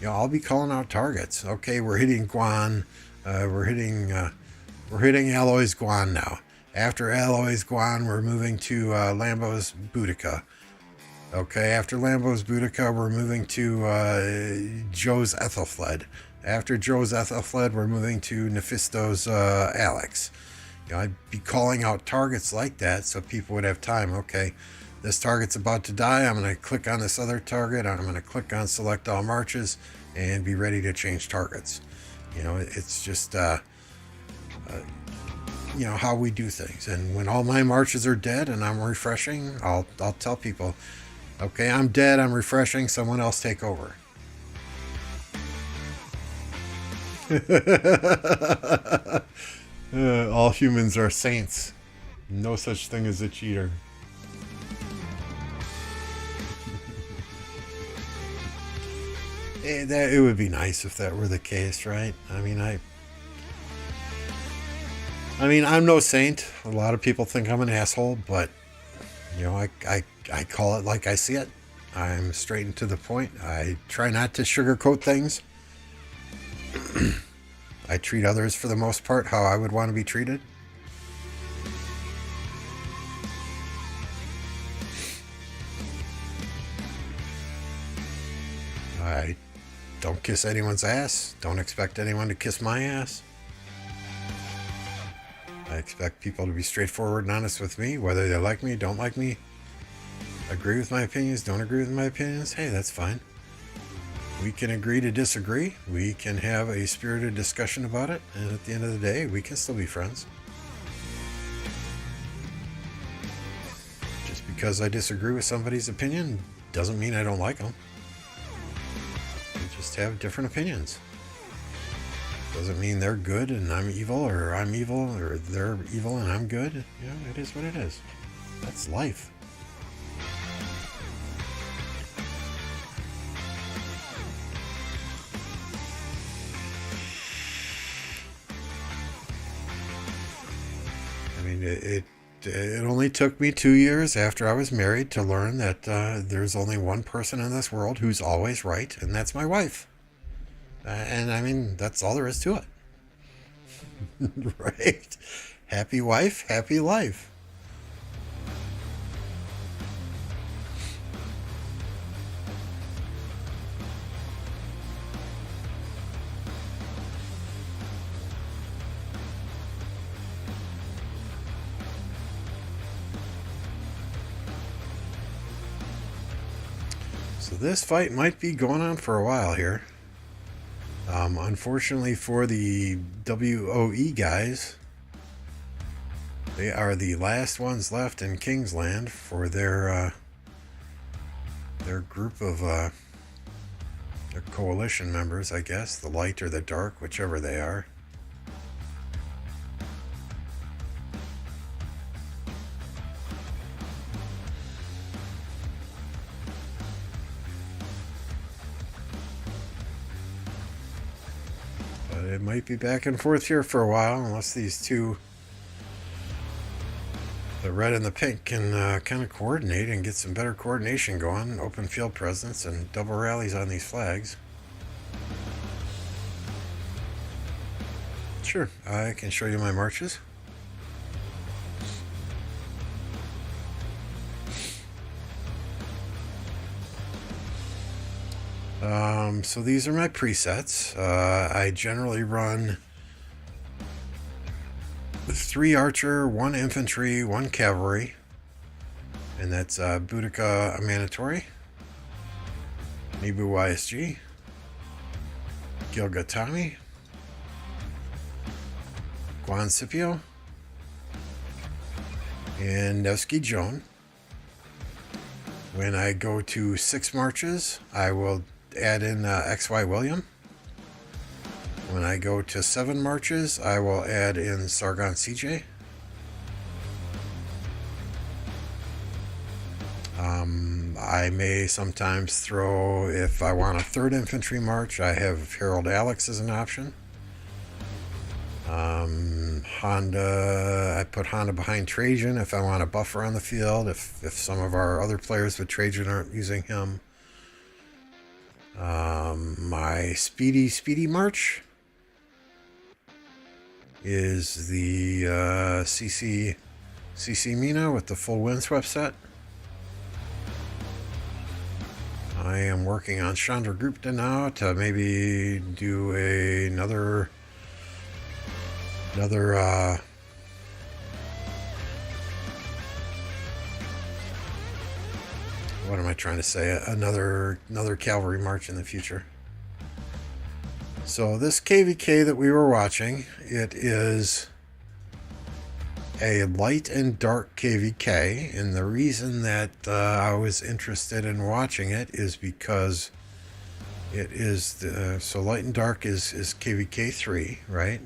I'll be calling out targets. Okay, we're hitting Guan. We're hitting Alloy's Guan now. After Alloy's Guan, we're moving to Lambo's Boudica. Okay, after Lambo's Boudica, we're moving to Joe's Ethelfled. After Joe's Ethelfled, we're moving to Nephisto's Alex. I'd be calling out targets like that so people would have time. Okay, this target's about to die. I'm going to click on this other target. I'm going to click on Select All Marches and be ready to change targets. It's just... how we do things. And when all my marches are dead and I'm refreshing, I'll tell people, okay, I'm dead, I'm refreshing, someone else take over. All humans are saints. No such thing as a cheater. it would be nice if that were the case, right? I mean, I'm no saint. A lot of people think I'm an asshole, but I call it like I see it. I'm straight and to the point. I try not to sugarcoat things. I treat others, for the most part, how I would want to be treated. I don't kiss anyone's ass. Don't expect anyone to kiss my ass. I expect people to be straightforward and honest with me, whether they like me, don't like me, agree with my opinions, don't agree with my opinions. Hey, that's fine. We can agree to disagree. We can have a spirited discussion about it. And at the end of the day, we can still be friends. Just because I disagree with somebody's opinion doesn't mean I don't like them. We just have different opinions. Doesn't mean they're good and I'm evil, or I'm evil, or they're evil and I'm good. It is what it is. That's life. I mean, it only took me 2 years after I was married to learn that there's only one person in this world who's always right, and that's my wife. And I mean, that's all there is to it. Right? Happy wife, happy life. So this fight might be going on for a while here. Unfortunately for the WOE guys, they are the last ones left in Kingsland for their group of their coalition members, I guess, the light or the dark, whichever they are. It might be back and forth here for a while, unless these two, the red and the pink, can kind of coordinate and get some better coordination going, open field presence, and double rallies on these flags. Sure, I can show you my marches. So these are my presets. I generally run 3 archer, 1 infantry, 1 cavalry, and that's Boudica Amanitore, Nibu YSG, Gilgatami, Guan Scipio, and Nevsky Joan. When I go to 6 marches, I will add in XY William. When I go to 7 marches, I will add in Sargon CJ. I may sometimes throw, if I want a 3rd infantry march, I have Harold Alex as an option. Honda, I put Honda behind Trajan if I want a buffer on the field, if some of our other players with Trajan aren't using him. My speedy march is the CC Mina with the full windswept set. I am working on Chandragupta now to maybe do another what am I trying to say? Another cavalry march in the future. So this KvK that we were watching, it is a light and dark KvK, and the reason that I was interested in watching it is because it is so light and dark is KvK 3, right?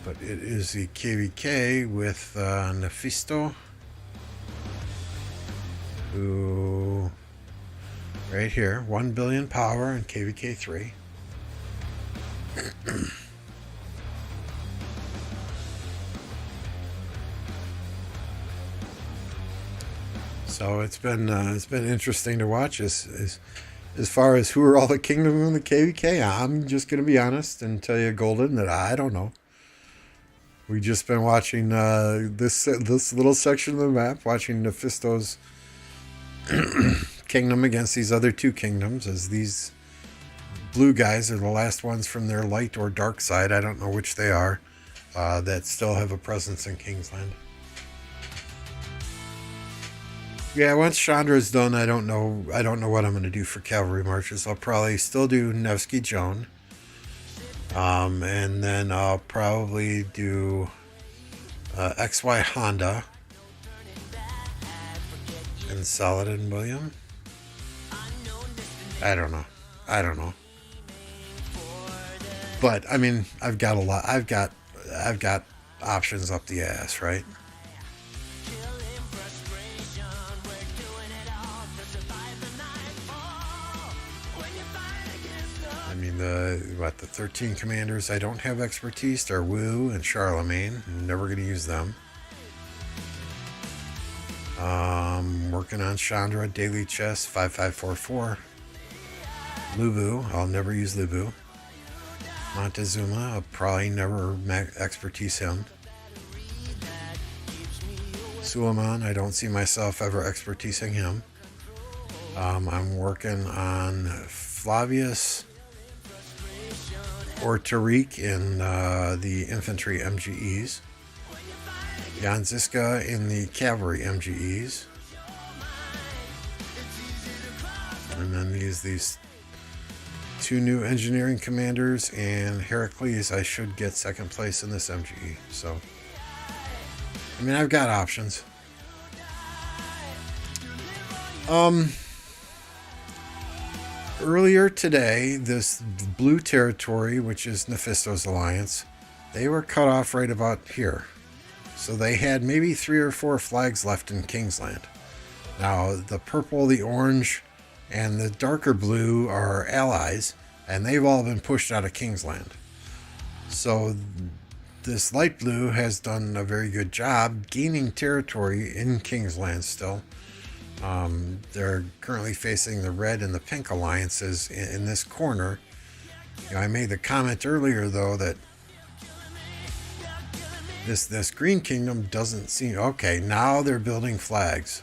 But it is the KvK with Nefisto, who right here, 1 billion power in KvK 3. So it's been interesting to watch as far as who are all the kingdoms in the KvK. I'm just gonna be honest and tell you, Golden, that I don't know. We just been watching this little section of the map, watching Mephisto's kingdom against these other two kingdoms, as these blue guys are the last ones from their light or dark side. I don't know which they are, that still have a presence in Kingsland. Yeah, once Chandra's done, I don't know what I'm going to do for cavalry marches. I'll probably still do Nevsky Joan. And then I'll probably do XY Honda and Saladin William. I don't know. But I mean, I've got a lot. I've got options up the ass, right? I mean, the 13 commanders I don't have expertise are Wu and Charlemagne. I'm never going to use them. Working on Chandra, Daily Chess, 5544. Lubu, I'll never use Lubu. Montezuma, I'll probably never expertise him. Suleiman, I don't see myself ever expertising him. I'm working on Flavius or Tariq in the infantry MGEs. Jan Ziska in the cavalry MGEs. And then these two new engineering commanders, and Heracles, I should get second place in this MGE. So, I mean, I've got options. Earlier today, this blue territory, which is Mephisto's alliance, they were cut off right about here. So they had maybe 3 or 4 flags left in Kingsland. Now, the purple, the orange, and the darker blue are allies, and they've all been pushed out of Kingsland. So this light blue has done a very good job gaining territory in Kingsland still. They're currently facing the red and the pink alliances in this corner. You know, I made the comment earlier, though, that this green kingdom doesn't seem... Okay, now they're building flags.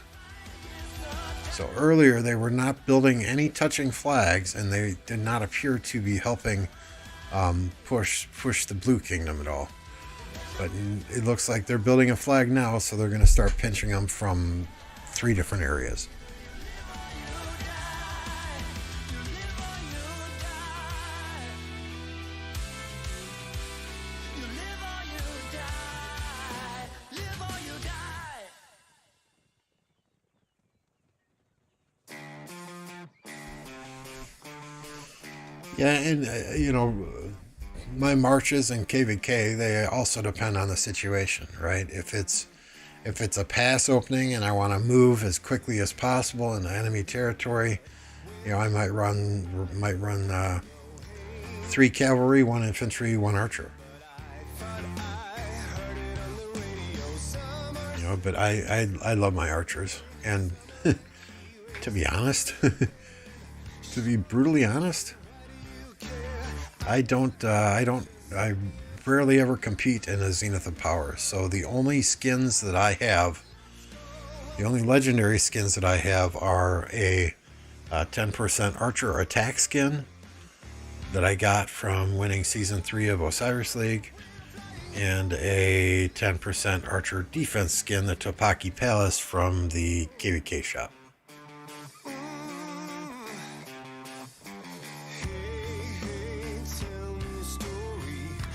So earlier they were not building any touching flags, and they did not appear to be helping push the blue kingdom at all. But it looks like they're building a flag now, so they're going to start pinching them from 3 different areas. Yeah, and you know, my marches in KvK, they also depend on the situation, right? If it's a pass opening and I want to move as quickly as possible in enemy territory, you know, I might run 3 cavalry, 1 infantry, 1 archer. You know, but I love my archers, and to be honest, to be brutally honest, I rarely ever compete in a Zenith of Power. So the only skins that I have, the only legendary skins that I have are a 10% Archer attack skin that I got from winning Season 3 of Osiris League, and a 10% Archer defense skin, the Topaki Palace, from the KvK shop.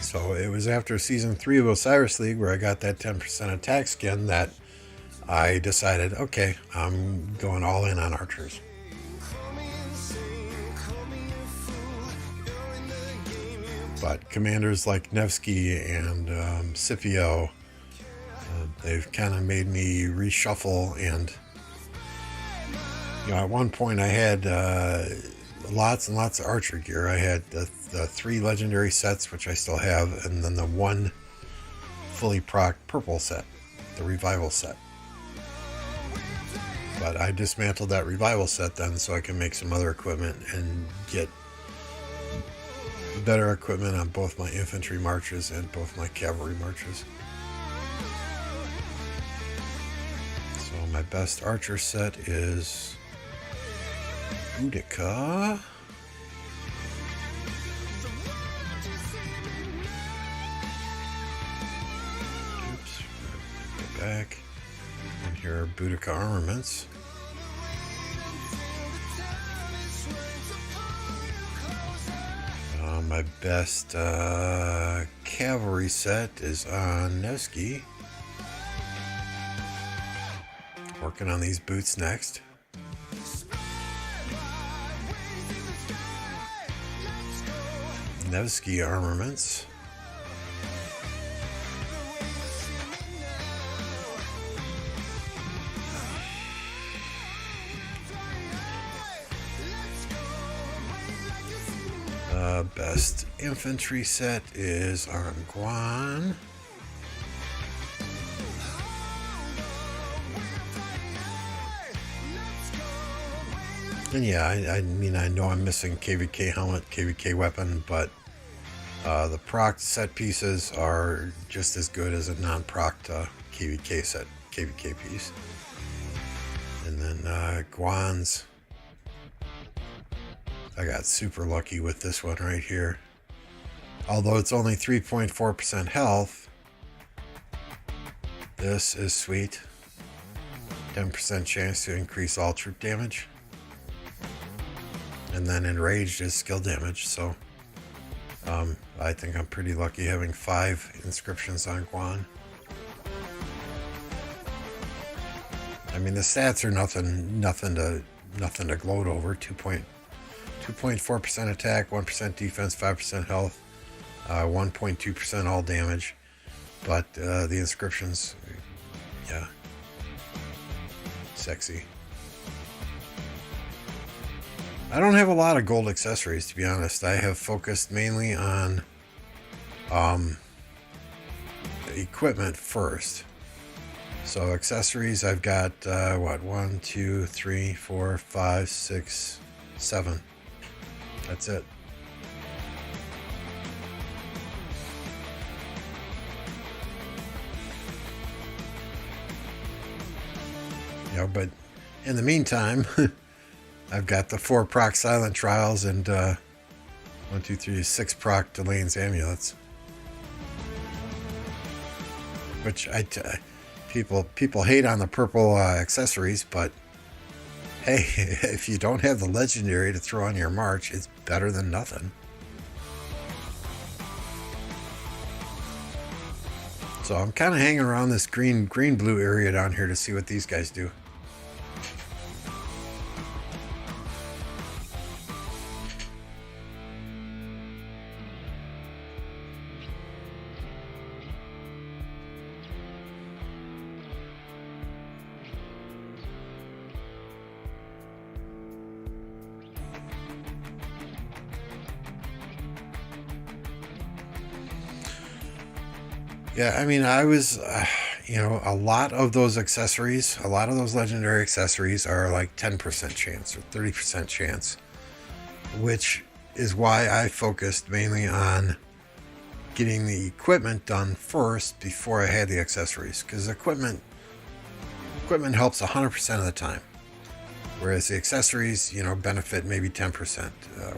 So it was after Season 3 of Osiris League, where I got that 10% attack skin, that I decided, okay, I'm going all in on archers. But commanders like Nevsky and Scipio, they've kind of made me reshuffle and, You know, at one point I had lots and lots of archer gear. I had the 3 legendary sets, which I still have, and then the 1 fully proc purple set, the revival set. But I dismantled that revival set then so I can make some other equipment and get better equipment on both my infantry marches and both my cavalry marches. So my best archer set is Boudica. Oops, go back. And here are Boudica Armaments. My best cavalry set is on Nevsky. Working on these boots next. Nevsky Armaments. Best infantry set is on Guan. And yeah, I mean, I know I'm missing KvK helmet, KvK weapon, but the proc set pieces are just as good as a non-proc KvK set, KvK piece. And then Guan's, I got super lucky with this one right here. Although it's only 3.4% health, this is sweet. 10% chance to increase all troop damage. And then enraged is skill damage, so I think I'm pretty lucky having 5 inscriptions on Guan. I mean, the stats are nothing to gloat over. 2.4% attack, 1% defense, 5% health, 1.2% all damage. But the inscriptions, yeah, sexy. I don't have a lot of gold accessories, to be honest. I have focused mainly on equipment first. So accessories, I've got, 1, 2, 3, 4, 5, 6, 7. That's it. You know, but in the meantime, I've got the 4 proc silent trials and 1, 2, 3, 6 proc Delane's amulets. Which people hate on the purple accessories, but hey, if you don't have the legendary to throw on your march, it's better than nothing. So I'm kind of hanging around this green-blue area down here to see what these guys do. Yeah, I mean, I was, you know, a lot of those accessories, a lot of those legendary accessories are like 10% chance or 30% chance, which is why I focused mainly on getting the equipment done first before I had the accessories, because equipment helps 100% of the time, whereas the accessories, you know, benefit maybe 10%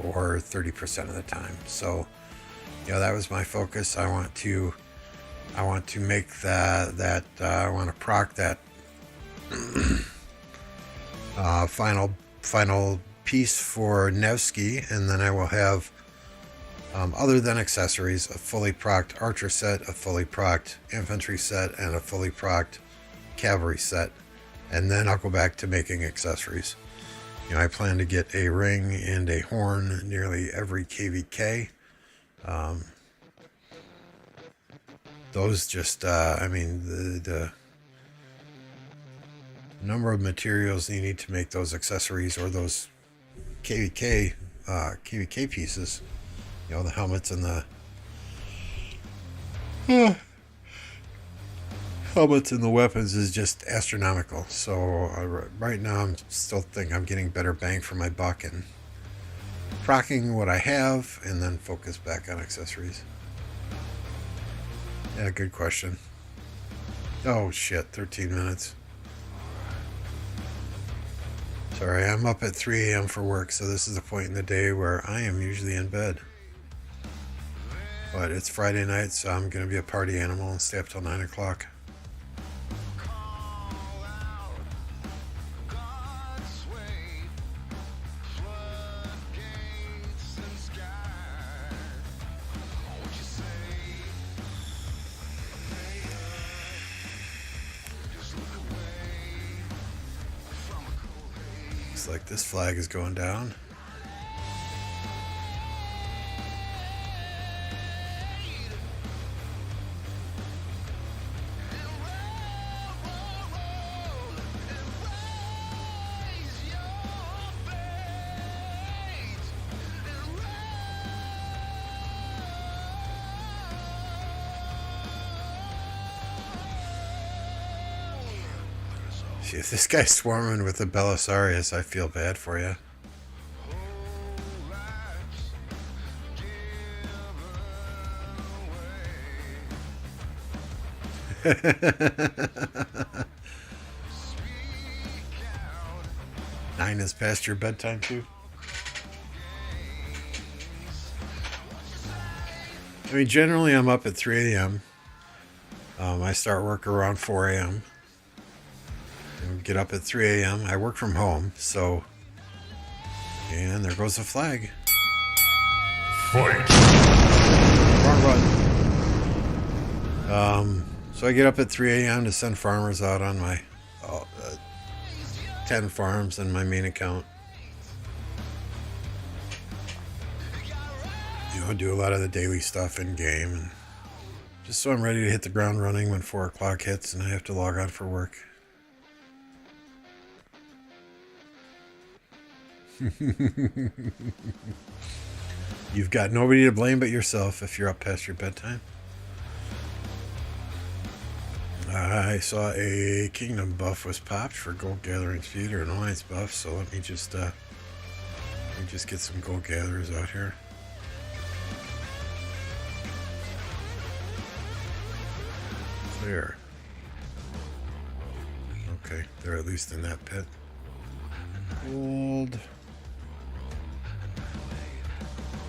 or 30% of the time. So, you know, that was my focus. I want to make that I want to proc that final piece for Nevsky, and then I will have, other than accessories, a fully procced archer set, a fully procced infantry set, and a fully procced cavalry set, and then I'll go back to making accessories. You know, I plan to get a ring and a horn nearly every KvK. Those just, I mean, the number of materials you need to make those accessories or those KvK pieces. You know, the helmets and the helmets and the weapons is just astronomical. So right now I'm still think I'm getting better bang for my buck and procking what I have and then focus back on accessories. Yeah, good question. Oh shit, 13 minutes. Sorry, I'm up at 3 a.m. for work, so this is the point in the day where I am usually in bed. But it's Friday night, so I'm going to be a party animal and stay up till 9 o'clock. Looks like this flag is going down. If this guy's swarming with the Belisarius, I feel bad for you. Nine is past your bedtime too? I mean, generally I'm up at 3 a.m. I start work around 4 a.m. Get up at 3 a.m. I work from home, so... And there goes the flag. Fight! Run. So I get up at 3 a.m. to send farmers out on my 10 farms in my main account. You know, do a lot of the daily stuff in game, and just so I'm ready to hit the ground running when 4 o'clock hits and I have to log on for work. You've got nobody to blame but yourself if you're up past your bedtime. I saw a kingdom buff was popped for gold gathering speed or an alliance buff, so let me just get some gold gatherers out here. Clear. Okay, they're at least in that pit. Gold.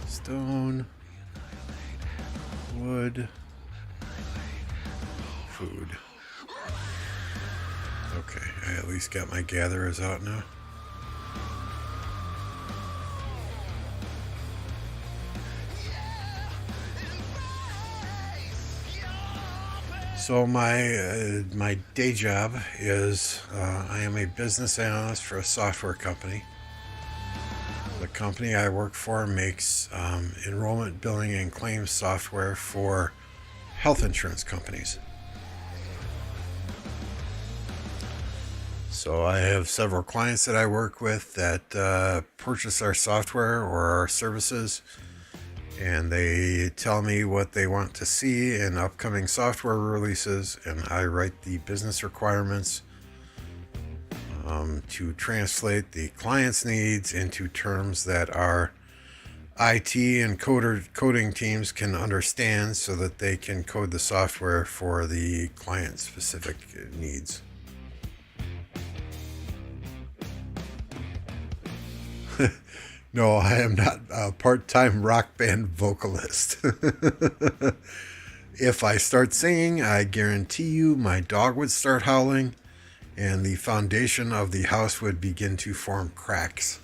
Stone. Wood. Food. Okay, I at least got my gatherers out now. So my day job is I am a business analyst for a software company. The company I work for makes enrollment, billing, and claims software for health insurance companies. So I have several clients that I work with that purchase our software or our services, and they tell me what they want to see in upcoming software releases, and I write the business requirements to translate the client's needs into terms that our IT and coding teams can understand so that they can code the software for the client-specific needs. No, I am not a part-time rock band vocalist. If I start singing, I guarantee you my dog would start howling and the foundation of the house would begin to form cracks.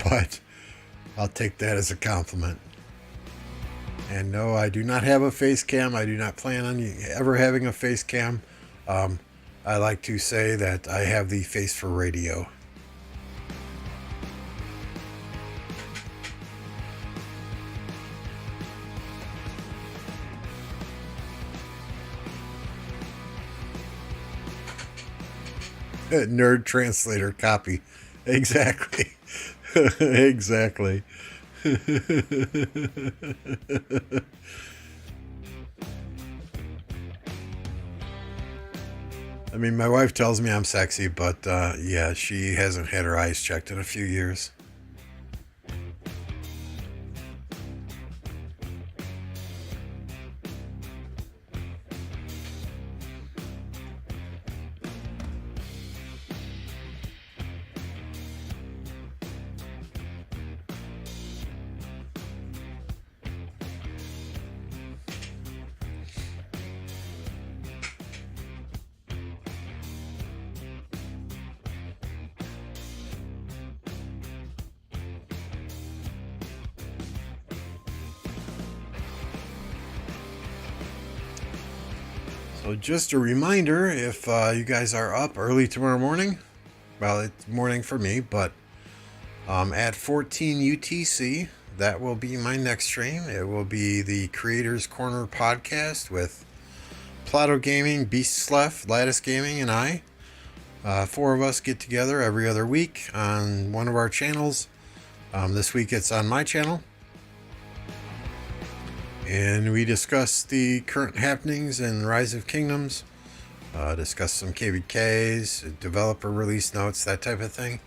But I'll take that as a compliment. And no, I do not have a face cam. I do not plan on ever having a face cam. I like to say that I have the face for radio. Nerd translator copy. Exactly. Exactly. I mean, my wife tells me I'm sexy, but yeah, she hasn't had her eyes checked in a few years. So just a reminder, if you guys are up early tomorrow morning, well, it's morning for me, but at 14 UTC, that will be my next stream. It will be the Creators Corner podcast with Plato Gaming, Beast Slef, Lattice Gaming, and I. Four of us get together every other week on one of our channels. This week it's on my channel. And we discuss the current happenings in Rise of Kingdoms, discuss some KvKs, developer release notes, that type of thing.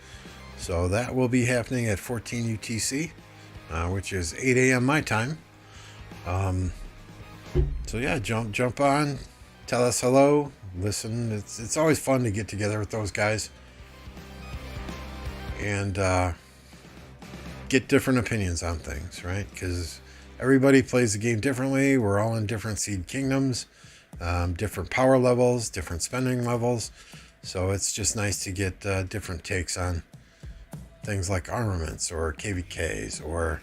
So that will be happening at 14 UTC, which is 8 a.m. my time. So yeah, jump on, tell us hello, listen. It's always fun to get together with those guys and get different opinions on things, right? Because everybody plays the game differently. We're all in different seed kingdoms, different power levels, different spending levels. So it's just nice to get different takes on things like armaments or KvKs or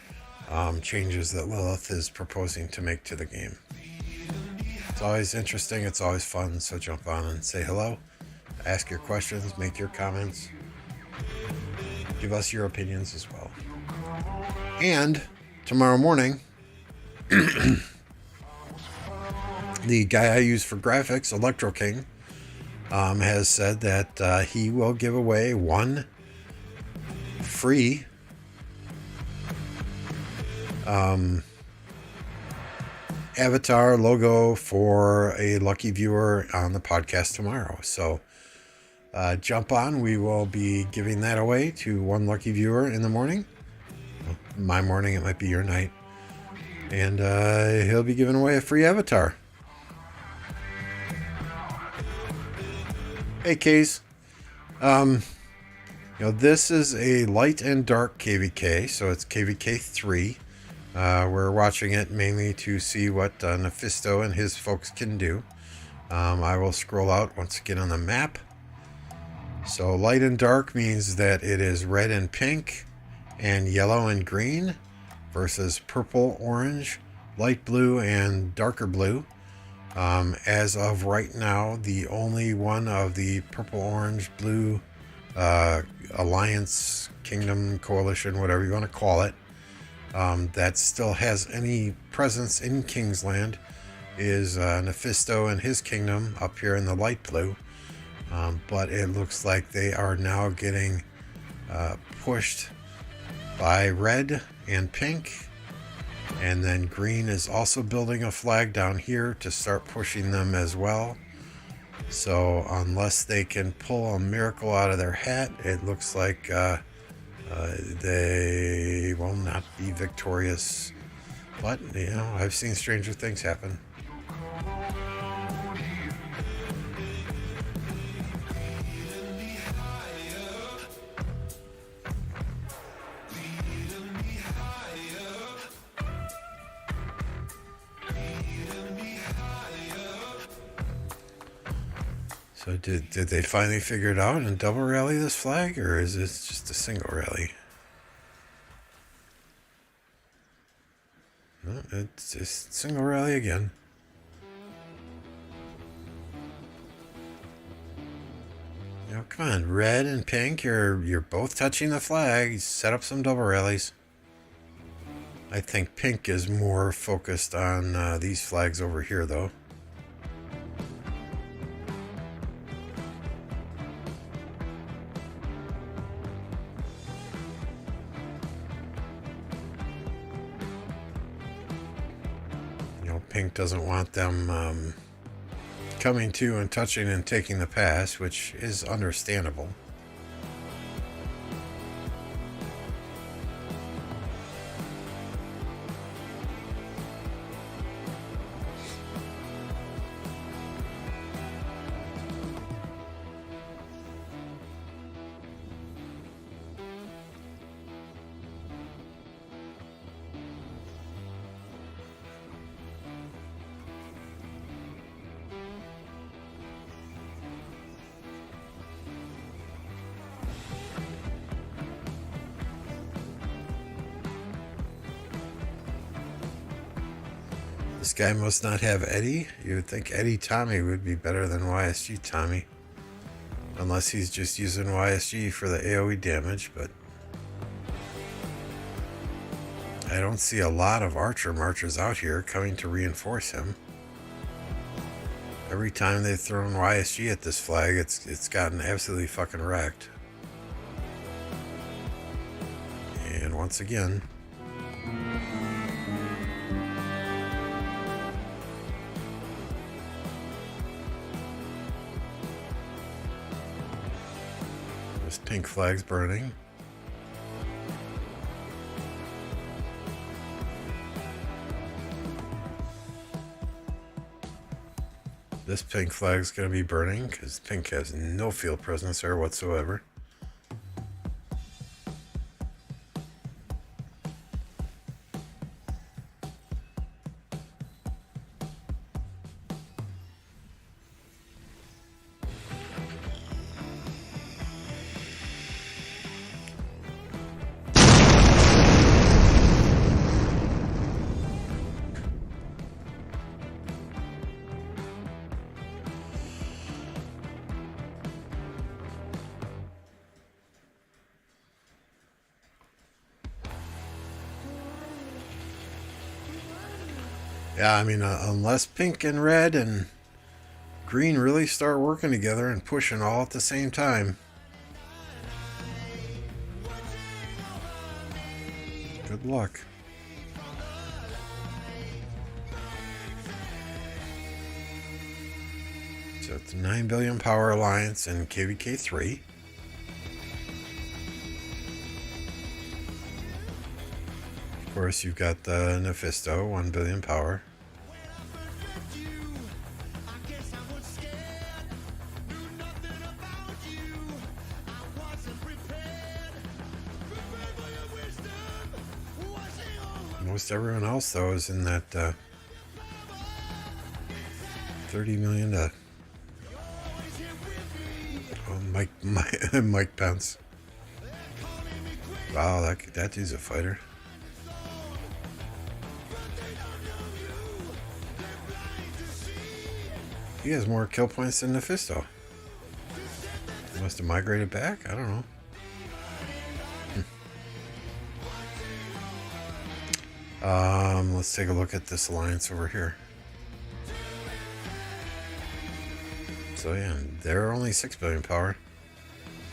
changes that Lilith is proposing to make to the game. It's always interesting. It's always fun. So jump on and say hello, ask your questions, make your comments, give us your opinions as well. And tomorrow morning, the guy I use for graphics, Electro King, has said that he will give away one free avatar logo for a lucky viewer on the podcast tomorrow. So jump on. We will be giving that away to one lucky viewer in the morning. My morning, it might be your night. And he'll be giving away a free avatar. Hey, Kays. This is a light and dark KvK, so it's KvK 3. We're watching it mainly to see what Nephisto and his folks can do. I will scroll out once again on the map. So light and dark means that it is red and pink and yellow and green versus purple, orange, light blue, and darker blue. As of right now, the only one of the purple, orange, blue alliance, kingdom, coalition, whatever you want to call it, that still has any presence in Kingsland is Nephisto and his kingdom up here in the light blue. But it looks like they are now getting pushed by red and pink, and then green is also building a flag down here to start pushing them as well. So unless they can pull a miracle out of their hat, it looks like they will not be victorious. But I've seen stranger things happen. So did they finally figure it out and double rally this flag, or is this just a single rally? No, it's just single rally again. Come on, red and pink, you're both touching the flag. Set up some double rallies. I think pink is more focused on these flags over here, though. Pink doesn't want them coming to and touching and taking the pass, which is understandable. This guy must not have Eddie. You would think Eddie Tommy would be better than YSG Tommy. Unless he's just using YSG for the AoE damage, but I don't see a lot of archer marchers out here coming to reinforce him. Every time they've thrown YSG at this flag, it's gotten absolutely fucking wrecked. And once again, this pink flag's burning. This pink flag's going to be burning because pink has no field presence there whatsoever. Yeah, I mean, unless pink and red and green really start working together and pushing all at the same time, good luck. So it's 9 billion power alliance in KvK 3. Of course, you've got the Nephisto, 1 billion power. Most everyone else, though, is in that 30 million to Mike Pence. Wow, that dude's a fighter. He has more kill points than Nephisto. He must have migrated back? I don't know. Let's take a look at this alliance over here. So yeah, they're only 6 billion power.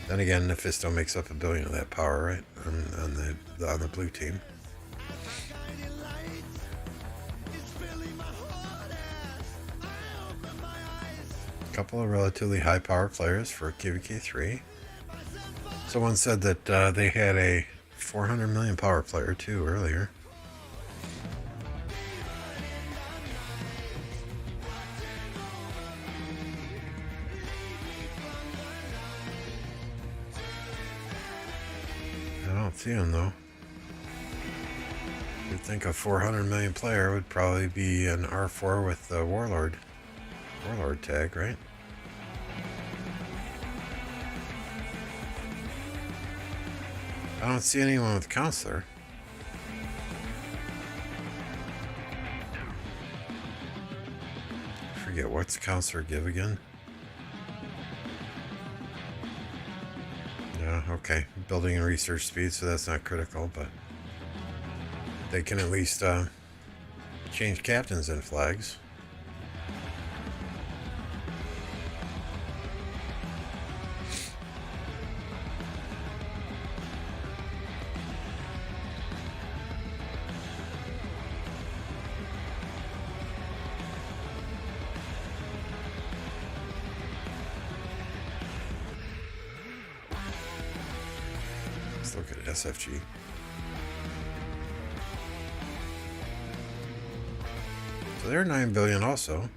Then again, Nephisto makes up 1 billion of that power, right? On the blue team. A couple of relatively high power players for KvK 3. Someone said that they had a 400 million power player too earlier. I don't see him though. You'd think a 400 million player would probably be an R4 with the Warlord tag, right? I don't see anyone with Counselor. Forget what's Counselor give again? Yeah, okay. Building and research speed, so that's not critical, but they can at least change captains and flags. Let's look at SFG. So they're 9 billion also.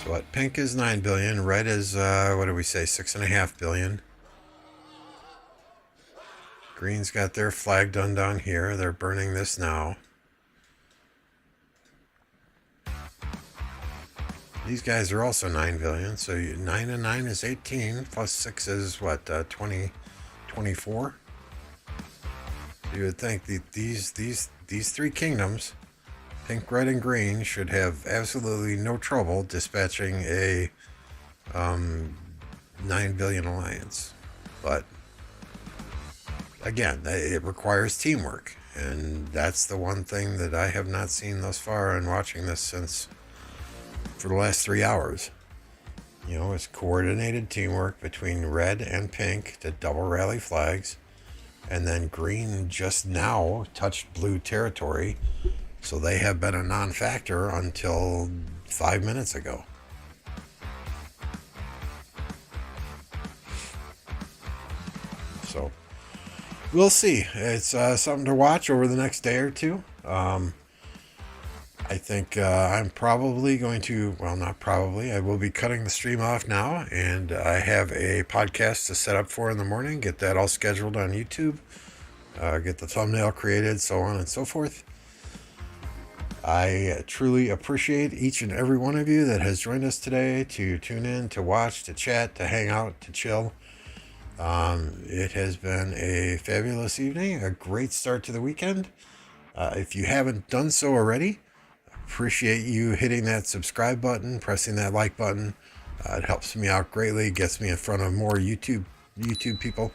So what? Pink is 9 billion. Red is, what do we say, 6.5 billion. Green's got their flag done down here. They're burning this now. These guys are also 9 billion. So 9 and 9 is 18. Plus 6 is what, 24? You would think that these three kingdoms, pink, red, and green, should have absolutely no trouble dispatching a 9 billion alliance. But again, it requires teamwork, and that's the one thing that I have not seen thus far in watching this since for the last 3 hours. You know, it's coordinated teamwork between red and pink to double rally flags, and then green just now touched blue territory, so they have been a non-factor until 5 minutes ago. So we'll see. It's something to watch over the next day or two. I think I'm probably going to, well, not probably, I will be cutting the stream off now, and I have a podcast to set up for in the morning, get that all scheduled on YouTube, get the thumbnail created, so on and so forth. I truly appreciate each and every one of you that has joined us today to tune in, to watch, to chat, to hang out, to chill. It has been a fabulous evening, a great start to the weekend. If you haven't done so already, appreciate you hitting that subscribe button, pressing that like button. It helps me out greatly, gets me in front of more YouTube people,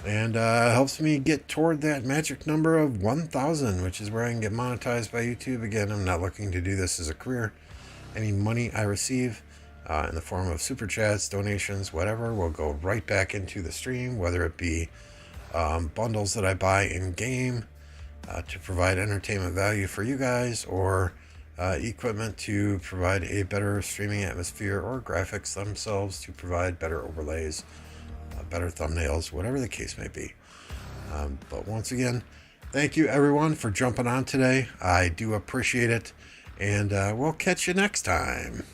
and helps me get toward that magic number of 1,000, which is where I can get monetized by YouTube. Again, I'm not looking to do this as a career. Any money I receive in the form of super chats, donations, whatever, will go right back into the stream, whether it be bundles that I buy in game to provide entertainment value for you guys, or equipment to provide a better streaming atmosphere, or graphics themselves to provide better overlays, better thumbnails, whatever the case may be. But once again, thank you everyone for jumping on today. I do appreciate it, and we'll catch you next time.